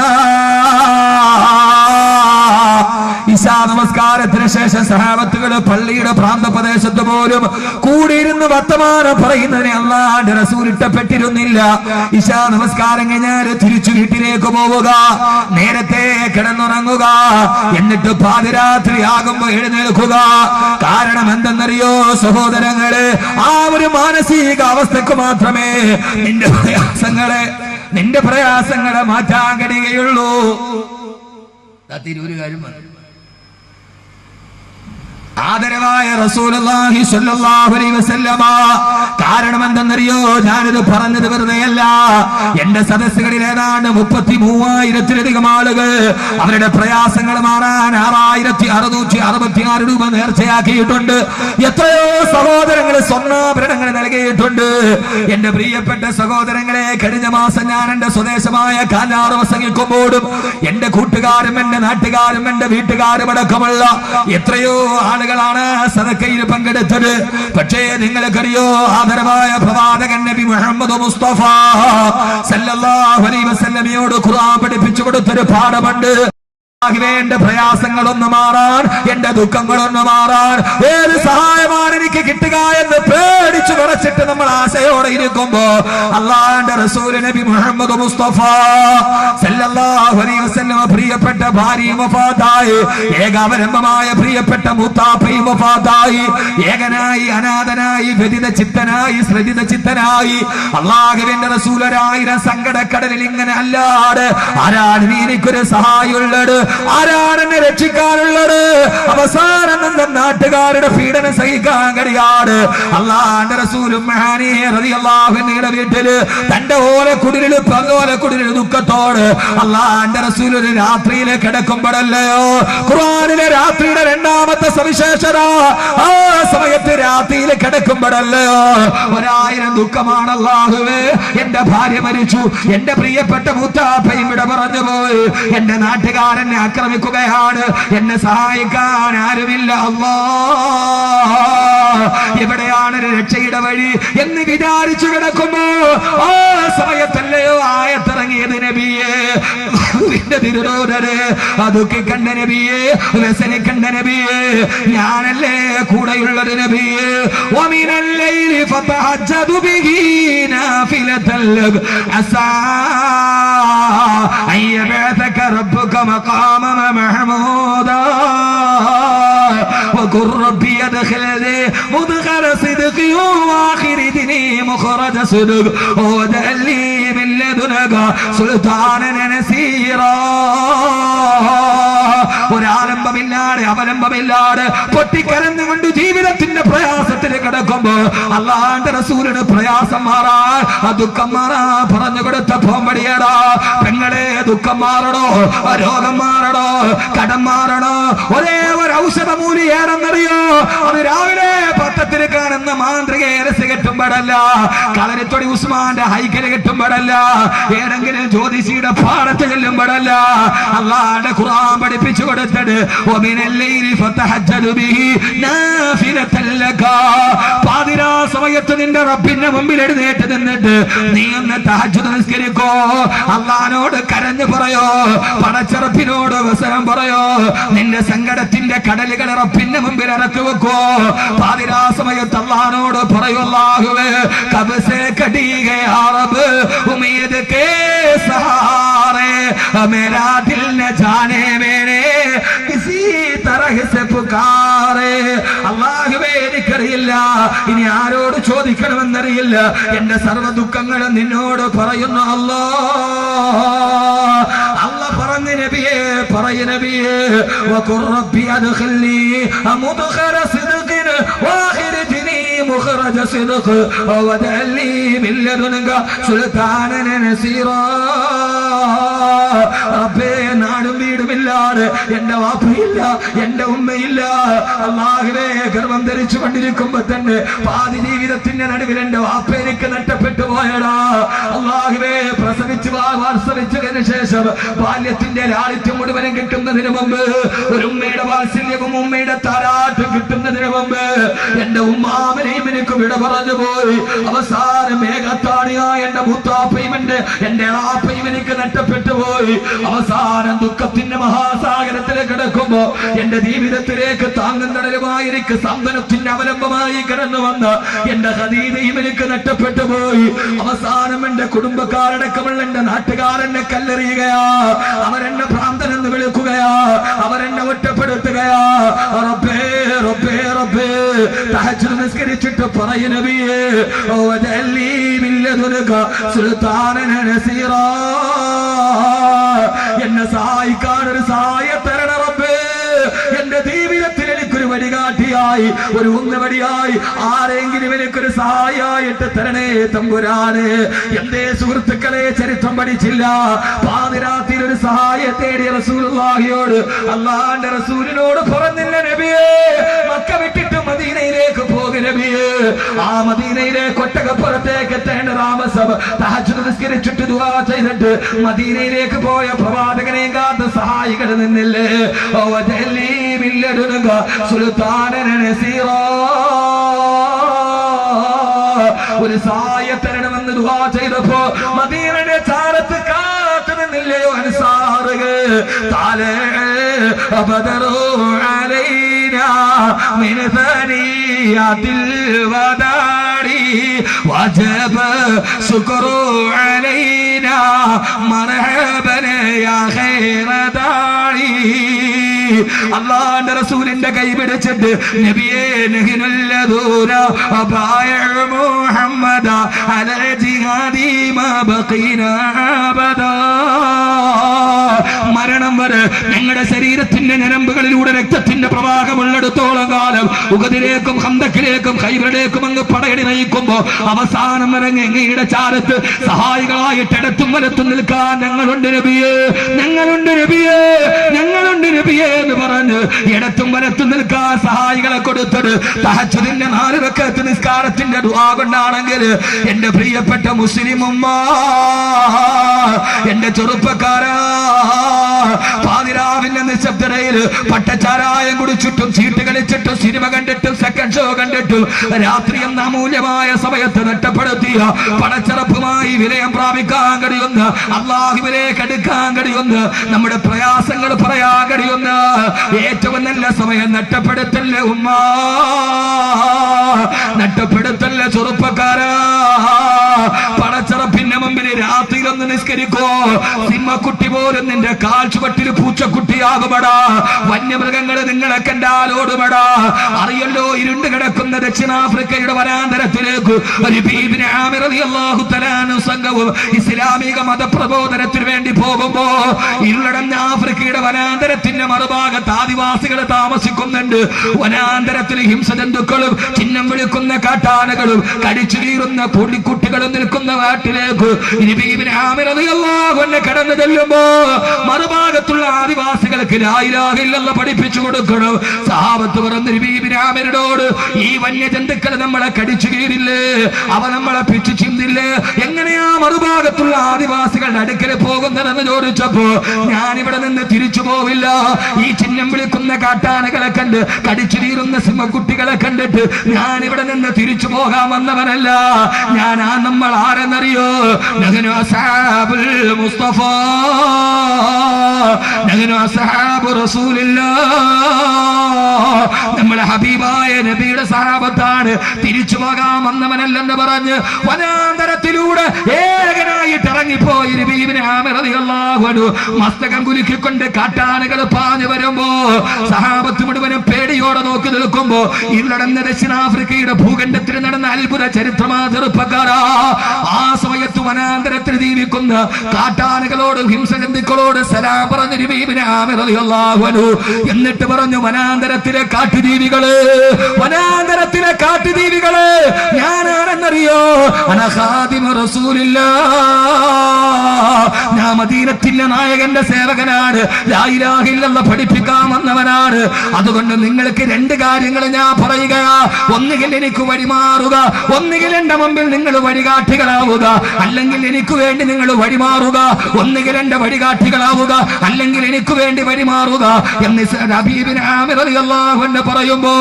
ഇശാ നമസ്കാരത്തിന് ശേഷം സഹാബത്തുകൾ പള്ളിയുടെ പ്രാന്തപ്രദേശത്ത് പോലും കൂടിയിരുന്ന് വർത്തമാനം പറയുന്നതിനെ അല്ലാഹുവിന്റെ റസൂൽ ഇഷ്ടപ്പെട്ടിരുന്നില്ല. ഇശാ നമസ്കാരം കഴിഞ്ഞാൽ തിരിച്ചു വീട്ടിലേക്ക് പോവുക, നേരത്തെ കിടന്നുറങ്ങുക, എന്നിട്ട് പാതിരാത്രി ആകുമ്പോ എഴുന്നേൽക്കുക. കാരണം എന്തെന്നറിയോ സഹോദരങ്ങളെ? ആ ഒരു മാനസിക അവസ്ഥക്ക് മാത്രമേ നിന്റെ പ്രയാസങ്ങളെ മാറ്റാൻ കഴിയുകയുള്ളൂ. ഒരു കാര്യം ആദരവായ റസൂലുള്ളാഹി സ്വല്ലല്ലാഹു അലൈഹി വസല്ലമ, കാരണം എന്തെന്നറിയോ? ഞാനിത് പറഞ്ഞത് വെറുതെയല്ല. എന്റെ സദസ്സുകളിൽ ഏതാണ്ട് 33,000-ലധികം ആളുകൾ അവരുടെ പ്രയാസങ്ങൾ മാറാൻ 6,666 രൂപ നേർച്ചയാക്കിയിട്ടുണ്ട്. എത്രയോ സഹോദരങ്ങൾ സ്വർണ്ണാഭരണങ്ങൾ നൽകിയിട്ടുണ്ട്. എന്റെ പ്രിയപ്പെട്ട സഹോദരങ്ങളെ, കഴിഞ്ഞ മാസം ഞാൻ എന്റെ സ്വദേശമായ കാഞ്ഞാറ് പ്രസംഗിക്കുമ്പോഴും എന്റെ കൂട്ടുകാരും എന്റെ നാട്ടുകാരും എന്റെ വീട്ടുകാരും അടക്കമുള്ള എത്രയോ ആളുകളാണ് സദഖയിൽ പങ്കെടുത്തത്. പക്ഷേ നിങ്ങൾക്കറിയോ, ആദരവായ പ്രവാചകൻ നബി മുഹമ്മദ് മുസ്തഫ സല്ലല്ലാഹു അലൈഹി വസല്ലമയോട് ഖുർആൻ പഠിപ്പിച്ചു കൊടുത്തൊരു പാഠമുണ്ട്. എന്റെ പ്രയാസങ്ങളൊന്ന് മാറാൻ, എന്റെ ദുഃഖങ്ങളൊന്ന് മാറാൻ ഏത് സഹായമാണ് എനിക്ക് കിട്ടുക എന്ന് പേടിച്ചു വിറച്ചിട്ട് നമ്മൾ ആശയോടെ ഇരിക്കുമ്പോ അല്ലാഹുവിന്റെ റസൂൽ നബി മുഹമ്മദ് മുസ്തഫ സല്ലല്ലാഹു അലൈഹി വസല്ലം പ്രിയപ്പെട്ട ഭാര്യയും വഫാത്തായി, ഏകാവലംബമായ പ്രിയപ്പെട്ട മൂത്താപ്പയും വഫാത്തായി, ഏകനായി, അനാഥനായി, വ്യതിത ചിത്തനായി, ശ്രദ്ധിത ചിത്തനായി അല്ലാഹുവിന്റെ റസൂൽ 1000 സങ്കടക്കടലിൽ ഇങ്ങനെ അല്ലാതെ ആരാണ് എനിക്കൊരു സഹായമുള്ളത്, ആരാണ് എന്നെ രക്ഷിക്കാനുള്ളത്? അവസാനം എന്ന നാട്ടുകാരുടെ പീഡനം സഹിക്കാൻ കഴിയാതെ അല്ലാഹുവിന്റെ റസൂലും റളിയല്ലാഹു അൻഹുവിന്റെ വീട്ടില് തന്റെ ഓലക്കുടിലിൽ ദുഃഖത്തോട് അല്ലാഹുവിന്റെ റസൂൽ ഒരു രാത്രിയിലെ കിടക്കുമ്പോഴല്ലയോ ഖുർആനിലെ രാത്രിയുടെ രണ്ടാമത്തെ സവിശേഷത, ആ സമയത്ത് രാത്രിയിൽ കിടക്കുമ്പോഴല്ലയോ 1000 ദുഃഖമാണ്. അല്ലാഹുവേ, എന്റെ ഭാര്യ മരിച്ചു, എന്റെ പ്രിയപ്പെട്ട മൂത്താപ്പയും ഇവിടെ പറഞ്ഞു പോയി, എന്റെ നാട്ടുകാരൻ ആക്രമിക്കുകയാണ്, എന്നെ സഹായിക്കാൻ ആരുമില്ല. അല്ലാഹ്, എവിടെയാണ് രക്ഷയുടെ വഴി എന്ന് വിചാരിച്ചു കിടക്കുമ്പോ ആ സമയത്തല്ലയോ ആയത്തിറങ്ങിയത് നബിയേ, അതൊക്കെ കണ്ട നബിയേ, വ്യസനിക്കണ്ട നബിയേ, ഞാനല്ലേ കൂടെയുള്ളത് നബിയേ. വമിനൽ ലൈലി ഫതഹജ്ജദു ബിഹി നാഫിലതൻ ലക അസാ അയ്യബഅതക റബ്ബുക മഖാമൻ മഹ്മൂദാ وقل ربي ادخلني مدخل صدق واخرجني مخرج صدق واجعل لي من لدنك سلطانا نصيرا. ഒരാലംബമില്ലാതെ അവലംബമില്ലാതെ പൊട്ടിക്കരന്നുകൊണ്ട് ജീവിതത്തിന്റെ പ്രയാസത്തിൽ കിടക്കുമ്പോ അല്ലാഹുവിന്റെ റസൂലിന് പ്രയാസം മാറാൻ, ആ ദുഃഖം മാറാൻ പറഞ്ഞു കൊടുത്ത പോമ്പടിയടാ. പെങ്ങളെ, ദുഃഖം മാറണോ, രോഗം മാറണോ, കടം മാറണോ, ഒരേ ഒരു ഔഷധമൂലിയാണെന്നറിയോ? അത് രാവിലെ പത്രത്തിൽ കാണുന്ന മാന്ത്രിക ഏരസ് കെട്ടുമ്പോഴല്ല, കളരിത്തൊടി ഉസ്മാന്റെ ഹൈക്കല് കെട്ടുമ്പോഴല്ല, ഏതെങ്കിലും ജ്യോതിഷിയുടെ പാടത്ത് ചെല്ലുമ്പോഴല്ല. അല്ലാഹുവിന്റെ ഖുർആൻ പഠിപ്പിച്ചു കൊടുത്തത് പാതിരാ സമയത്ത് നിന്റെ റബ്ബിന്റെ മുമ്പിൽ എഴുന്നേറ്റ് നിന്നിട്ട് നീ ഒന്ന് തഹജ്ജുദ് നിസ്കരിക്കോ, അല്ലാഹുവിനോട് കരഞ്ഞു പറയോ, പടച്ചറപ്പിനോട് വസനം പറയോ, നിന്റെ സങ്കടത്തിന്റെ കടലുകൾ റബ്ബിന്റെ മുമ്പിൽ ഇറക്കി വെക്കോ. പാതിരാ സമയത്ത് അല്ലാഹുവോട് പറയൂ, അല്ലാഹുവേ കബ്സേ കടി ഗയാ റബ്ബ് ഉമ്മീദ് കേ സഹാരെ മേരാ ദിൽ ന ജാനെ മേരെ കിസി തരഹ് സെ പുകാരെ. അല്ലാഹുവേ എനിക്കറിയില്ല, ഇനി ആരോട് ചോദിക്കണമെന്നറിയില്ല, എന്റെ സർവ്വ ദുഃഖങ്ങളും നിന്നോട് പറയുന്നു അല്ലാഹ് പറഞ്ഞു നബിയേ, പറയ നബിയേ, വഖുർ റബ്ബി അദ്ഖിൽനി മുദ്ഖറ സിദ്ഖിൻ വഅഖ്രിജ്നി മുഖ്റജ സിദ്ഖ് വജഅൽനി മിൻ ലദുൻക സുൽത്താനൻ നസീറാ. റബ്ബേ, നാടും വീടുമില്ലാതെ എന്റെ വാപ്പയില്ല, എന്റെ ഉമ്മയില്ല. അല്ലാഹുവേ, ഗർഭം ധരിച്ചു കൊണ്ടിരിക്കുമ്പോ തന്നെ പാതി ജീവിതത്തിന്റെ നടുവിൽ എന്റെ വാപ്പ എനിക്ക് നഷ്ടപ്പെട്ടു പോയടാ. അല്ലാഹുവേ, പ്രസവിച്ച് വാർസവിച്ചതിന് ശേഷം ബാല്യത്തിന്റെ ലാളിത്യം മുഴുവനും കിട്ടുന്നതിന് മുമ്പ്, ഒരു ഉമ്മയുടെ വാത്സല്യവും ഉമ്മയുടെ താരാട്ടും കിട്ടുന്നതിന് മുമ്പ് എന്റെ ഉമ്മാമനെയും എനിക്ക് വിട പറഞ്ഞു പോയി. അവസാനം മേഘത്താണിയായ എന്റെ മുത്താപ്പയും എന്റെ ആപ്പയും എനിക്ക് നഷ്ടപ്പെട്ടു പോയി. അവസാനം ദുഃഖത്തിന്റെ മഹാസാഗരത്തിലേക്ക് കിടക്കുമ്പോ എന്റെ ജീവിതത്തിലേക്ക് താങ്ങും തടലുമായി എനിക്ക് സാന്ത്വനത്തിന്റെ അവലംബമായി കടന്നു വന്ന എന്റെ ഖദീജയും എനിക്ക് നഷ്ടപ്പെട്ടു പോയി. അവസാനം എന്റെ കുടുംബക്കാരടക്കമുള്ള എന്റെ നാട്ടുകാരെന്നെ കല്ലെറിയുകയാ, അവരെന്നെ ഭ്രാന്തനെന്ന് വിളിക്കുകയാ, അവരെന്നെ ഒറ്റപ്പെടുത്തുകയാ. റബ്ബേ റബ്ബേ റബ്ബേ, തഹജ്ജുദ് നിസ്കരിച്ചിട്ട് പറയ നബിയേ, വജഅൽനി മിൻ ലദുൻക സുൽത്താനൻ നസീറാ. എന്നെ സഹായിക്കാൻ ഒരു സഹായ തരണ റബ്ബേ. എന്റെ ജീവിതത്തിൽ എനിക്കൊരു വഴികാട്ടിയായി, ഒരു ഉന്നവടിയായി, ആരെങ്കിലും എനിക്കൊരു സഹായിയായിട്ട് തരണേ തമ്പുരാനെ. എന്തേ സുഹൃത്തുക്കളെ, ചരിത്രം പഠിച്ചില്ല. പാതിരാത്രിയിൽ ഒരു സഹായം തേടിയ റസൂലുള്ളാഹിയോട് അല്ലാഹുവിന്റെ റസൂലിനോട് പറഞ്ഞില്ല നബിയേ, മക്ക വിട്ടിട്ട് മദീനയിലേക്ക് പോകും നബിയേ. ആ മദീനയിലേക്ക് ഒട്ടകപ്പുറത്തേക്ക് എത്തേണ്ട താമസം, തഹജ്ജുദ് നിസ്കരിച്ചിട്ട് ദുആ ചെയ്തിട്ട് മദീനയിലേക്ക് പോയ പ്രവാചകനെയും കാത്ത് സഹായികൾ നിന്നില്ലേ. വജഅൽനി മിൻ ലദുൻക സുൽത്താനൻ നസീറാ. ഒരു സഹായ തരണമെന്ന് ദുആ ചെയ്തപ്പോ മദീനയുടെ ചാരത്ത് കാത്തു നിന്നില്ലയോ അൻസാറുകൾ. താലേ ബദറു അലൈനാ മിൻ സനിയാതിൽ വദാരി വജബ ശുക്രു അലൈനാ മർഹബൻ യാ ഖൈറ ദാരി. അല്ലാഹുവിന്റെ റസൂലിന്റെ കൈ പിടിച്ചിട്ട് നബിയേ, നഹിനുല്ലദൂന ബായഉ മുഹമ്മദ അലൽ ജിഹാദി മാ ബഖീനാ അബദാ. മരണം വരെ ഞങ്ങളുടെ ശരീരത്തിന്റെ ഞരമ്പുകളിലൂടെ രക്തത്തിന്റെ പ്രവാഹമുള്ളിടത്തോളം കാലം ഉഹദിലേക്കും ഖന്തക്കിലേക്കും ഖൈബറിലേക്കും അങ്ങ് പടയടി നയിക്കുമ്പോ അവസാനം വരെ അങ്ങയുടെ ചാരത്ത് സഹായികളായിട്ട് ഇടത്തും വലത്തും നിൽക്കാൻ ഞങ്ങളുണ്ട് നബിയേ, ഞങ്ങളുണ്ട് നബിയേ, ഞങ്ങളുണ്ട് നബിയേ എന്ന് പറഞ്ഞ് ഇടത്തും വലത്തും നിൽക്കാൻ സഹായികളെ കൊടുത്തത് തഹജ്ജുദിന്റെ 4 റക്അത്ത് നിസ്കാരത്തിന്റെ ദുആ കൊണ്ടാണെങ്കിൽ എന്റെ പ്രിയപ്പെട്ട മുസ്ലിം ഉമ്മ, എന്റെ ചെറുപ്പക്കാരാ, പാതിരാവിന്റെ നിശബ്ദതയിൽ പട്ടച്ചാരായം കുടിച്ചിട്ടും ചീട്ട് കളിച്ചിട്ടും സിനിമ കണ്ടിട്ടും സെക്കൻഡ് ഷോ കണ്ടിട്ടും രാത്രി എന്ന അമൂല്യമായ സമയത്ത് നഷ്ടപ്പെടുത്തിയ പണച്ചറപ്പുമായി വിലയം പ്രാപിക്കാൻ കഴിയുന്ന, അല്ലാഹുവിലേക്ക് അടുക്കാൻ കഴിയുന്ന, നമ്മുടെ പ്രയാസങ്ങൾ പറയാൻ കഴിയുന്ന ഏറ്റവും നല്ല സമയം നഷ്ടപ്പെടുത്തല്ലേ ഉമ്മ, നഷ്ടപ്പെടുത്തല്ലേ ചെറുപ്പക്കാരാ. പണച്ചറപ്പിന്റെ മുമ്പിൽ രാത്രിയിലൊന്ന് നിസ്കരിക്കോ. സിംഹക്കുട്ടി പോലും നിന്റെ കാൽ ചുവട്ടിൽ പൂച്ചക്കുട്ടിയാകുമടാ. വന്യമൃഗങ്ങൾ നിങ്ങളെ കണ്ടാലോടുമടാ. അറിയല്ലോ, ഇരുണ്ട് കിടക്കുന്ന ദക്ഷിണാഫ്രിക്കയുടെ വനാന്തരത്തിലേക്ക് സംഘവും ഇസ്ലാമിക മതപ്രബോധനത്തിന് വേണ്ടി പോകുമ്പോ ഇരുളടഞ്ഞ ആഫ്രിക്കയുടെ വനാന്തരത്തിന്റെ മറുഭാഗത്ത് ആദിവാസികൾ താമസിക്കുന്നുണ്ട്. വനാന്തരത്തിൽ ഹിംസജന്തുക്കളും ചിഹ്നം വിളിക്കുന്ന കാട്ടാനകളും കടിച്ചു കീറുന്ന പൊടിക്കുട്ടികളും നിൽക്കുന്ന നാട്ടിലേക്ക് കടന്നു ചെല്ലുമ്പോ മറുഭാഗത്തുള്ള ആദിവാസികൾക്ക് ലാ ഇലാഹ ഇല്ലല്ലാഹ് പഠിപ്പിച്ചു കൊടുക്കണം. സഹാബത്ത് പറഞ്ഞു നബിയോട്, ഈ വന്യജന്തുക്കൾ നമ്മളെ കടിച്ചു കീറില്ലേ, അവ നമ്മളെ പിച്ചു ചിന്തില്ലേ, എങ്ങനെയാ മറുഭാഗത്തുള്ള ആദിവാസികളുടെ അടുക്കൽ പോകുന്നതെന്ന് ചോദിച്ചപ്പോ ഞാനിവിടെ നിന്ന് തിരിച്ചു പോവില്ല. ഈ ചിഹ്നം വിളിക്കുന്ന കാട്ടാനകളെ കണ്ട് കടിച്ചു തീരുന്ന സിംഹക്കുട്ടികളെ കണ്ടിട്ട് ഞാനിവിടെ നിന്ന് തിരിച്ചു പോകാൻ വന്നവനല്ല. ഞാനാ നമ്മൾ ആരെന്നറിയോ? നഹ്നു അസ്ഹാബുൽ മുസ്തഫ, നഹ്നു അസ്ഹാബു റസൂലില്ലാഹ്. നമ്മളെ ഹബീബായ നബിയുടെ സഹാബത്താണ്. തിരിച്ചു പോകാൻ വന്നവനല്ലെന്ന് പറഞ്ഞ് വനാന്തരത്തിലൂടെ ഏകനായിട്ട് ഇറങ്ങിപ്പോയി നബി ഇബ്നു ആമിർ റളിയല്ലാഹു അൻഹു മസ്തകം കുലുക്കിക്കൊണ്ട് കാട്ടാനകൾ പാഞ്ഞു വരുമ്പോ സഹാബത്ത് മുഴുവനും പേടിയോടെ നോക്കി നിൽക്കുമ്പോ ഇത് നടന്ന ദക്ഷിണാഫ്രിക്കയുടെ ഭൂഖണ്ഡത്തിൽ നടന്ന അത്ഭുത ചരിത്രമാ ചെറുപ്പക്കാരാ. ആ സമയത്ത് വനാന്തരത്തിൽ ജീവിക്കുന്ന കാട്ടാനകളോട് ഹിംസജന്തുക്കളോട് സലാം പറഞ്ഞു നബി ഇബ്നു ആമിർ റളിയല്ലാഹു അൻഹു. എന്നിട്ട് പറഞ്ഞു, വനാന്തരത്തിലെ കാട്ടുജീവികള്, വനാന്തരത്തിലെ കാട്ടുജീവികള് ഞാനാണെന്നറിയോ? അന ഖാദിമു റസൂലില്ലാഹ്, ഞാൻ മദീനത്തിന്റെ നായകന്റെ സേവകനാണ്, ലാ ഇലാഹ ഇല്ലല്ലാഹ് പഠിപ്പിക്കാൻ വന്നവനാണ്. അതുകൊണ്ട് നിങ്ങൾക്ക് രണ്ട് കാര്യങ്ങൾ ഞാൻ പറയുകയാ. ഒന്നുകിൽ എനിക്ക് വഴിമാറുക, ഒന്നുകിൽ എന്റെ മുമ്പിൽ നിങ്ങൾ വഴികാട്ടികളാവുക, അല്ലെങ്കിൽ എനിക്ക് വേണ്ടി നിങ്ങൾ വഴിമാറുക. ഒന്നുകിൽ എന്റെ വഴികാട്ടികളാവുക, അല്ലെങ്കിൽ എനിക്ക് വേണ്ടി വഴിമാറുക എന്ന് നബി ഇബ്നു ആമിർ റളിയല്ലാഹു അൻഹു പറയുമ്പോ,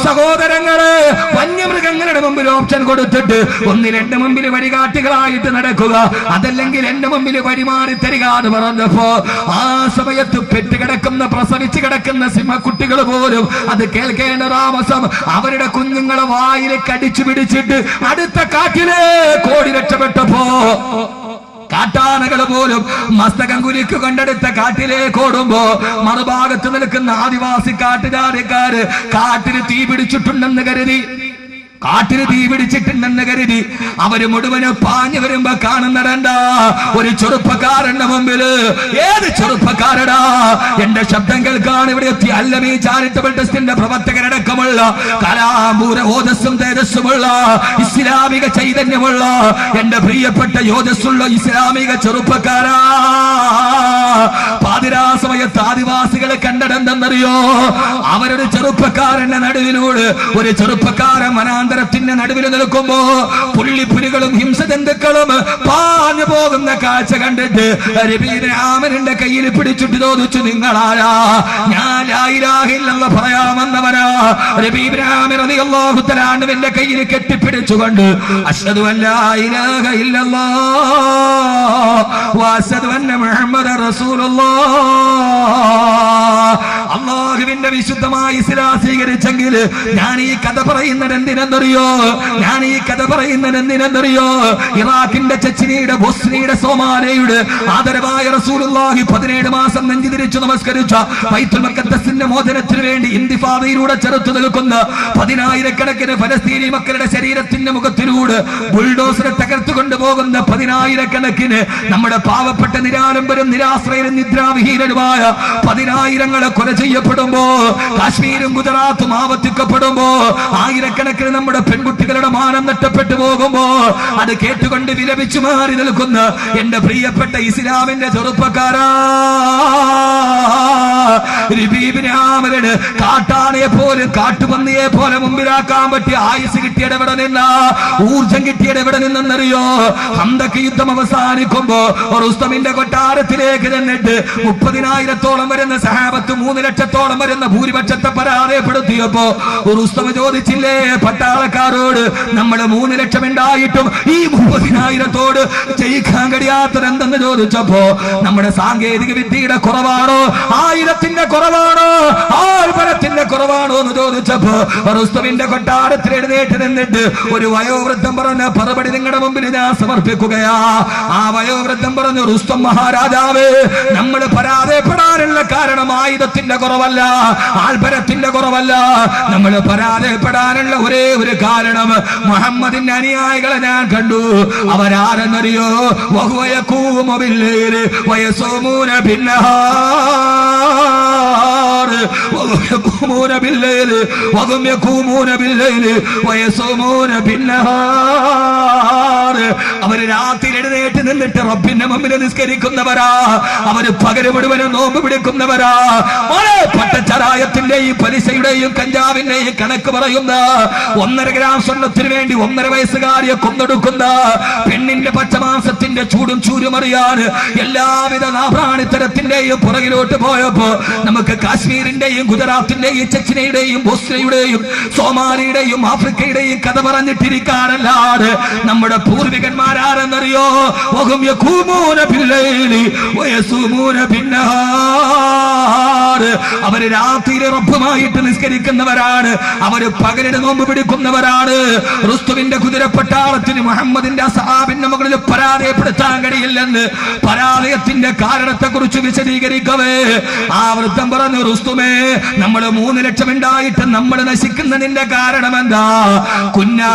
സഹോദരങ്ങളെ, വന്യമൃഗങ്ങളുടെ മുമ്പിൽ ഓപ്ഷൻ കൊടുത്തിട്ട് ഒന്നിൽ എന്റെ മുമ്പിൽ വഴികാട്ടികളായിട്ട് നടക്കുക, അതല്ലെങ്കിൽ എന്റെ മുമ്പിൽ വഴിമാറി തരിക എന്ന് പറഞ്ഞപ്പോ ആ സമയത്ത് പെറ്റുകിടക്കുന്ന പ്രസവിച്ച് കിടക്കുന്ന സിംഹക്കുട്ടികൾ പോലും അത് കേൾക്കേണ്ട താമസം അവരുടെ കുഞ്ഞുങ്ങളെ വായിലേക്ക് അടിച്ചു പിടിച്ചിട്ട് അടുത്ത കാട്ടിലെ കോടി രക്ഷപ്പെട്ടപ്പോ കാട്ടാനകൾ പോലും മസ്തകം കുലുക്ക് കൊണ്ടെടുത്ത കാട്ടിലേക്ക് ഓടുമ്പോ മറുഭാഗത്ത് നിൽക്കുന്ന ആദിവാസി കാട്ടുജാതിക്കാര് കാട്ടിന് തീ പിടിച്ചിട്ടുണ്ടെന്ന് കരുതി, കാട്ടിന് തീ പിടിച്ചിട്ടുണ്ടെന്ന് കരുതി അവര് മുഴുവന് പാഞ്ഞു വരുമ്പോ കാണുന്നടണ്ട ഒരു ചെറുപ്പക്കാരന്റെ മുമ്പില്. ഏത് ചെറുപ്പക്കാരടാ? എന്റെ ശബ്ദം കേൾക്കാൻ ഇവിടെ എത്തി അല്ലമീ ചാരിറ്റബിൾ ട്രസ്റ്റിന്റെ പ്രവർത്തകരടക്കമുള്ള കലാപൂര ഓജസ്സും തേജസ്സുമുള്ള ഇസ്ലാമിക ചൈതന്യമുള്ള എന്റെ പ്രിയപ്പെട്ട യോജസ്സുള്ള ഇസ്ലാമിക ചെറുപ്പക്കാരാ, പാതിരാ സമയത്ത് ആദിവാസികളെ കണ്ടടെന്തെന്നറിയോ? അവരുടെ ചെറുപ്പക്കാരന്റെ നടുവിലൂടെ ഒരു ചെറുപ്പക്കാരൻ വനാന്തരത്തിന്റെ നടുവിൽ നിൽക്കുമ്പോ പുള്ളിപ്പുലികളും ഹിംസജന്തുക്കളും പാഞ്ഞു പോകുന്ന കാഴ്ച കണ്ടിട്ട് നബി ഇബ്നു ആമിറിന്റെ കയ്യിൽ പിടിച്ചിട്ട് ചോദിച്ചു, നിങ്ങളാരാ? ഞാൻ ലാ ഇലാഹ ഇല്ലല്ലാഹ് പറയാമെന്നവനാ. നബി ഇബ്നു ആമിർ റളിയല്ലാഹു തആല അൻഹുവിന്റെ കയ്യിൽ കെട്ടിപ്പിടിച്ചുകൊണ്ട് അശ്ഹദു അല്ലാ ഇലാഹ ഇല്ലല്ലാഹ് വ അശ്ഹദു അന്ന മുഹമ്മദൻ റസൂലുള്ളാഹ്, അല്ലാഹുവിന്റെ വിശുദ്ധമായ ഇസ്ലാം സ്വീകരിച്ചെങ്കിൽ ഞാൻ ഈ കഥ പറയുന്നത് എന്തിനെന്നറിയോ? ഞാൻ ഈ കഥ പറയുന്നത് എന്തിനെന്നറിയോ? ഇറാഖിന്റെ, ചെച്ചിനിയുടെ, ബോസ്നിയുടെ, സോമാലിയയുടെ ആദരവായ റസൂലുള്ളാഹി 17 മാസം നെഞ്ചു തിരിച്ചു നമസ്കരിച്ച ബൈത്തുൽ മുഖദ്ദസിന്റെ മോചനത്തിന് വേണ്ടി ഇന്തിഫാദയിലൂടെ ചെറുത്തു നിൽക്കുന്ന 10,000-കണക്കിന് ഫലസ്തീനി മക്കളുടെ ശരീരത്തിന്റെ മുഖത്തിലൂടെ ബുൾഡോസറെ തകർത്തു കൊണ്ടുപോകുന്ന 10,000-കണക്കിന് നമ്മുടെ പാവപ്പെട്ട നിരാലംബരും നിരാശ്രയരും നിദ്രാവിഹീനരുമായ 10,000-ങ്ങളെ കൊല ചെയ്യപ്പെടുമ്പോ, കാശ്മീരും ഗുജറാത്തും ആവർത്തിക്കപ്പെടുമ്പോ, ആയിരക്കണക്കിന് നമ്മുടെ പെൺകുട്ടികളുടെ മാനം നഷ്ടപ്പെട്ടു പോകുമ്പോ അത് കേട്ടുകൊണ്ട് വിലപിച്ചു മാറി നിൽക്കുന്ന എന്റെ പ്രിയപ്പെട്ട ഇസ്ലാമിന്റെ ചെറുപ്പക്കാരാ, നബി ഇബ്നു ആമിറിന് കാട്ടാനയെ പോലും കാട്ടുപന്നിയെ പോലെ മുമ്പിലാക്കാൻ പറ്റിയ ആയുസ് കിട്ടിയത് എവിടെ നിന്നാ? ഊർജം കിട്ടിയത് എവിടെ നിന്നെന്നറിയോ? ഹന്തക്ക് യുദ്ധം അവസാനിക്കുമ്പോ റുസ്തമിന്റെ കൊട്ടാരത്തിലേക്ക് ചെന്നിട്ട് 30,000-ഓളം വരുന്ന സഹാബത്ത് 3 ലക്ഷത്തോളം വരുന്ന ഭൂരിപക്ഷത്തെ പരാജയപ്പെടുത്തിയപ്പോ റുസ്തം ചോദിച്ചില്ലേ പട്ടാളക്കാരോട്, നമ്മൾ 3 ലക്ഷം ഉണ്ടായിട്ടും ഈ 30,000-ഓട് ജയിക്കാൻ കഴിയാത്തത് എന്തെന്ന് ചോദിച്ചപ്പോ, നമ്മുടെ സാങ്കേതിക വിദ്യയുടെ കുറവാണോ, ആയുധത്തിന്റെ കുറവാണോ, ആൾബലത്തിന്റെ കുറവാണോ എന്ന് ചോദിച്ചപ്പോ റുസ്തമിന്റെ കൊട്ടാരത്തിൽ എഴുന്നേറ്റ് നിന്നിട്ട് ഒരു വയോവൃദ്ധം പറഞ്ഞ മറുപടി നിങ്ങളുടെ മുമ്പിൽ ഞാൻ സമർപ്പിക്കുകയാ. ആ വയോവൃദ്ധം പറഞ്ഞു, റുസ്തം മഹാരാജാവ്, നമ്മൾ പരാജയപ്പെടാനുള്ള കാരണം ആയുധത്തിന്റെ കുറവല്ല, ആൾബലത്തിന്റെ കുറവല്ല. നമ്മൾ പരാജയപ്പെടാനുള്ള ഒരേ ഒരു കാരണം മുഹമ്മദിന്റെ അനുയായികളെ ഞാൻ കണ്ടു. അവരാരെന്നറിയോ? വഹുവ യഖൂമു ബില്ലൈലി വയസൂമൂന ബിന്നഹാർ, വഹുവ യഖൂമൂന ബില്ലൈലി വഹും യഖൂമൂന ബില്ലൈലി വയസൂമൂന ബിന്നഹാർ. അവർ രാത്രി എഴുന്നേറ്റ് നിന്നിട്ട് റബ്ബിന്റെ മുമ്പിൽ നിസ്കരിക്കുന്നവരാ, അവര് പകല് മുഴുവനും നോമ്പ് പിടിക്കുന്നവരാ. പട്ടച്ചരായത്തിന്റെയും പലിശയുടെയും കഞ്ചാവിന്റെയും കണക്ക് പറയുന്ന 1.5 ഗ്രാം സ്വർണത്തിന് വേണ്ടി 1.5 വയസ്സുകാരിയെ കൊന്നൊടുക്കുന്ന പെണ്ണിന്റെ പച്ചമാംസത്തിന്റെ ചൂടും ചൂരുമറിയാൻ എല്ലാവിധ നാഭ്രാണിത്തരത്തിന്റെയും പുറകിലോട്ട് പോയപ്പോ നമുക്ക് കാശ്മീരിന്റെയും ഗുജറാത്തിന്റെയും ചെച്ചിനയുടെയും ബോസ്നിയയുടെയും സോമാലിയുടെയും ആഫ്രിക്കയുടെയും കഥ പറഞ്ഞിട്ടിരിക്കാനല്ലാതെ നമ്മുടെ പൂർവികന്മാരാരെന്നറിയോ? വഹും യഖൂമൂന ബില്ലൈലി വയസൂമൂന ബിന്നഹാർ. അവര് രാത്രിയിൽ റബ്ബുമായിട്ട് നിസ്കരിക്കുന്നവരാണ്, അവര് പകലിന് നോമ്പ് പിടിക്കുന്നവരാണ്. റുസ്തുവിന്റെ കുതിരപ്പട്ടാളത്തിന് മുഹമ്മദിന്റെ അസ്ഹാബിന്റെ മുകളിൽ പരാജയപ്പെടുത്താൻ കഴിയില്ലെന്ന് പരാജയത്തിന്റെ കാരണത്തെ കുറിച്ച് വിശദീകരിക്കവേ ആ വൃദ്ധം പറഞ്ഞു, റുസ്തുമേ, നമ്മൾ 3 ലക്ഷം ഉണ്ടായിട്ട് നമ്മൾ നശിക്കുന്നതിന്റെ കാരണം എന്താ? കുന്നാ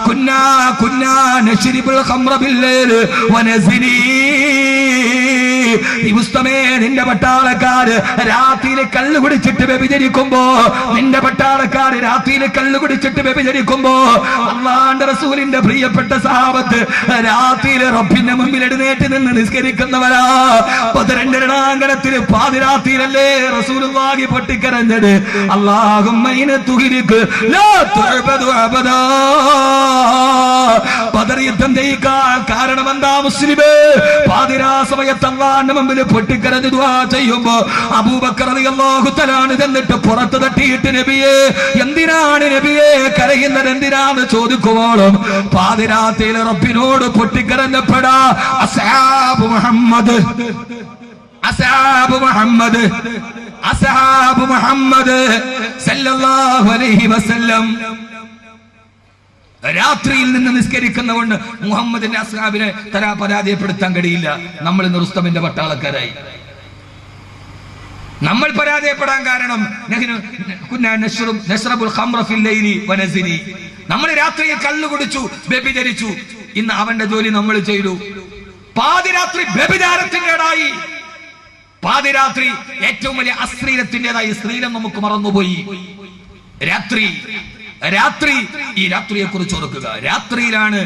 കുന്നാ കുന്നാ നശ്രിബുൽ ഖംറ ബില്ലൈൽ വനസിനി. നിന്റെ പട്ടാളക്കാര് രാത്രിയിൽ കള്ളു കുടിച്ചിട്ട് വ്യഭിചരിക്കുമ്പോ, നിന്റെ പട്ടാളക്കാര് രാത്രിയിൽ കള്ളു കുടിച്ചിട്ട് വ്യഭിചരിക്കുമ്പോ അല്ലാഹുവിന്റെ റസൂലിന്റെ പ്രിയപ്പെട്ട സഹാബത്ത് രാത്രിയിൽ റബ്ബിന്റെ മുമ്പിൽ എഴുന്നേറ്റ് നിന്ന് നിസ്കരിക്കുന്നവരാ. ബദറിന്റെ രണാങ്കണത്തിൽ പാതിരാത്രിയിലല്ലേ റസൂലുള്ളാഹി പൊട്ടിക്കരഞ്ഞത്, അല്ലാഹുമ്മ ഇനതുഹിരിക് ലാ തുഅബദു അബദാ. ബദർ യുദ്ധം ജയിക്കാൻ കാരണം എന്താ മുസ്ലിമേ? പാതിരാ സമയത്ത് അല്ലാഹുവിന്റെ മുമ്പിൽ പൊട്ടിക്കരഞ്ഞ് ദുആ ചെയ്യുമ്പോ അബൂബക്കർ റളിയല്ലാഹു തആല എന്നിട്ട് പുറത്ത് തട്ടിയിട്ട്, നബിയേ, എന്തിനാണ് നബിയേ കരയുന്നത്, എന്തിനാണ് ചോദിക്കുവോളും പാതിരാത്രിയിൽ റബ്ബിനോട് പൊട്ടിക്കരഞ്ഞപ്പെടാ അസ്ഹാബ് മുഹമ്മദ്, അസ്ഹാബ് മുഹമ്മദ്, അസ്ഹാബ് മുഹമ്മദ് സല്ലല്ലാഹു അലൈഹി വസല്ലം. രാത്രിയിൽ നിന്ന് നിസ്കരിക്കുന്നതുകൊണ്ട് മുഹമ്മദിന്റെ അസ്ഹാബിനെ പരാജയപ്പെടുത്താൻ കഴിയില്ല. നമ്മൾ ഇന്ന് റുസ്തമിന്റെ പട്ടാളക്കാരായി. നമ്മൾ പരാജയപ്പെടാൻ കാരണം നമ്മൾ രാത്രിയിൽ കള്ളു കുടിച്ചു, വ്യഭിചരിച്ചു. ഇന്ന് അവന്റെ ജോലി നമ്മൾ ചെയ്തു. പാതിരാത്രി വ്യഭിചാരത്തിൻ്റെതായി, പാതിരാത്രി ഏറ്റവും വലിയ അശ്ലീലത്തിൻ്റെതായി. സ്ത്രീലം നമുക്ക് മറന്നുപോയി. രാത്രി രാത്രി ഈ രാത്രിയെ കുറിച്ച് ഓർക്കുക. രാത്രിയിലാണ്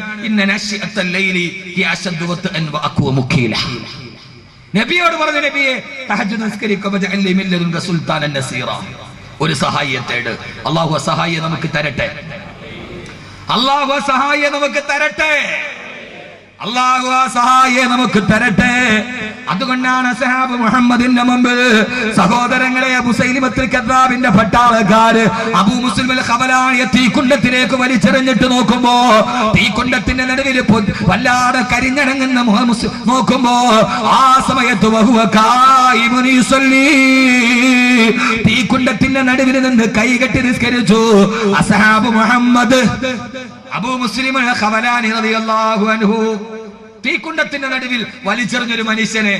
നബിയോട് പറഞ്ഞു, നബിയെ തഹജ്ജുദ് നിസ്കരിക്കുമ്പോൾ സുൽത്താനൻ നസീറ, ഒരു സഹായിയെ തേട്. അല്ലാഹു സഹായിയെ നമുക്ക് തരട്ടെ, അല്ലാഹു സഹായിയെ നമുക്ക് തരട്ടെ, അല്ലാഹു സഹായിയെ നമുക്ക് തരട്ടെ. അതുകൊണ്ടാണ് അസ്ഹാബ് മുഹമ്മദിന്റെ മുമ്പിൽ സഹോദരങ്ങളെ മുസൈലിമത്തുൽ കദ്ദാബിന്റെ പട്ടാളക്കാര് അബൂ മുസ്ലിം അൽ ഖബലാനിയെ തീക്കുണ്ടത്തിലേക്ക് വലിച്ചെറിഞ്ഞിട്ട് നോക്കുമ്പോ തീക്കുണ്ടത്തിന്റെ നടുവിൽ വല്ലാതെ കരിഞ്ഞടങ്ങുന്ന നോക്കുമ്പോ ആ സമയത്ത് വഹുവ ഖായിമുൻ യുസല്ലി, തീക്കുണ്ടത്തിന്റെ നടുവിൽ നിന്ന് കൈകെട്ടി നിസ്കരിച്ചു അസ്ഹാബ് മുഹമ്മദ്. അബൂ മുസ്ലിം അൽ ഖബലാനി റളിയല്ലാഹു അൻഹു തീക്കുണ്ടത്തിന്റെ നടുവിൽ വലിച്ചെറിഞ്ഞൊരു മനുഷ്യനെ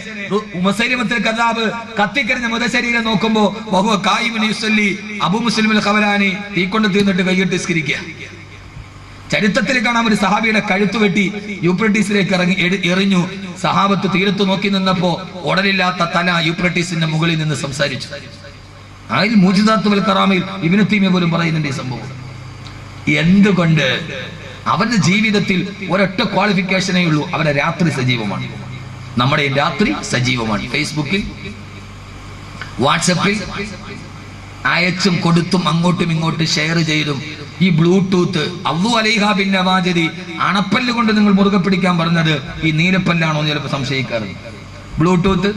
മുസൈലിമത്തുൽ കദ്ദാബ് കത്തിക്കരിഞ്ഞ മൃതശരീരം നോക്കുമ്പോ വഹുവ ഖായിമുൻ യുസല്ലി, അബൂ മുസ്ലിം അൽ ഖബലാനി തീക്കുണ്ടത്തിൽ നിന്നിട്ട് കൈയിട്ട് നിസ്കരിക്കുക. ചരിത്രത്തിൽ കാണാം, ഒരു സഹാബിയുടെ കഴുത്ത് വെട്ടി യൂഫ്രട്ടീസിലേക്ക് എറിഞ്ഞു. സഹാബത്ത് തീരത്ത് നോക്കി നിന്നപ്പോ ഉടലില്ലാത്ത തല യൂഫ്രട്ടീസിന്റെ മുകളിൽ നിന്ന് സംസാരിച്ചു. അതിൽ മൂജിസാത്ത് വൽ കറാമയിൽ ഇബ്നു തൈമിയ പോലും പറയുന്നുണ്ട് ഈ സംഭവം. എന്തുകൊണ്ട്? അവന്റെ ജീവിതത്തിൽ ഒരൊറ്റ ക്വാളിഫിക്കേഷനേ ഉള്ളൂ, അവന്റെ രാത്രി സജീവമാണ്. നമ്മുടെ രാത്രി സജീവമാണ്. ഫേസ്ബുക്കിൽ, വാട്സപ്പിൽ അയച്ചും കൊടുത്തും അങ്ങോട്ടും ഇങ്ങോട്ടും ഷെയർ ചെയ്തും ഈ ബ്ലൂടൂത്ത് അള്ളു അലൈഹാ ബിൻ നവാജിദി അണപ്പല്ല് കൊണ്ട് നിങ്ങൾ മുറുകെ പിടിക്കാൻ പറഞ്ഞത് ഈ നീലപ്പല്ലാണോ എന്ന് ചിലപ്പോൾ സംശയിക്കാറുണ്ട്. ബ്ലൂടൂത്ത്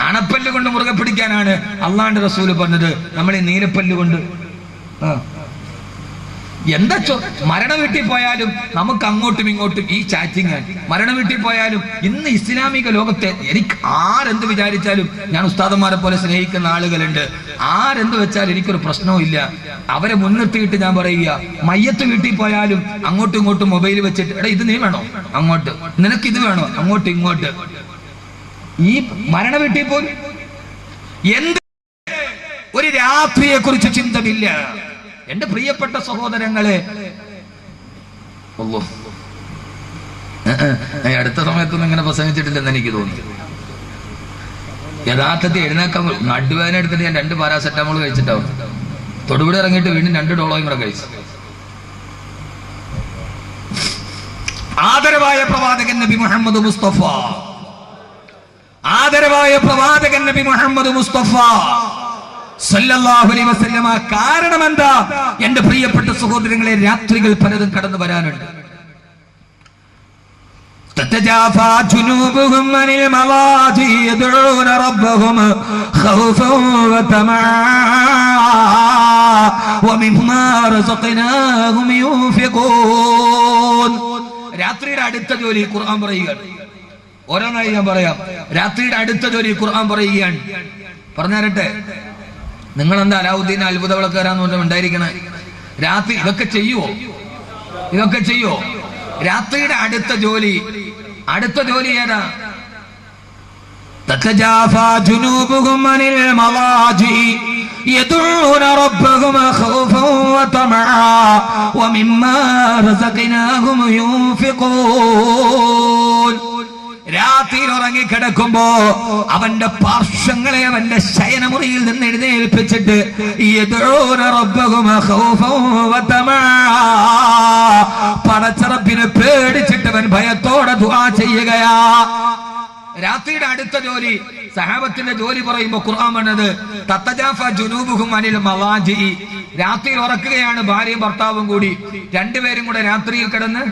അണപ്പല്ല് കൊണ്ട് മുറുകെ പിടിക്കാനാണ് അള്ളാന്റെ റസൂല് പറഞ്ഞത്. നമ്മൾ ഈ നീലപ്പല്ല് കൊണ്ട് എന്താ മരണ വീട്ടിൽ പോയാലും നമുക്ക് അങ്ങോട്ടും ഇങ്ങോട്ടും ഈ ചാറ്റിംഗ് ആണ്. മരണ വീട്ടിൽ പോയാലും ഇന്ന് ഇസ്ലാമിക ലോകത്തെ എനിക്ക് ആരെന്ത് വിചാരിച്ചാലും, ഞാൻ ഉസ്താദന്മാരെ പോലെ സ്നേഹിക്കുന്ന ആളുകളുണ്ട്, ആരെന്ത് വെച്ചാലും എനിക്കൊരു പ്രശ്നവും ഇല്ല. അവരെ മുൻനിർത്തിയിട്ട് ഞാൻ പറയുക, മയ്യത്ത് വീട്ടിൽ പോയാലും അങ്ങോട്ടും ഇങ്ങോട്ടും മൊബൈൽ വെച്ചിട്ട്, എടാ ഇത് നീ വേണോ, അങ്ങോട്ട്, നിനക്ക് ഇത് വേണോ, അങ്ങോട്ടും ഇങ്ങോട്ട്. ഈ മരണ വീട്ടിൽ പോലും എന്ത് ഒരു രാത്രിയെ കുറിച്ച് ചിന്തമില്ല. എന്റെ പ്രിയപ്പെട്ട സഹോദരങ്ങളെ, അടുത്ത സമയത്തൊന്നും ഇങ്ങനെ പ്രസംഗിച്ചിട്ടില്ലെന്ന് എനിക്ക് തോന്നി. യഥാർത്ഥത്തിൽ എഴുന്നേക്കാൻ നടുവേദന എടുത്തിട്ട് ഞാൻ 2 പാരാസെറ്റാമോൾ കഴിച്ചിട്ടാവും. തൊടുപുഴ ഇറങ്ങിയിട്ട് വീണ്ടും 2 ഡോളോയും കൂടെ കഴിച്ചു. ആദരവായ പ്രവാചകൻ നബി മുഹമ്മദ് മുസ്തഫ, ആദരവായ പ്രവാചകൻ നബി മുഹമ്മദ് മുസ്തഫ സല്ലല്ലാഹു അലൈഹി വസല്ലമ. കാരണം എന്താ? എന്റെ പ്രിയപ്പെട്ട സഹോദരങ്ങളെ, രാത്രികൾ പലതും കടന്നു വരാനുണ്ട്. تتجافى جنوبهم عن المضاجع يدعون ربهم خوفا وطمعا. വമിമ്മാ റസഖനാഹും യുൻഫിഖൂൻ. രാത്രിയുടെ അടുത്ത ജോലി ഖുർആൻ പറയുകയാണ്. ഓരോന്നായി ഞാൻ പറയാം. രാത്രിയുടെ അടുത്ത ജോലി ഖുർആൻ പറയുകയാണ്. പറഞ്ഞു തരട്ടെ, നിങ്ങളെന്താ അലാവുദ്ദീൻ അത്ഭുത വിളക്കാരാന്ന് പറഞ്ഞാൽ ഉണ്ടായിരിക്കണേ? രാത്രി ഇതൊക്കെ ചെയ്യുവോ? ഇതൊക്കെ ചെയ്യോ? രാത്രിയുടെ അടുത്ത ജോലി ഏതാ? തതജാഫാ ജുനൂബുഹും അനിൽ മളാജി യദഊന റബ്ബഹും ഖൗഫൻ വതമഅ വമിമ്മാ റസഖനാഹും യുൻഫിഖൂൻ. രാത്രിയിൽ ഉറങ്ങിക്കിടക്കുമ്പോ അവന്റെ പാർശ്വങ്ങളെ അവന്റെ ശയനമുറിയിൽ നിന്ന് എഴുന്നേൽപ്പിച്ചിട്ട് യദഊന റബ്ബഹും ഖൗഫൻ വതമഅ, പടച്ചറപ്പിനെ പേടിച്ചിട്ട് അവൻ ഭയത്തോടെ ദുആ ചെയ്യുകയാ. രാത്രിയുടെ അടുത്ത ജോലി, സഹാബത്തിന്റെ ജോലി പറയുമ്പോ ഖുർആൻ പറഞ്ഞത് തതജാഫാ ജുനൂബുഹും അനിൽ മളാജി. രാത്രിയിൽ ഉറക്കുകയാണ് ഭാര്യയും ഭർത്താവും കൂടി, രണ്ടുപേരും കൂടെ രാത്രിയിൽ കിടന്ന്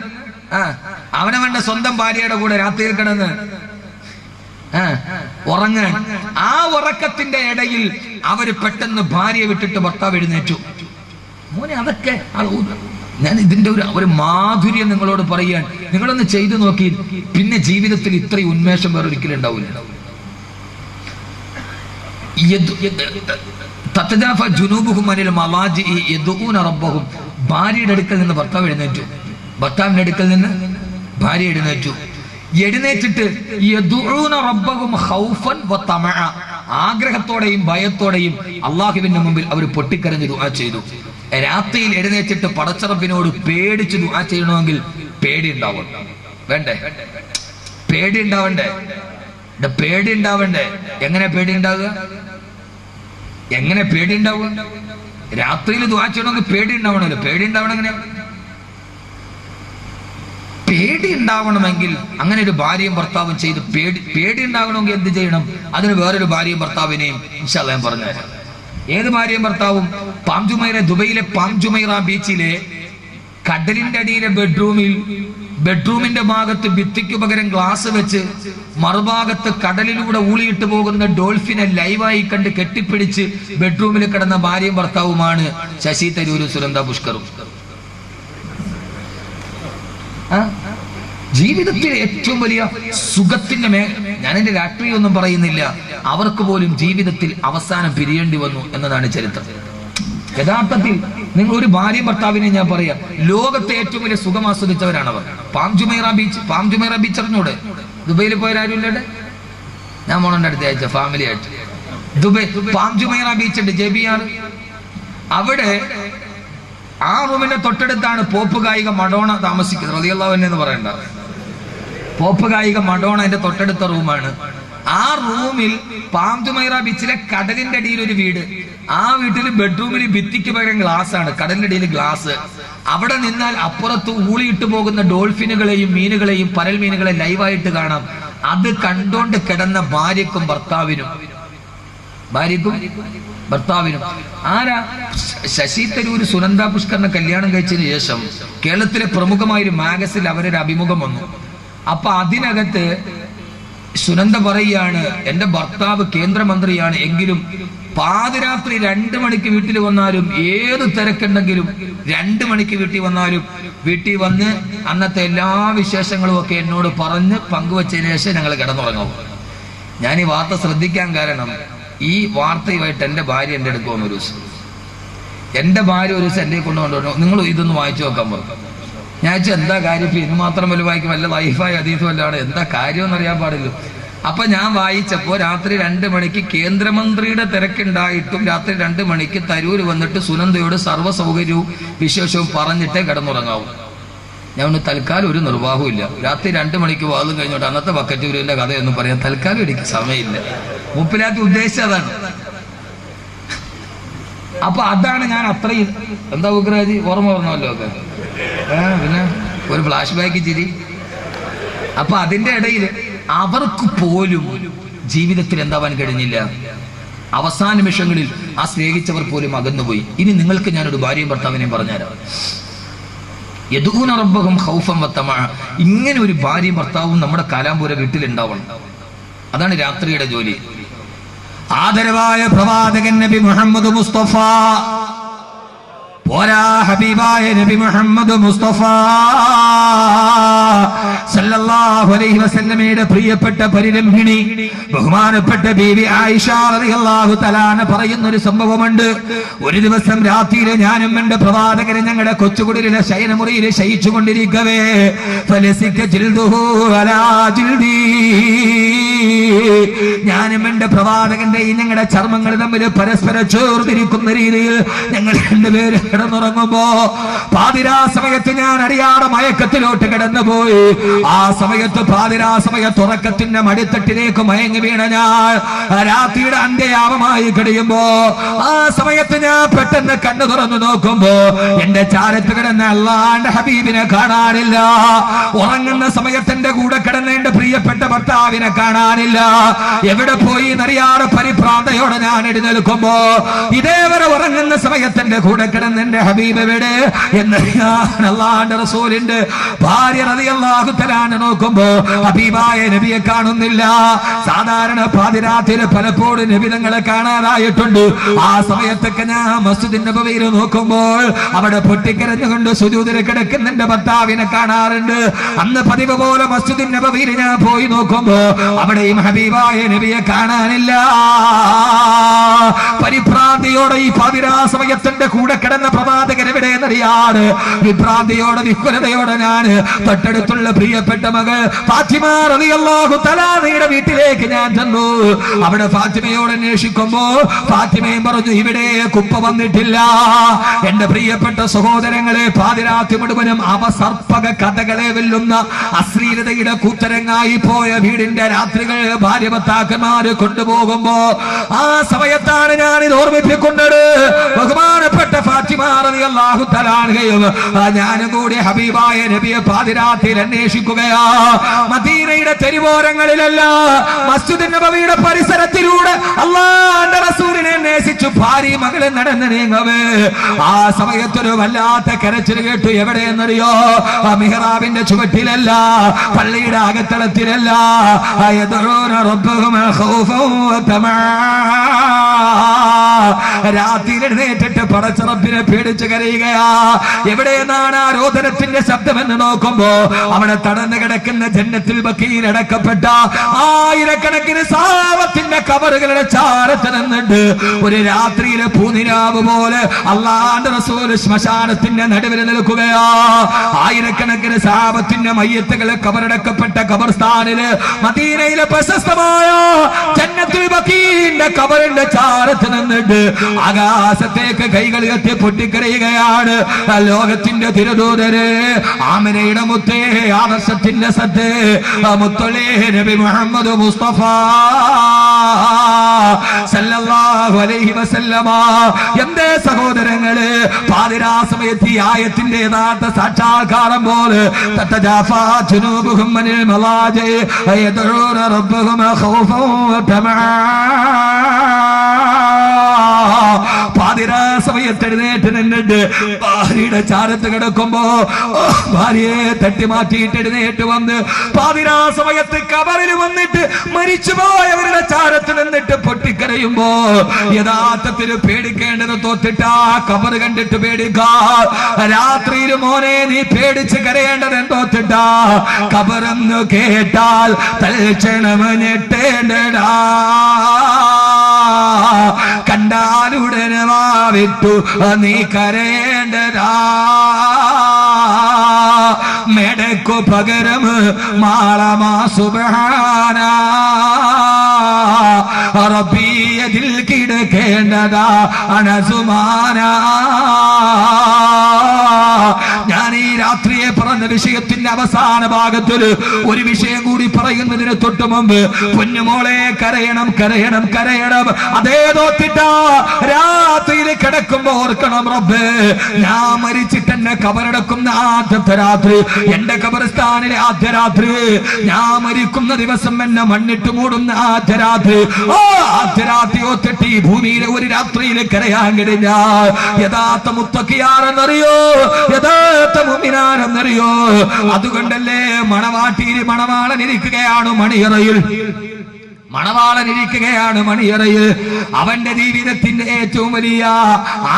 അവനവന്റെ സ്വന്തം ഭാര്യയുടെ കൂടെ രാത്രിയിൽ കിടന്ന് ഉറങ്ങാൻ. ആ ഉറക്കത്തിന്റെ ഇടയിൽ അവര് പെട്ടെന്ന് ഭാര്യയെ വിട്ടിട്ട് ഭർത്താവ് എഴുന്നേറ്റു. മോനെ, അതൊക്കെ ഞാൻ ഇതിന്റെ ഒരു മാധുര്യം നിങ്ങളോട് പറയാൻ. നിങ്ങളൊന്ന് ചെയ്തു നോക്കി, പിന്നെ ജീവിതത്തിൽ ഇത്രയും ഉന്മേഷം വേറെ ഒരിക്കലും ഉണ്ടാവില്ല. തതജാഫാ ജുനൂബുഹും അനിൽ മളാജി യദഊന റബ്ബഹും. ഭാര്യയുടെ അടുക്കൽ നിന്ന് ഭർത്താവ് എഴുന്നേറ്റു, ഭർത്താവിന്റെ അടുക്കൽ നിന്ന് ഭാര്യ എഴുന്നേറ്റിട്ട് യദഊന റബ്ബഹും ഖൗഫൻ വതമഅ, ആഗ്രഹത്തോടെയും ഭയത്തോടെയും അല്ലാഹുവിന്റെ മുമ്പിൽ അവർ പൊട്ടിക്കരഞ്ഞ് ദുആ ചെയ്തു. രാത്രിയിൽ എഴുന്നേറ്റിട്ട് പടച്ചറപ്പിനോട് പേടിച്ച് ദുആ ചെയ്യണമെങ്കിൽ പേടി ഉണ്ടാവും. വേണ്ടേ? പേടി ഉണ്ടാവണ്ടേ? പേടി ഉണ്ടാവണ്ടേ? എങ്ങനെ പേടി ഉണ്ടാവുക? എങ്ങനെ പേടി ഉണ്ടാവുക? രാത്രിയിൽ ദുആ ചെയ്യണമെങ്കിൽ പേടി ഉണ്ടാവണമല്ലോ. പേടി ഉണ്ടാവണം എങ്ങനെ? പേടി ഉണ്ടാവണമെങ്കിൽ അങ്ങനെ ഒരു ഭാര്യയും ഭർത്താവും ചെയ്ത് പേടി ഉണ്ടാവണമെങ്കിൽ എന്ത് ചെയ്യണം? അതിന് വേറൊരു ഭാര്യയും ഭർത്താവിനെയും ഇൻഷാ അല്ലാഹ് ഞാൻ പറഞ്ഞുതരാം. ഏത് ഭാര്യയും ഭർത്താവും? ദുബൈയിലെ പാംജുമൈറ ബീച്ചിലെ കടലിന്റെ അടിയിലെ ബെഡ്റൂമിന്റെ ഭാഗത്ത് ഭിത്തിക്ക് പകരം ഗ്ലാസ് വെച്ച് മറുഭാഗത്ത് കടലിലൂടെ ഊളിയിട്ട് പോകുന്ന ഡോൾഫിനെ ലൈവായി കണ്ട് കെട്ടിപ്പിടിച്ച് ബെഡ്റൂമിൽ കിടന്ന ഭാര്യയും ഭർത്താവുമാണ് ശശി തരൂരും സുനന്ദ പുഷ്കറും. ജീവിതത്തിലെ ഏറ്റവും വലിയ സുഖത്തിന്റെ ഞാൻ എന്റെ രാഷ്ട്രീയം ഒന്നും പറയുന്നില്ല, അവർക്ക് പോലും ജീവിതത്തിൽ അവസാനം പിരിയേണ്ടി വന്നു എന്നതാണ് ചരിത്രം. യഥാർത്ഥത്തിൽ നിങ്ങൾ ഒരു ഭാര്യയും ഭർത്താവിനെ ഞാൻ പറയാം, ലോകത്തെ ഏറ്റവും വലിയ സുഖം ആസ്വദിച്ചവരാണ് അവർ. പാംജുമൈറ ബീച്ച് അറിഞ്ഞൂടെ? ദുബൈയിൽ പോയാലും ഇല്ലേ? ഞാൻ മോണന്റെ അടുത്ത ആഴ്ച ഫാമിലി ആയിട്ട് ദുബൈ പാംജുമൈറ ബീച്ച് ഉണ്ട്, JBR. അവിടെ ആ റൂമിന്റെ തൊട്ടടുത്താണ് പോപ്പ് ഗായിക മഡോണ താമസിക്കുന്നത്. റളിയല്ലാഹു അൻഹ എന്ന് പറയണ്ട, പോപ്പ് ഗായിക മഡോണ എന്റെ തൊട്ടടുത്ത റൂമാണ്. ആ റൂമിൽ പാംജുമൈറ ബീച്ചിലെ കടലിന്റെ അടിയിൽ ഒരു വീട്. ആ വീട്ടിൽ ബെഡ്റൂമിൽ ഭിത്തിക്ക് പകരം ഗ്ലാസ് ആണ്, കടലിന്റെ അടിയിൽ ഗ്ലാസ്. അവിടെ നിന്നാൽ അപ്പുറത്ത് ഊളിയിട്ട് പോകുന്ന ഡോൾഫിനുകളെയും മീനുകളെയും പരൽ മീനുകളെ ലൈവായിട്ട് കാണാം. അത് കണ്ടോണ്ട് കിടന്ന ഭാര്യക്കും ഭർത്താവിനും ആരാ? ശശി തരൂര് സുനന്ദ പുഷ്കറിനെ കല്യാണം കഴിച്ചതിന് ശേഷം കേരളത്തിലെ പ്രമുഖമായൊരു മാഗസിനിൽ അവരൊരു അഭിമുഖം വന്നു. അപ്പൊ അതിനകത്ത് സുനന്ദ പറയുകയാണ്, എന്റെ ഭർത്താവ് കേന്ദ്രമന്ത്രിയാണ്, എങ്കിലും പാതിരാത്രി 2 മണിക്ക് വീട്ടിൽ വന്നാലും, ഏത് തിരക്കുണ്ടെങ്കിലും 2 മണിക്ക് വീട്ടിൽ വന്ന് അന്നത്തെ എല്ലാ വിശേഷങ്ങളും ഒക്കെ എന്നോട് പറഞ്ഞ് പങ്കുവച്ചതിന് ശേഷം ഞങ്ങൾ കിടന്നുറങ്ങും. ഞാൻ ഈ വാർത്ത ശ്രദ്ധിക്കാൻ കാരണം, ഈ വാർത്തയുമായിട്ട് എന്റെ ഭാര്യ എന്റെ അടുത്ത് വന്നു ഒരു ദിവസം. എന്റെ ഭാര്യ ഒരു ദിവസം എന്നെ കൊണ്ടുകൊണ്ടു, നിങ്ങൾ ഇതൊന്ന് വായിച്ചു നോക്കാൻ പറഞ്ഞു. ഞാൻ വെച്ചാൽ എന്താ കാര്യം? ഇപ്പൊ ഇത് മാത്രം വല്ല വായിക്കും, വല്ല വൈഫായി അതീതം വല്ലാണ്, എന്താ കാര്യം എന്നറിയാൻ പാടില്ല. അപ്പൊ ഞാൻ വായിച്ചപ്പോ രാത്രി 2 മണിക്ക് കേന്ദ്രമന്ത്രിയുടെ തിരക്കുണ്ടായിട്ടും രാത്രി 2 മണിക്ക് തരൂര് വന്നിട്ട് സുനന്ദയോട് സർവ്വ സൗകര്യവും വിശേഷവും പറഞ്ഞിട്ടേ കിടന്നുറങ്ങാവൂ. ഞാൻ ഒന്ന് തൽക്കാലം ഒരു നിർവാഹവും ഇല്ല. രാത്രി 2 മണിക്ക് വാതും കഴിഞ്ഞോട്ട് അന്നത്തെ ബക്കറ്റ് ഗുരുവിന്റെ കഥയൊന്നും പറയാൻ തൽക്കാലം എനിക്ക് സമയമില്ല. മുപ്പിലാത്തി ഉദ്ദേശിച്ചതാണ്. അപ്പൊ അതാണ് ഞാൻ അത്രയും എന്താ ഉഗ്രാജി ഓർമ്മ പറഞ്ഞല്ലോ ഒക്കെ. പിന്നെ ഒരു ഫ്ലാഷ് ബാക്ക് ചിരി. അപ്പൊ അതിന്റെ ഇടയിൽ അവർക്ക് പോലും ജീവിതത്തിൽ എന്താവാൻ കഴിഞ്ഞില്ല. അവസാന നിമിഷങ്ങളിൽ ആ സ്നേഹിച്ചവർ പോലും അകന്നുപോയി. ഇനി നിങ്ങൾക്ക് ഞാനൊരു ഭാര്യയും ഭർത്താവിനെയും പറഞ്ഞുതരാം. യദൂന റബ്ബഹും ഖൗഫൻ വതമഅ. ഇങ്ങനെ ഒരു ഭാര്യയും ഭർത്താവും നമ്മുടെ കാലാമ്പൂര വീട്ടിലുണ്ടാവണം. അതാണ് രാത്രിയുടെ ജോലി. ആദരവായ പ്രവാചകൻ നബി മുഹമ്മദ് മുസ്തഫ പോരാ ഹബീബായ നബി മുഹമ്മദ് മുസ്തഫ സല്ലല്ലാഹു അലൈഹി വസല്ലമയുടെ പ്രിയപ്പെട്ട പരിരംഭിണി ബഹുമാനപ്പെട്ട ബീവി ആയിഷ റളിയല്ലാഹു തആല പറയുന്ന ഒരു സംഭവമുണ്ട്. ഒരു ദിവസം രാത്രിയിൽ ഞാനും എന്റെ പ്രവാചകനും ഞങ്ങളുടെ കൊച്ചുകുടിലെ ശയനമുറിയിൽ ശയിച്ചുകൊണ്ടിരിക്കവേ ഫലസിക ജിൽദുഹു അലാ ജിൽദി, ഞാനും എന്റെ പ്രവാചകന്റെയും ഞങ്ങളുടെ ചർമ്മങ്ങൾ തമ്മിൽ പരസ്പരം ചേർന്നിരിക്കുന്ന രീതിയിൽ ഞങ്ങൾ രണ്ടുപേരും കിടന്നുറങ്ങുമ്പോ പാതിരാ സമയത്ത് ഞാൻ അറിയാതെ മയക്കത്തിലോട്ട് കിടന്നുപോയി. ആ സമയത്ത് പാതിരാ സമയത്ത് ഉറക്കത്തിന്റെ മടിത്തട്ടിലേക്ക് മയങ്ങി വീണ ഞാൻ രാത്രിയുടെ അന്ത്യയാമമായി കഴിയുമ്പോ ആ സമയത്ത് ഞാൻ പെട്ടെന്ന് കണ്ണു തുറന്നു നോക്കുമ്പോ എന്റെ ചാരത്ത് കിടന്ന അല്ലാഹുവിന്റെ ഹബീബിനെ കാണാനില്ല. ഉറങ്ങുന്ന സമയത്ത് എന്റെ കൂടെ കിടന്ന എന്റെ പ്രിയപ്പെട്ട ഭർത്താവിനെ കാണാനില്ല. എവിടെ പോയി എന്നറിയാതെ പരിഭ്രാന്തയോടെ ഞാൻ എഴുന്നേൽക്കുമ്പോ ഇതേവരെ ഉറങ്ങുന്ന സമയത്ത് എന്റെ കൂടെ കിടന്ന എന്റെ ഹബീബ് എവിടെ എന്ന് ഞാൻ അല്ലാഹുവിന്റെ റസൂലിന്റെ ഭാര്യ റളിയല്ലാഹു തആല നോക്കുമ്പോ ഹബീബായ നബിയെ കാണുന്നില്ല. സാധാരണ പാതിരാത്രിയിൽ പലപ്പോഴും നബി തങ്ങളെ കാണാതായിട്ടുണ്ട്. ആ സമയത്തൊക്കെ ഞാൻ മസ്ജിദ് നബവിയിൽ നോക്കുമ്പോൾ അവിടെ പൊട്ടിക്കരഞ്ഞുകൊണ്ട് സുജൂദിൽ കിടക്കുന്ന എന്റെ ഭർത്താവിനെ കാണാറുണ്ട്. അന്ന് പതിവ് പോലെ മസ്ജിദ് നബവിയിൽ ഞാൻ പോയി നോക്കുമ്പോ അവിടെയും ഹബീബായ നബിയെ കാണാനില്ല. പരിഭ്രാന്തിയോടെ ഈ പാതിരാ സമയത്തിന്റെ കൂടെ കിടന്ന പ്രവാചകൻ എവിടെയെന്നറിയാതെ വിഭ്രാന്തിയോടെ വിഹ്വലതയോടെ ഞാൻ തൊട്ടടുത്തുള്ള പ്രിയപ്പെട്ട മകൾ ഫാത്തിമ റളിയല്ലാഹു തആലയുടെ വീട്ടിലേക്ക് ഞാൻ ചെന്നു. അവിടെ ഫാത്തിമയോട് അന്വേഷിക്കുമ്പോ ഫാത്തിമയും പറഞ്ഞു ഇവിടെ കുപ്പ വന്നിട്ടില്ല. എന്റെ പ്രിയപ്പെട്ട സഹോദരങ്ങളെ, പാതിരാത്രി മുഴുവനും അവസർപ്പക കഥകളെ വെല്ലുന്ന അശ്ലീലതയുടെ കൂത്തരങ്ങായി പോയ വീടിന്റെ രാത്രികൾ ഭാര്യ ഭർത്താക്കന്മാര് കൊണ്ടുപോകുമ്പോ ആ സമയത്താണ് ഞാൻ ഇത് ഓർമ്മിപ്പിക്കുന്നത്. ബഹുമാനപ്പെട്ട ഫാത്തിമ റളിയല്ലാഹു തആലയും ഞാനും കൂടി ഹബീബായ നബിയെ പാതിരാത്രിയിൽ അന്വേഷിക്കുകയാ. മദീനയുടെ തെരുവോരങ്ങളിലല്ല, മസ്ജിദ് നബവിയുടെ പരിസരത്തിലൂടെ അല്ലാഹുവിന്റെ റസൂലിനെ അന്വേഷിച്ചു ഭാര്യ മകളെ നടന്നു നീങ്ങവേ ആ സമയത്തൊരു വല്ലാത്ത കരച്ചിൽ കേട്ടു. എവിടെയെന്നറിയോ? മിഹ്റാബിന്റെ ചുവട്ടിലല്ല, പള്ളിയുടെ അകത്തളത്തിലല്ല. രാത്രി എഴുന്നേറ്റിട്ട് പടച്ചറപ്പിനെ പേടിച്ച് കരയുകയാ. എവിടെയെന്നാണ് ആ രോദനത്തിന്റെ ശബ്ദമെന്ന് നോക്കുമ്പോ അവിടെ തടന്നു കിടക്കുന്ന ജന്നത്തുൽ ബഖീൽ അടക്കപ്പെട്ട ആയിരക്കണക്കിന് സഹാബത്തിന്റെ കബറുകളുടെ ചാരത്ത് നിന്നിട്ട് ഒരു രാത്രിയിലെ പൂനിരാവ് പോലെ അല്ലാഹുവിന്റെ റസൂൽ ശ്മശാനത്തിന്റെ നടുവിൽ നിൽക്കുകയാ. ആയിരക്കണക്കിന് സഹാബത്തിന്റെ മയ്യത്തുകളെ കബറടക്കപ്പെട്ട ഖബർസ്ഥാനില് മദീനയിലെ പ്രശസ്തമായ ജന്നത്തുൽ ബഖീലിന്റെ ഖബറിന്റെ ചാരത്ത് നിന്നിട്ട് ആകാശത്തേക്ക് കൈകൾ ഉയർത്തി പൊട്ടിക്കരയുകയാണ്. ലോകത്തിന്റെ തിരുദൂതരെ, ആമിനയുടെ മുത്തേ, ആദർശത്തിന്റെ സത്തേ, മുത്തലേ നബി മുഹമ്മദ് മുസ്തഫ സല്ലല്ലാഹു അലൈഹി വസല്ലമ. എന്റെ സഹോദരങ്ങളെ, പാതിരാ സമയത്ത് ഈ ആയത്തിന്റെ യഥാർത്ഥ സാക്ഷാത്കാരം പോലെ തതജാഫാ ജുനൂബുഹും അനിൽ മലാജി യദഊന റബ്ബഹും ഖൗഫൻ വതമആ. പാതിരാ സമയത്ത് എഴുന്നേറ്റ് നിന്നിട്ട് ഭാര്യയുടെ ചാരത്ത് കിടക്കുമ്പോ ഭാര്യയെ തട്ടി മാറ്റിയിട്ട് എഴുന്നേറ്റ് വന്ന് പാതിരാ സമയത്ത് കബറിൽ വന്നിട്ട് മരിച്ചുപോയവരുടെ ചാരത്ത് നിന്നിട്ട് പൊട്ടിക്കരയുമ്പോ യഥാർത്ഥത്തിൽ പേടിക്കേണ്ടത് തോത്തിട്ടാ കബറ് കണ്ടിട്ട് പേടിക്കാ. രാത്രിയിൽ മോനെ നീ പേടിച്ച് കരയേണ്ടത് എന്തോത്തിട്ടാ കബറെന്ന് കേട്ടാൽ തൽക്ഷണം ഞെട്ടേണ്ടടാ. കണ്ടാലുടനെ വാവിട്ടു നീ കരയേണ്ടതാ. മെടക്കു പകരം മാളമാ സുബ്ഹാന റബ്ബിയതിൽ കിടക്കേണ്ടതാ അനസുമാന. ഞാൻ ഈ രാത്രിയെ പറഞ്ഞ വിഷയത്തിന്റെ അവസാന ഭാഗത്തിൽ ഒരു വിഷയം കൂടി പറയുന്നതിന് തൊട്ട് മുമ്പ് പൊന്നുമോളെ കരയണം കരയണം കരയണം. അതേ തോത്തിട്ടാ രാത്രിയിൽ കിടക്കുമ്പോ ഓർക്കണം, റബ്ബേ ഞാൻ മരിച്ചിട്ട് എന്നെ കബറടക്കുന്ന ആദ്യത്തെ രാത്രി, എന്റെ കബർസ്ഥാനിലെ ആദ്യ രാത്രി, ഞാൻ മരിക്കുന്ന ദിവസം എന്നെ മണ്ണിട്ട് മൂടുന്ന ആദ്യ രാത്രി, ആദ്യ രാത്രി ഓത്തിട്ട് ഈ ഭൂമിയിലെ ഒരു രാത്രിയിൽ കരയാൻ കഴിഞ്ഞാൽ യഥാർത്ഥ മുത്തഖിയാരെന്നറിയോ, യഥാർത്ഥ മുഅ്മിനാരെന്നറിയോ? അതുകൊണ്ടല്ലേ മണവാട്ടിയിൽ മണവാളൻ ഇരിക്കുകയാണ് മണിയറയിൽ. മണവാളൻ ഇരിക്കുകയാണ് മണിയറയിൽ. അവന്റെ ജീവിതത്തിന്റെ ഏറ്റവും വലിയ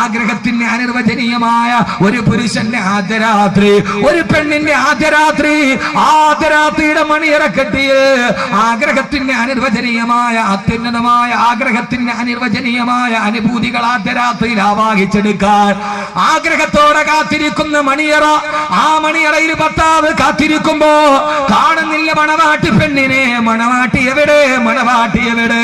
ആഗ്രഹത്തിന്റെ അനിർവചനീയമായ ഒരു പുരുഷന്റെ ആദ്യരാത്രി, ഒരു പെണ്ണിന്റെ ആദ്യരാത്രി, ആദ്യരാത്രിയുടെ മണിയറ കെട്ടിയ ആഗ്രഹത്തിന്റെ അനിർവചനീയമായ അത്യുന്നതമായ ആഗ്രഹത്തിന്റെ അനിർവചനീയമായ അനുഭൂതികൾ ആദ്യരാത്രിയിൽ ആവാഹിച്ചെടുക്കാൻ ആഗ്രഹത്തോടെ കാത്തിരിക്കുന്ന മണിയറ. ആ മണിയറയിൽ ഭർത്താവ് കാത്തിരിക്കുമ്പോ കാണുന്നില്ല മണവാട്ടി പെണ്ണിനെ. മണവാട്ടി എവിടെ? മണവാട്ടി എവിടെ?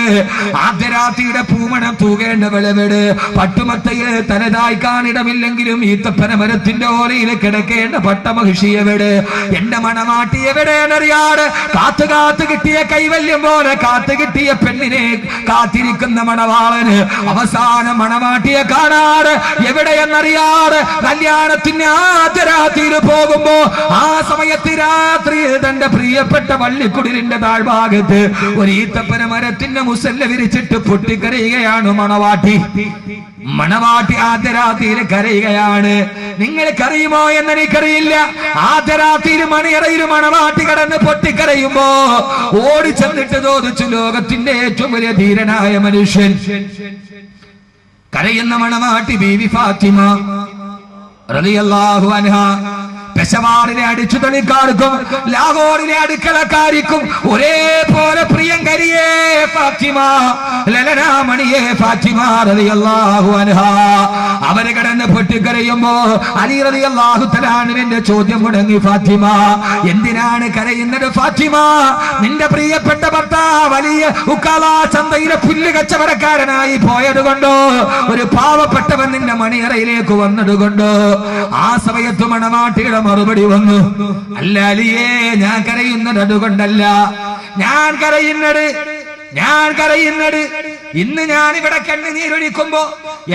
ആദ്യരാത്രിയുടെ പൂമണം തൂകേണ്ടവളെവിടെ? പട്ടുമത്തയിൽ തലതായ്ക്കാനിടമില്ലെങ്കിലും ഈത്തപ്പന മരത്തിന്റെ ഓലയിൽ കിടക്കേണ്ട പട്ടമഹിഷി എവിടെ? എന്റെ മണവാട്ടി എവിടെയെന്നറിയാതെ കാത്തു കാത്തു കിട്ടിയ കൈവല്യം പോലെ കാത്തു കിട്ടിയ പെണ്ണിനെ കാത്തിരിക്കുന്ന മണവാളന് അവസാനം മണവാട്ടിയെ കാണാറ് എവിടെയെന്നറിയാറ് കല്യാണത്തിന് ആദ്യരാത്രിയിൽ പോകുമ്പോ ആ സമയത്ത് രാത്രിയിൽ തന്റെ പ്രിയപ്പെട്ട വള്ളിക്കുടിലിന്റെ താഴ്ഭാഗത്ത് ഒരു ഈത്തപ്പന മരത്തിന്റെ മുസല്ല വിരിച്ചിട്ട് പൊട്ടിക്കരയുകയാണ് മണവാട്ടി. മണവാട്ടി ആദ്യരാത്രിയിൽ കരയുകയാണ്. നിങ്ങൾക്കറിയുമോ എന്നെനിക്കറിയില്ല. ആദ്യരാത്രിയിൽ മണിയറയിൽ മണവാട്ടി കടന്ന് പൊട്ടിക്കരയുമ്പോ ഓടി ചെന്നിട്ട് ചോദിച്ചു, ലോകത്തിന്റെ ഏറ്റവും വലിയ ധീരനായ മനുഷ്യൻ. കരയുന്ന മണവാട്ടി ബീവി ഫാത്തിമ റളിയല്ലാഹു അൻഹാ. പെശവാറിനെ അടിച്ചു തളിക്കാർക്കും ലാഹോറിനെ അടുക്കളക്കാരിക്കും ഒരേപോലെ പ്രിയങ്കരിയേ ഫാത്തിമ, ലലനാമണിയേ ഫാത്തിമ റളിയല്ലാഹു അൻഹാ. അവര് കിടന്ന് പൊട്ടിക്കരയുമ്പോ അലി റളിയല്ലാഹു തആല അൻഹുവിന്റെ ചോദ്യം മുടങ്ങി, ഫാത്തിമ എന്തിനാണ് കരയുന്നത്? ഫാത്തിമ, നിന്റെ പ്രിയപ്പെട്ട ഭർത്താവ് വലിയ ഉക്കാല ചന്തയിലെ പുല്ല് കച്ചവടക്കാരനായി പോയതുകൊണ്ടോ ഒരു പാവപ്പെട്ടവൻ നിന്റെ മണിയറയിലേക്ക് വന്നതുകൊണ്ടോ? ആ സമയത്ത് മണവാട്ടിയുടെ മറുപടി വന്നു, അല്ല അലിയേ, ഞാൻ കരയുന്നത് അതുകൊണ്ടല്ല. ഞാൻ കരയുന്നത് ഇന്ന് ഞാൻ ഇവിടെ കണ്ണുനീരൊഴിക്കുമ്പോ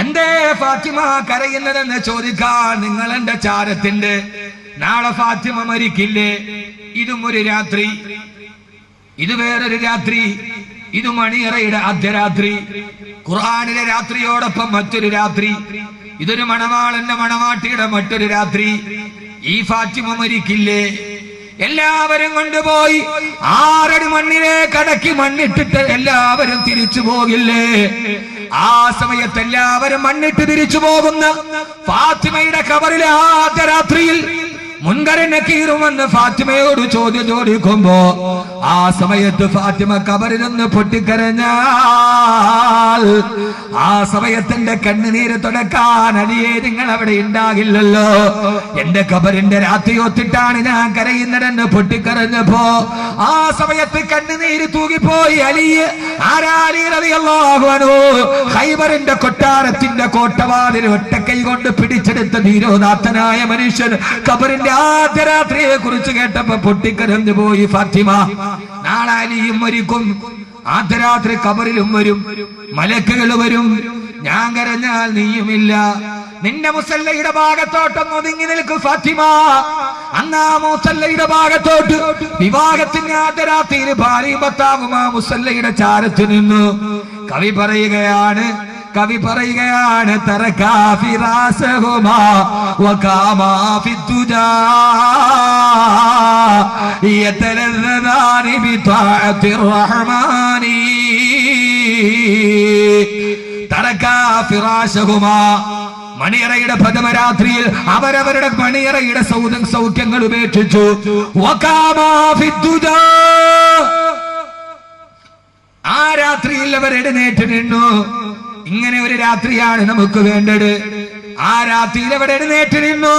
എന്തേ ഫാത്തിമ കരയുന്നതെന്ന് ചോദിക്കാൻ നിങ്ങൾ എന്റെ ചാരത്തിന്റെ. നാളെ ഫാത്തിമ മരിക്കില്ലേ? ഇതും ഒരു രാത്രി, ഇത് വേറൊരു രാത്രി, ഇത് മണിയറയുടെ ആദ്യരാത്രി, ഖുർആനിലെ രാത്രിയോടൊപ്പം മറ്റൊരു രാത്രി, ഇതൊരു മണവാളന്റെ മണവാട്ടിയുടെ മറ്റൊരു രാത്രി. ഈ ഫാത്തിമ മരിക്കില്ലേ? എല്ലാവരും കൊണ്ടുപോയി 6 അടി മണ്ണിലേക്ക് അടക്കി മണ്ണിട്ടിട്ട് എല്ലാവരും തിരിച്ചു പോകില്ലേ? ആ സമയത്ത് എല്ലാവരും മണ്ണിട്ട് തിരിച്ചു പോകുന്ന ഫാത്തിമയുടെ ഖബറിലെ ആദ്യ രാത്രിയിൽ മുൻകരൻ നക്കീറുമെന്ന് ഫാത്തിമയോട് ചോദ്യം ചോദിക്കുമ്പോ ആ സമയത്ത് ഫാത്തിമ ഖബറിൽ നിന്ന് പൊട്ടിക്കരഞ്ഞാൽ ആ സമയത്തിന്റെ കണ്ണുനീര് തുടക്കാൻ അലിയെ നിങ്ങൾ അവിടെ ഉണ്ടാകില്ലല്ലോ. എന്റെ ഖബറിന്റെ രാത്രി ഒത്തിട്ടാണ് ഞാൻ കരയുന്നതെന്ന് പൊട്ടിക്കരഞ്ഞപ്പോ ആ സമയത്ത് കണ്ണുനീര് തൂകിപ്പോയി അലിയെ. ആരാലി റളിയല്ലാഹു അൻഹു ഖൈബറിന്റെ കൊട്ടാരത്തിന്റെ കോട്ടവാതിൽ ഒറ്റക്കൈ കൊണ്ട് പിടിച്ചെടുത്ത ധീരോദാത്തനായ മനുഷ്യൻ ഖബറിന്റെ ആദ്യ രാത്രിയെ കുറിച്ച് കേട്ടപ്പോ പൊട്ടിക്കരഞ്ഞു പോയി ഫാത്തിമ. നാളെ അലിയും മരിക്കും, ആദ്യ രാത്രി ഖബറിലും വരും, മലക്കുകൾ വരും. ഞാൻ കരഞ്ഞാൽ നീയുമില്ല. നിന്റെ മുസല്ലയുടെ ഭാഗത്തോട്ടൊന്ന് ഒതുങ്ങി നിൽക്കും ഫാത്തിമ. അന്ന് ആ മുസല്ലയുടെ ഭാഗത്തോട്ട് വിവാഹത്തിന്റെ ആദ്യ രാത്രിയിൽ ഭാര്യയും ഭർത്താവും ആ മുസല്ലയുടെ ചാരത്ത് നിന്നു. കവി പറയുകയാണ് തറകാ ഫിറാസഹുമാ വകാമാ ഫിദ്ദുജാ യതലദ്ദാനി ബിതാഅത്തിർ റഹ്മാനി. തറകാ ഫിറാസഹുമാ, മണിയറയുടെ പ്രഥമരാത്രിയിൽ അവരവരുടെ മണിയറയുടെ സൗഖ്യങ്ങൾ ഉപേക്ഷിച്ചു. വകാമാ ഫിദ്ദുജാ, ആ രാത്രിയിൽ അവർ എഴുന്നേറ്റ് നിന്നു. ഇങ്ങനെ ഒരു രാത്രിയാണ് നമുക്ക് വേണ്ടത്. ആ രാത്രിയിൽ അവർ എഴുന്നേറ്റ് നിന്നു.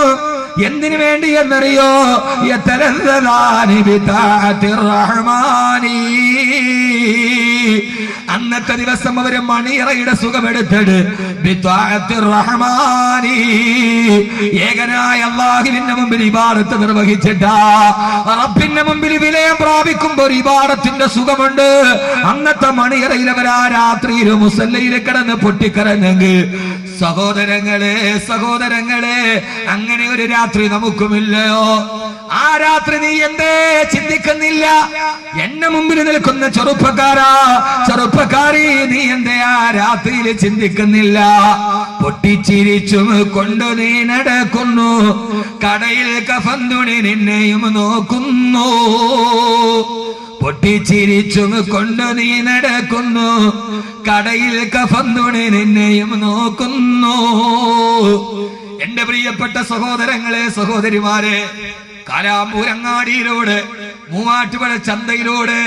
എന്തിനു വേണ്ടി എന്നറിയോ? അന്നത്തെ ദിവസം അവര് മണിയറയുടെ സുഖമെടുത്തത് ഏകനായ അല്ലാഹുവിന്റെ മുമ്പിൽ ഇബാദത്ത് നിർവഹിച്ചിട്ടാ. റബ്ബിന്റെ മുമ്പിൽ വിലയം പ്രാപിക്കുമ്പോൾ ഇബാദത്തിന്റെ സുഖമുണ്ട്. അന്നത്തെ മണിയറയിൽ അവർ ആ രാത്രിയിൽ മുസല്ലയിൽ കിടന്ന് പൊട്ടിക്കരഞ്ഞെങ്കിൽ സഹോദരങ്ങളെ അങ്ങനെ ഒരു രാത്രി നമുക്കുമില്ലയോ? ആ രാത്രി നീ എന്തേ ചിന്തിക്കുന്നില്ല? എന്നെ മുമ്പിൽ നിൽക്കുന്ന ചെറുപ്പക്കാരി, നീ എന്തേ ആ രാത്രിയിൽ ചിന്തിക്കുന്നില്ല? പൊട്ടിച്ചിരിച്ചും കൊണ്ട് നീ നടക്കുന്നു, കടയിൽ കഫൻ തുണി നിന്നെയും നോക്കുന്നു. പൊട്ടിച്ചിരിച്ചും കൊണ്ട് നീ നടക്കുന്നു, കടയിൽ കഫൻ തുണി നിന്നെയും നോക്കുന്നു. എന്റെ പ്രിയപ്പെട്ട സഹോദരങ്ങളെ, സഹോദരിമാരെ, കാലാമ്പൂരങ്ങാടിയിലൂടെ, മൂവാറ്റുപുഴ ചന്തയിലൂടെ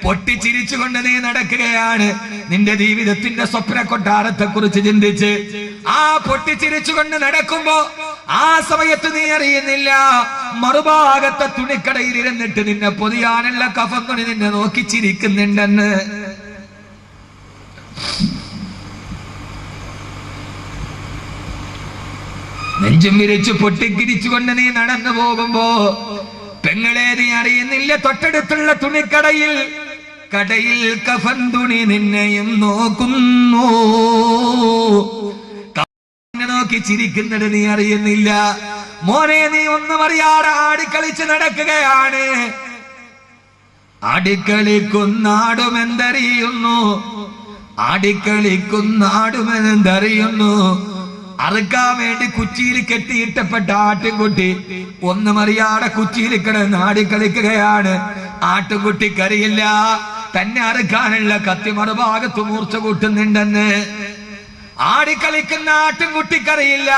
പൊട്ടിച്ചിരിച്ചുകൊണ്ട് നീ നടക്കുകയാണ്. നിന്റെ ജീവിതത്തിന്റെ സ്വപ്ന കൊട്ടാരത്തെ കുറിച്ച് ചിന്തിച്ച് ആ പൊട്ടിച്ചിരിച്ചുകൊണ്ട് നടക്കുമ്പോ ആ സമയത്ത് നീ അറിയുന്നില്ല, മറുഭാഗത്തെ തുണിക്കടയിൽ ഇരുന്നിട്ട് നിന്നെ പൊതിയാനുള്ള കഫൻ തുണി നിന്നെ നോക്കി ചിരിക്കുന്നുണ്ടെന്ന്. നെഞ്ചും വിരിച്ചു പൊട്ടിക്കിരിച്ചുകൊണ്ട് നീ നടന്നു പോകുമ്പോ പെങ്ങളെ നീ അറിയുന്നില്ല, തൊട്ടടുത്തുള്ള തുണിക്കടയിൽ കഫൻ തുണി നിന്നെയും നോക്കുന്നു, നോക്കി ചിരിക്കുന്നത് നീ അറിയുന്നില്ല. മോനെ, നീ ഒന്നും അറിയാതെ ആടിക്കളിച്ച് നടക്കുകയാണ്. ആടിക്കളിക്കുന്നാടുമെന്തറിയുന്നു, ആടിക്കളിക്കുന്നാടുമെന്തറിയുന്നു. അറുക്കാൻ വേണ്ടി കുച്ചിയിൽ കെട്ടിയിട്ടപ്പെട്ട ആട്ടിൻകുട്ടി ഒന്നും അറിയാതെ കുച്ചിയിൽ കിടന്ന് ആടിക്കളിക്കുകയാണ്. ആട്ടിൻകുട്ടിക്കറിയില്ല തന്നെ അറുക്കാനുള്ള കത്തി മറുഭാഗത്ത് മൂർച്ച കൂട്ടുന്നുണ്ടെന്ന്. ആടിക്കളിക്കുന്ന ആട്ടിൻകുട്ടിക്കറിയില്ല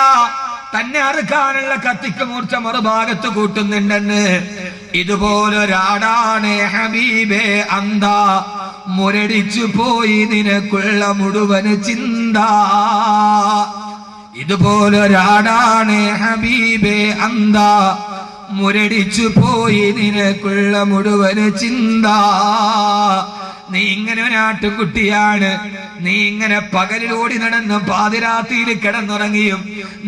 തന്നെ അറുക്കാനുള്ള കത്തിക്ക് മൂർച്ച മറുഭാഗത്ത് കൂട്ടുന്നുണ്ടെന്ന്. ഇതുപോലൊരാടാണ് ഹബീബേ അന്ത, മുരടിച്ചു പോയി നിനക്കുള്ള മുഴുവന് ചിന്ത. ഇതുപോലൊരാടാണ് ഹബീബേ അന്ത, മുരടിച്ചു പോയി നിനക്കുള്ള മുഴുവന് ചിന്ത. നീ ഇങ്ങനെ ഒരാട്ടുകുട്ടിയാണ്, നീ ഇങ്ങനെ പകലിലോടി നടന്നും പാതിരാത്രിയിൽ കിടന്നുറങ്ങിയും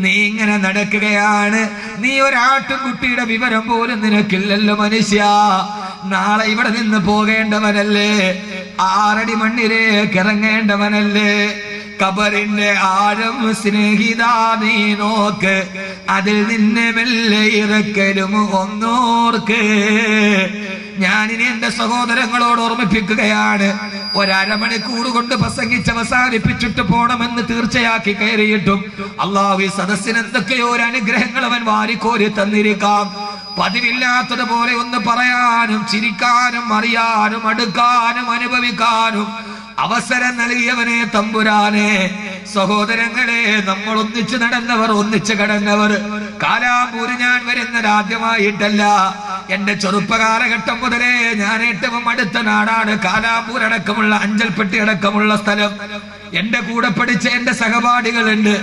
നീ ഇങ്ങനെ നടക്കുകയാണ്. നീ ഒരാട്ടുകുട്ടിയുടെ വിവരം പോലും നിനക്കില്ലല്ലോ മനുഷ്യ. നാളെ ഇവിടെ നിന്ന് പോകേണ്ടവനല്ലേ, 6 അടി മണ്ണിലേക്ക് ഇറങ്ങേണ്ടവനല്ലേ. കബറിന്റെ ആഴം സ്നേഹിതാ നീ നോക്ക്, അതിൽ നിന്നെ മെല്ലെ ഇറക്കലും ഒന്നോർക്ക്. ഞാനിനി എന്റെ സഹോദരങ്ങളോട് ഓർമ്മിപ്പിക്കുകയാണ്, 1/2 മണിക്കൂർ കൊണ്ട് പ്രസംഗിച്ച് അവസാനിപ്പിച്ചിട്ട് പോണമെന്ന് തീർച്ചയാക്കി കയറിയിട്ടും അള്ളാഹു ഈ സദസ്സിന് എന്തൊക്കെയോ ഒരു അനുഗ്രഹങ്ങൾ അവൻ വാരിക്കോരി തന്നിരിക്കാം. പതിവില്ലാത്തതുപോലെ ഒന്ന് പറയാനും ചിരിക്കാനും അറിയാനും അടുക്കാനും അനുഭവിക്കാനും അവസരം നൽകിയവനെ തമ്പുരാനെ. സഹോദരങ്ങളെ, നമ്മൾ ഒന്നിച്ച് നടന്നവർ, ഒന്നിച്ച് കടന്നവർ. കാലാമ്പൂര് ഞാൻ വരുന്നത് ആദ്യമായിട്ടല്ല. എന്റെ ചെറുപ്പകാലഘട്ടം മുതലേ ഞാൻ ഏറ്റവും അടുത്ത നാടാണ് കാലാമ്പൂർ അടക്കമുള്ള അഞ്ചൽപ്പെട്ടി അടക്കമുള്ള സ്ഥലം. എന്റെ കൂടെ പഠിച്ച എന്റെ സഹപാഠികളുണ്ട്.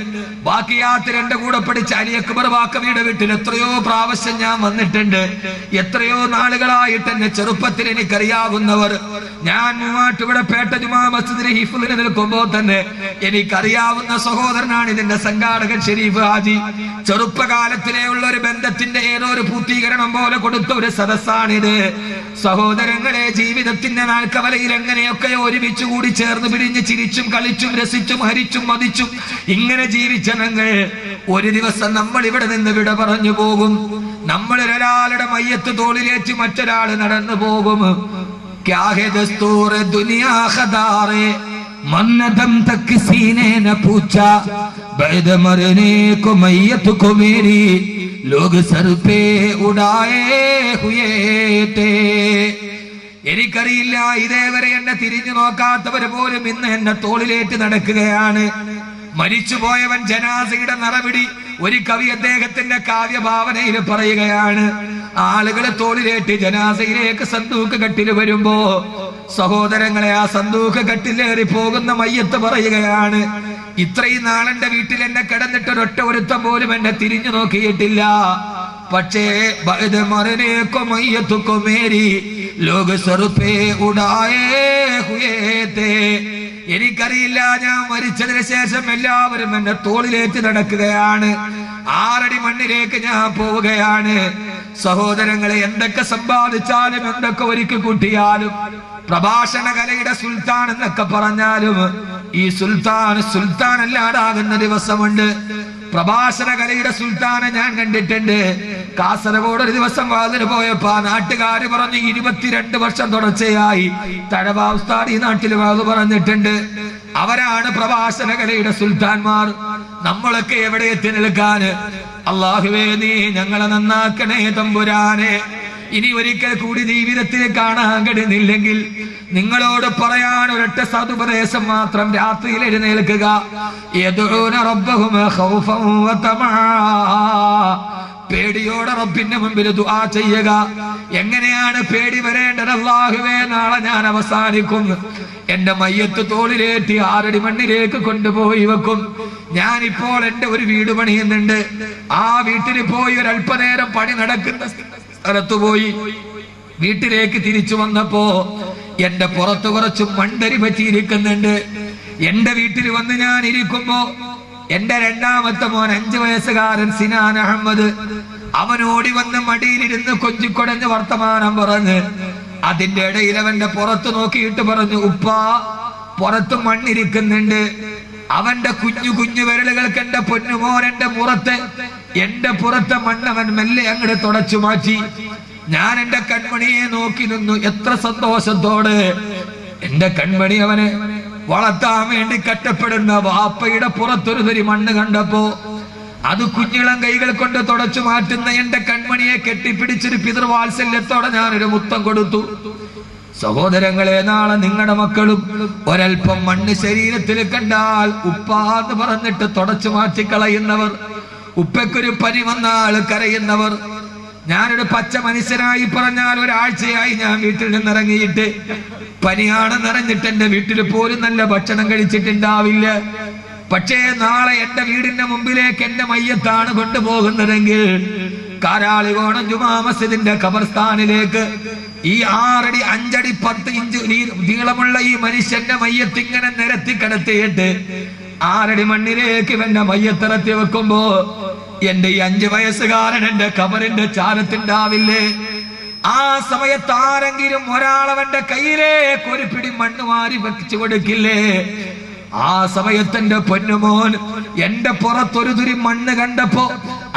ബാക്കി യാത്ര എന്റെ കൂടെ പഠിച്ച അലി അക്ബർ വാക്കവിയുടെ വീട്ടിൽ എത്രയോ പ്രാവശ്യം ഞാൻ വന്നിട്ടുണ്ട്. എത്രയോ നാളുകളായിട്ട് എന്നെ ചെറുപ്പത്തിൽ എനിക്കറിയാവുന്നവർ. ഞാൻ മൂവാറ്റുപുഴ പേട്ട ജുമാ മസ്ജിദിലെ ഹിഫ്ളിന് നിൽക്കുമ്പോ തന്നെ എനിക്കറിയാവുന്ന സഹോദരനാണ് ഇതിന്റെ സംഘാടകൻ ഷെരീഫ് ഹാജി. ചെറുപ്പകാലത്തിലെ ഉള്ള ഒരു ബന്ധത്തിന്റെ ഏതോ ഒരു പൂർത്തീകരണം പോലെ കൊടുത്ത ഒരു സദസ്സാണിത്. സഹോദരങ്ങളെ, ജീവിതത്തിന്റെ നാൽക്കവലയിൽ എങ്ങനെയൊക്കെ ഒരുമിച്ച് കൂടി ചേർന്ന് പിരിഞ്ഞ് ചിരിച്ചും കളിച്ചും രസിച്ചും ഹരിച്ചും മതിച്ചും ഇങ്ങനെ ജീവിച്ച ഞങ്ങൾ ഒരു ദിവസം നമ്മൾ ഇവിടെ നിന്ന് വിട പറഞ്ഞു പോകും. നമ്മൾ ഒരാളുടെ മയ്യത്ത് തോളിലേറ്റ് മറ്റൊരാൾ നടന്നു പോകും. क्या है दस्तूर दुनिया खदारे, मन्नदम तक सीने न पूछा, बैद मरने को मैयत को मेरी लोग सर पे उड़ाए हुए थे. എനിക്കറിയില്ല, ഇതേവരെ എന്നെ തിരിഞ്ഞു നോക്കാത്തവര് പോലും ഇന്ന് എന്നെ തോളിലേറ്റ് നടക്കുകയാണ്. മരിച്ചുപോയവൻ ജനാസയുടെ നിറവിടി ഒരു കവി അദ്ദേഹത്തിന്റെ കാവ്യഭാവനയിൽ പറയുകയാണ്. ആളുകളെ തോളിലേറ്റ് ജനാസയിലേക്ക് സന്തൂക്ക് കട്ടിൽ വരുമ്പോ സഹോദരങ്ങളെ, ആ സന്തൂക്ക് കട്ടിലേറി പോകുന്ന മയ്യത്ത് പറയുകയാണ്, ഇത്രയും നാളെന്റെ വീട്ടിൽ എന്നെ കിടന്നിട്ട് ഒരൊറ്റ ഒരുത്തം പോലും എന്നെ തിരിഞ്ഞു നോക്കിയിട്ടില്ല. പക്ഷേ മരനേക്കോ മയ്യത്തുക്കോ മേരി ലോക സ്വറുപ്പേ ഉടായേ ഹുയേ തേ. എനിക്കറിയില്ല, ഞാൻ മരിച്ചതിന് ശേഷം എല്ലാവരും എന്നെ തോളിലേറ്റ് നടക്കുകയാണ്. 6 അടി മണ്ണിലേക്ക് ഞാൻ പോവുകയാണ്. സഹോദരങ്ങളെ, എന്തൊക്കെ സമ്പാദിച്ചാലും എന്തൊക്കെ ഒരുക്കി കൂട്ടിയാലും പ്രഭാഷണ കലയുടെ സുൽത്താൻ എന്നൊക്കെ പറഞ്ഞാലും ഈ സുൽത്താൻ അല്ലാതാകുന്ന ദിവസമുണ്ട്. പ്രഭാഷണ കലയുടെ സുൽത്താനെ ഞാൻ കണ്ടിട്ടുണ്ട്. കാസർഗോഡ് ഒരു ദിവസം വാതിന് പോയപ്പോ നാട്ടുകാര് പറഞ്ഞു 22 വർഷം തുടർച്ചയായി തഴവ ഉസ്താദ് ഈ നാട്ടിൽ വാത് പറഞ്ഞിട്ടുണ്ട്. അവരാണ് പ്രഭാഷണ കലയുടെ സുൽത്താൻമാർ. നമ്മളൊക്കെ എവിടെ എത്തി നിൽക്കാന്? അല്ലാഹുവേ, നീ ഞങ്ങളെ നന്നാക്കണേ തമ്പുരാനെ. ഇനി ഒരിക്കൽ കൂടി ജീവിതത്തിൽ കാണാൻ കഴിയുന്നില്ലെങ്കിൽ നിങ്ങളോട് പറയാൻ ഒരൊറ്റ സതുപദേശം മാത്രം. രാത്രിയിൽ എഴുന്നേൽക്കുക, യദഊന റബ്ബഹും ഖൗഫൻ വതമആ, പേടിയോടെ റബ്ബിന്റെ മുമ്പിൽ ദുആ ചെയ്യുക. എങ്ങനെയാണ് പേടി വരേണ്ടത്? അല്ലാഹുവേ, നാളെ ഞാൻ അവസാനിക്കും, എന്റെ മയ്യത്ത് തോളിലേറ്റി 6 അടി മണ്ണിലേക്ക് കൊണ്ടുപോയി വെക്കും. ഞാനിപ്പോൾ എന്റെ ഒരു വീട് പണിയുന്നുണ്ട്. ആ വീട്ടിൽ പോയി ഒരല്പനേരം പണി നടക്കുന്ന സ്ഥലത്ത് പോയി വീട്ടിലേക്ക് തിരിച്ചു വന്നപ്പോ എന്റെ പുറത്ത് കുറച്ച് മണ്ടരി പറ്റിയിരിക്കുന്നുണ്ട്. എന്റെ വീട്ടിൽ വന്ന് ഞാൻ ഇരിക്കുമ്പോ എന്റെ രണ്ടാമത്തെ മോൻ 5 വയസ്സുകാരൻ സിനാൻ അഹമ്മദ് അവനോടി വന്ന് മടിയിലിരുന്ന് കൊഞ്ചിക്കൊടഞ്ഞ് വർത്തമാനം പറഞ്ഞ് അതിന്റെ ഇടയിൽ അവന്റെ പുറത്ത് നോക്കിയിട്ട് പറഞ്ഞു, ഉപ്പാ, പുറത്ത് മണ്ണിരിക്കുന്നുണ്ട്. അവന്റെ കുഞ്ഞു കുഞ്ഞു വിരലുകൾക്ക് എന്റെ പൊന്നുമോൻ എന്റെ പുറത്തെ മണ്ണവൻ മെല്ലെ അങ്ങോട്ട് തുടച്ചു മാറ്റി. ഞാൻ എന്റെ കൺമണിയെ നോക്കി നിന്നു. എത്ര സന്തോഷത്തോടെ എന്റെ കൺമണി അവനെ വളർത്താൻ വേണ്ടി കഷ്ടപ്പെടുന്ന വാപ്പയുടെ പുറത്തൊരു തരി മണ്ണ് കണ്ടപ്പോ അത് കുഞ്ഞിളം കൈകൾ കൊണ്ട് തുടച്ചു മാറ്റുന്ന എന്റെ കൺമണിയെ കെട്ടിപ്പിടിച്ചൊരു പിതൃവാത്സല്യത്തോടെ ഞാനൊരു മുത്തം കൊടുത്തു. സഹോദരങ്ങളെ, നാളെ നിങ്ങളുടെ മക്കളും ഒരൽപ്പം മണ്ണ് ശരീരത്തിൽ കണ്ടാൽ ഉപ്പാന്ന് പറഞ്ഞിട്ട് തുടച്ചു മാറ്റിക്കളയുന്നവർ, ഉപ്പയ്ക്കൊരു പനി വന്നാൽ കരയുന്നവർ. ഞാനൊരു പച്ച മനുഷ്യനായി പറഞ്ഞാൽ ഒരാഴ്ചയായി ഞാൻ വീട്ടിൽ നിന്നിറങ്ങിയിട്ട് പനിയാണെന്നറിഞ്ഞിട്ട് എന്റെ വീട്ടിൽ പോലും നല്ല ഭക്ഷണം കഴിച്ചിട്ടുണ്ടാവില്ല. പക്ഷേ നാളെ എന്റെ വീടിന്റെ മുമ്പിലേക്ക് എന്റെ മയ്യത്താണ് കൊണ്ടുപോകുന്നതെങ്കിൽ കാരാളികോണം ജുമാ മസ്ജിദിന്റെ ഖബർസ്ഥാനിലേക്ക് ഈ 6 അടി 5 അടി 10 ഇഞ്ച് നീളമുള്ള ഈ മനുഷ്യന്റെ മയ്യത്ത് ഇങ്ങനെ നിരത്തി കിടത്തിയിട്ട് 6 അടി മണ്ണിലേക്ക് എന്റെ മയ്യത്തിറത്തി വെക്കുമ്പോ എന്റെ ഈ 5 വയസ്സുകാരൻ എന്റെ ഖബറിന്റെ ചാരത്തുണ്ടാവില്ലേ? ആ സമയത്ത് ആരെങ്കിലും ഒരാളവന്റെ കയ്യിലേക്ക് ഒരു പിടി മണ്ണ് വാരി വെച്ചു കൊടുക്കില്ലേ? ആ സമയത്ത് എന്റെ പൊന്നുമോൻ എന്റെ പുറത്തൊരു തുരി മണ്ണ് കണ്ടപ്പോ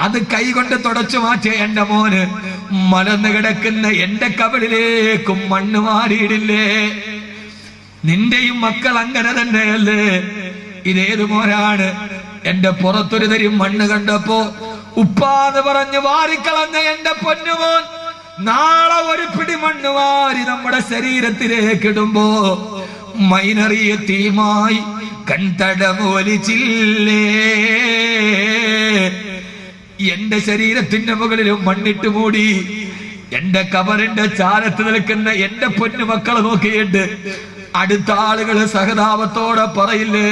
അത് കൈകൊണ്ട് തുടച്ചു മാറ്റിയ എന്റെ മോന് മലന്ന് കിടക്കുന്ന എന്റെ കബളിലേക്കും മണ്ണ് മാറിയിടില്ലേ? നിന്റെയും മക്കൾ അങ്ങനെ തന്നെയല്ലേ? ഇതേതു മോനാണ് എന്റെ പുറത്തൊരു തരി മണ്ണ് കണ്ടപ്പോ ഉപ്പാന്ന് പറഞ്ഞ് വാരിക്കളഞ്ഞ എന്റെ പൊന്നുമോൻ നാളെ ഒരു പിടി മണ്ണ് വാരി നമ്മുടെ ശരീരത്തിലേക്ക് ഇടുമ്പോ മൈനറിയ തീമായി കൺതടമൊലിച്ചില്ലേ? എന്റെ ശരീരത്തിന്റെ മുകളിലും മണ്ണിട്ട് മൂടി എന്റെ കബറിന്റെ ചാരത്ത് നിൽക്കുന്ന എന്റെ പൊന്നു മക്കളെ നോക്കിയിട്ട് അടുത്ത ആളുകള് സഹതാപത്തോടെ പറയില്ലേ,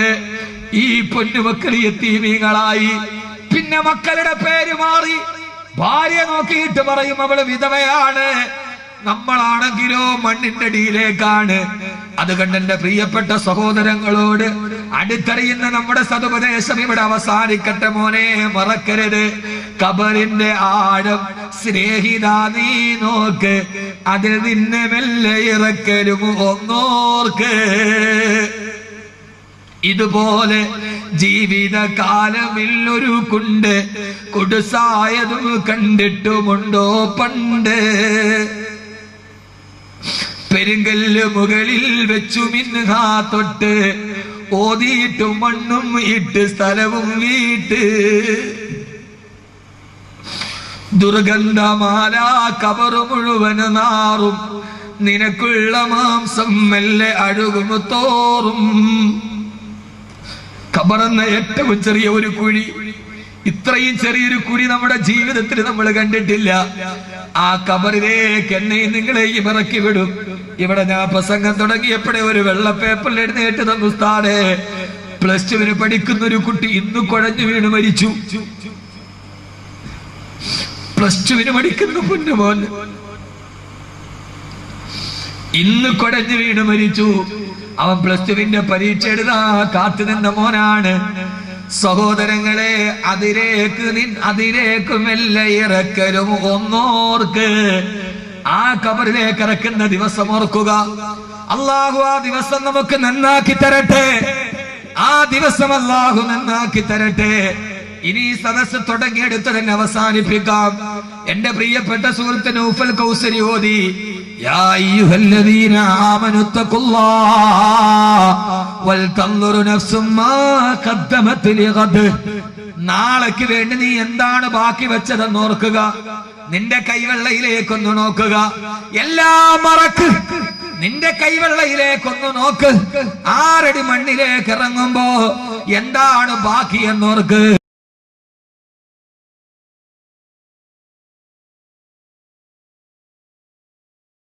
ഈ പൊന്നുമക്കൾ യതീമീങ്ങളായി. പിന്നെ മക്കളുടെ പേര് മാറി ഭാര്യ നോക്കിയിട്ട് പറയും അവള് വിധവയാണ്. നമ്മളാണെങ്കിലോ മണ്ണിന്റെ അടിയിലേക്കാണ്. അതുകൊണ്ട് എന്റെ പ്രിയപ്പെട്ട സഹോദരങ്ങളോട് അടുത്തറിയുന്ന നമ്മുടെ സതുപദേശം ഇവിടെ അവസാനിക്കട്ടെ. മോനെ, മറക്കരുത്, കബറിന്റെ ആഴം സ്നേഹിത നീ നോക്ക്, അതിൽ നിന്നെ മെല്ലെ ഇറക്കലും ഒന്നോർക്ക്. ഇതുപോലെ ജീവിതകാലമില്ലൊരു കുണ്ട് കുടുസായതും കണ്ടിട്ടുമുണ്ടോ പണ്ട്? പെരുങ്കല്ല് മുകളിൽ വെച്ചു മിൻഹാ തൊട്ട് ഓതിയിട്ടു മണ്ണും ഇട്ട് സ്ഥലവും വീട്ട്. ദുർഗന്ധമാല കബറ് മുഴുവൻ നാറും, നിനക്കുള്ള മാംസം മെല്ലെ അഴുകും തോറും. ഖബറെന്ന ഏറ്റവും ചെറിയ ഒരു കുഴി, ഇത്രയും ചെറിയൊരു കുഴി നമ്മുടെ ജീവിതത്തിൽ നമ്മൾ കണ്ടിട്ടില്ല. ആ ഖബറിലേക്ക് എന്നെയും നിങ്ങളെയും ഇറക്കി വിടും. ഇവിടെ ഞാൻ പ്രസംഗം തുടങ്ങിയപ്പോഴേ ഒരു വെള്ള പേപ്പറിൽ എഴുന്നേറ്റ് തന്നു, ഉസ്താദേ, +2 പഠിക്കുന്ന ഒരു കുട്ടി ഇന്ന് കുഴഞ്ഞു വീണ് മരിച്ചു. +2 പഠിക്കുന്ന പൊന്നുമോൻ ഇന്ന് കുഴഞ്ഞു വീണ് മരിച്ചു. അവൻ +2 പരീക്ഷ എഴുതാ കാത്തു നിന്ന മോനാണ്. സഹോദരങ്ങളെ, അതിലേക്ക് മെല്ലെ ഇറക്കലും ഒന്നോർക്ക്. ആ ഖബറിലേക്ക് ഇറക്കുന്ന ദിവസം ഓർക്കുക. അല്ലാഹു ആ ദിവസം നമുക്ക് നന്നാക്കി തരട്ടെ. ആ ദിവസം അല്ലാഹു നന്നാക്കി തരട്ടെ. ഇനി സദസ്സ് തുടങ്ങിയെടുത്ത് തന്നെ അവസാനിപ്പിക്കാം. എന്റെ പ്രിയപ്പെട്ട സുഹൃത്ത് നൗഫൽ കൗസരി ഓതി, യാ അയ്യുഹല്ലദീന ആമനു തഖുല്ലാഹ വൽതൻദുർ നഫ്സും മാ ഖദ്ദമത് ലിഗദ്. നാളേക്ക് വേണ്ടി നീ എന്താണ് ബാക്കി വെച്ചതെന്ന് ഓർക്കുക. നിന്റെ കൈവെള്ളയിലേക്കൊന്ന് നോക്കുക. എല്ലാം മറക്ക്, നിന്റെ കൈവെള്ളയിലേക്കൊന്ന് നോക്ക്. 6 അടി മണ്ണിലേക്ക് ഇറങ്ങുമ്പോ എന്താണ് ബാക്കി എന്നോർക്ക്.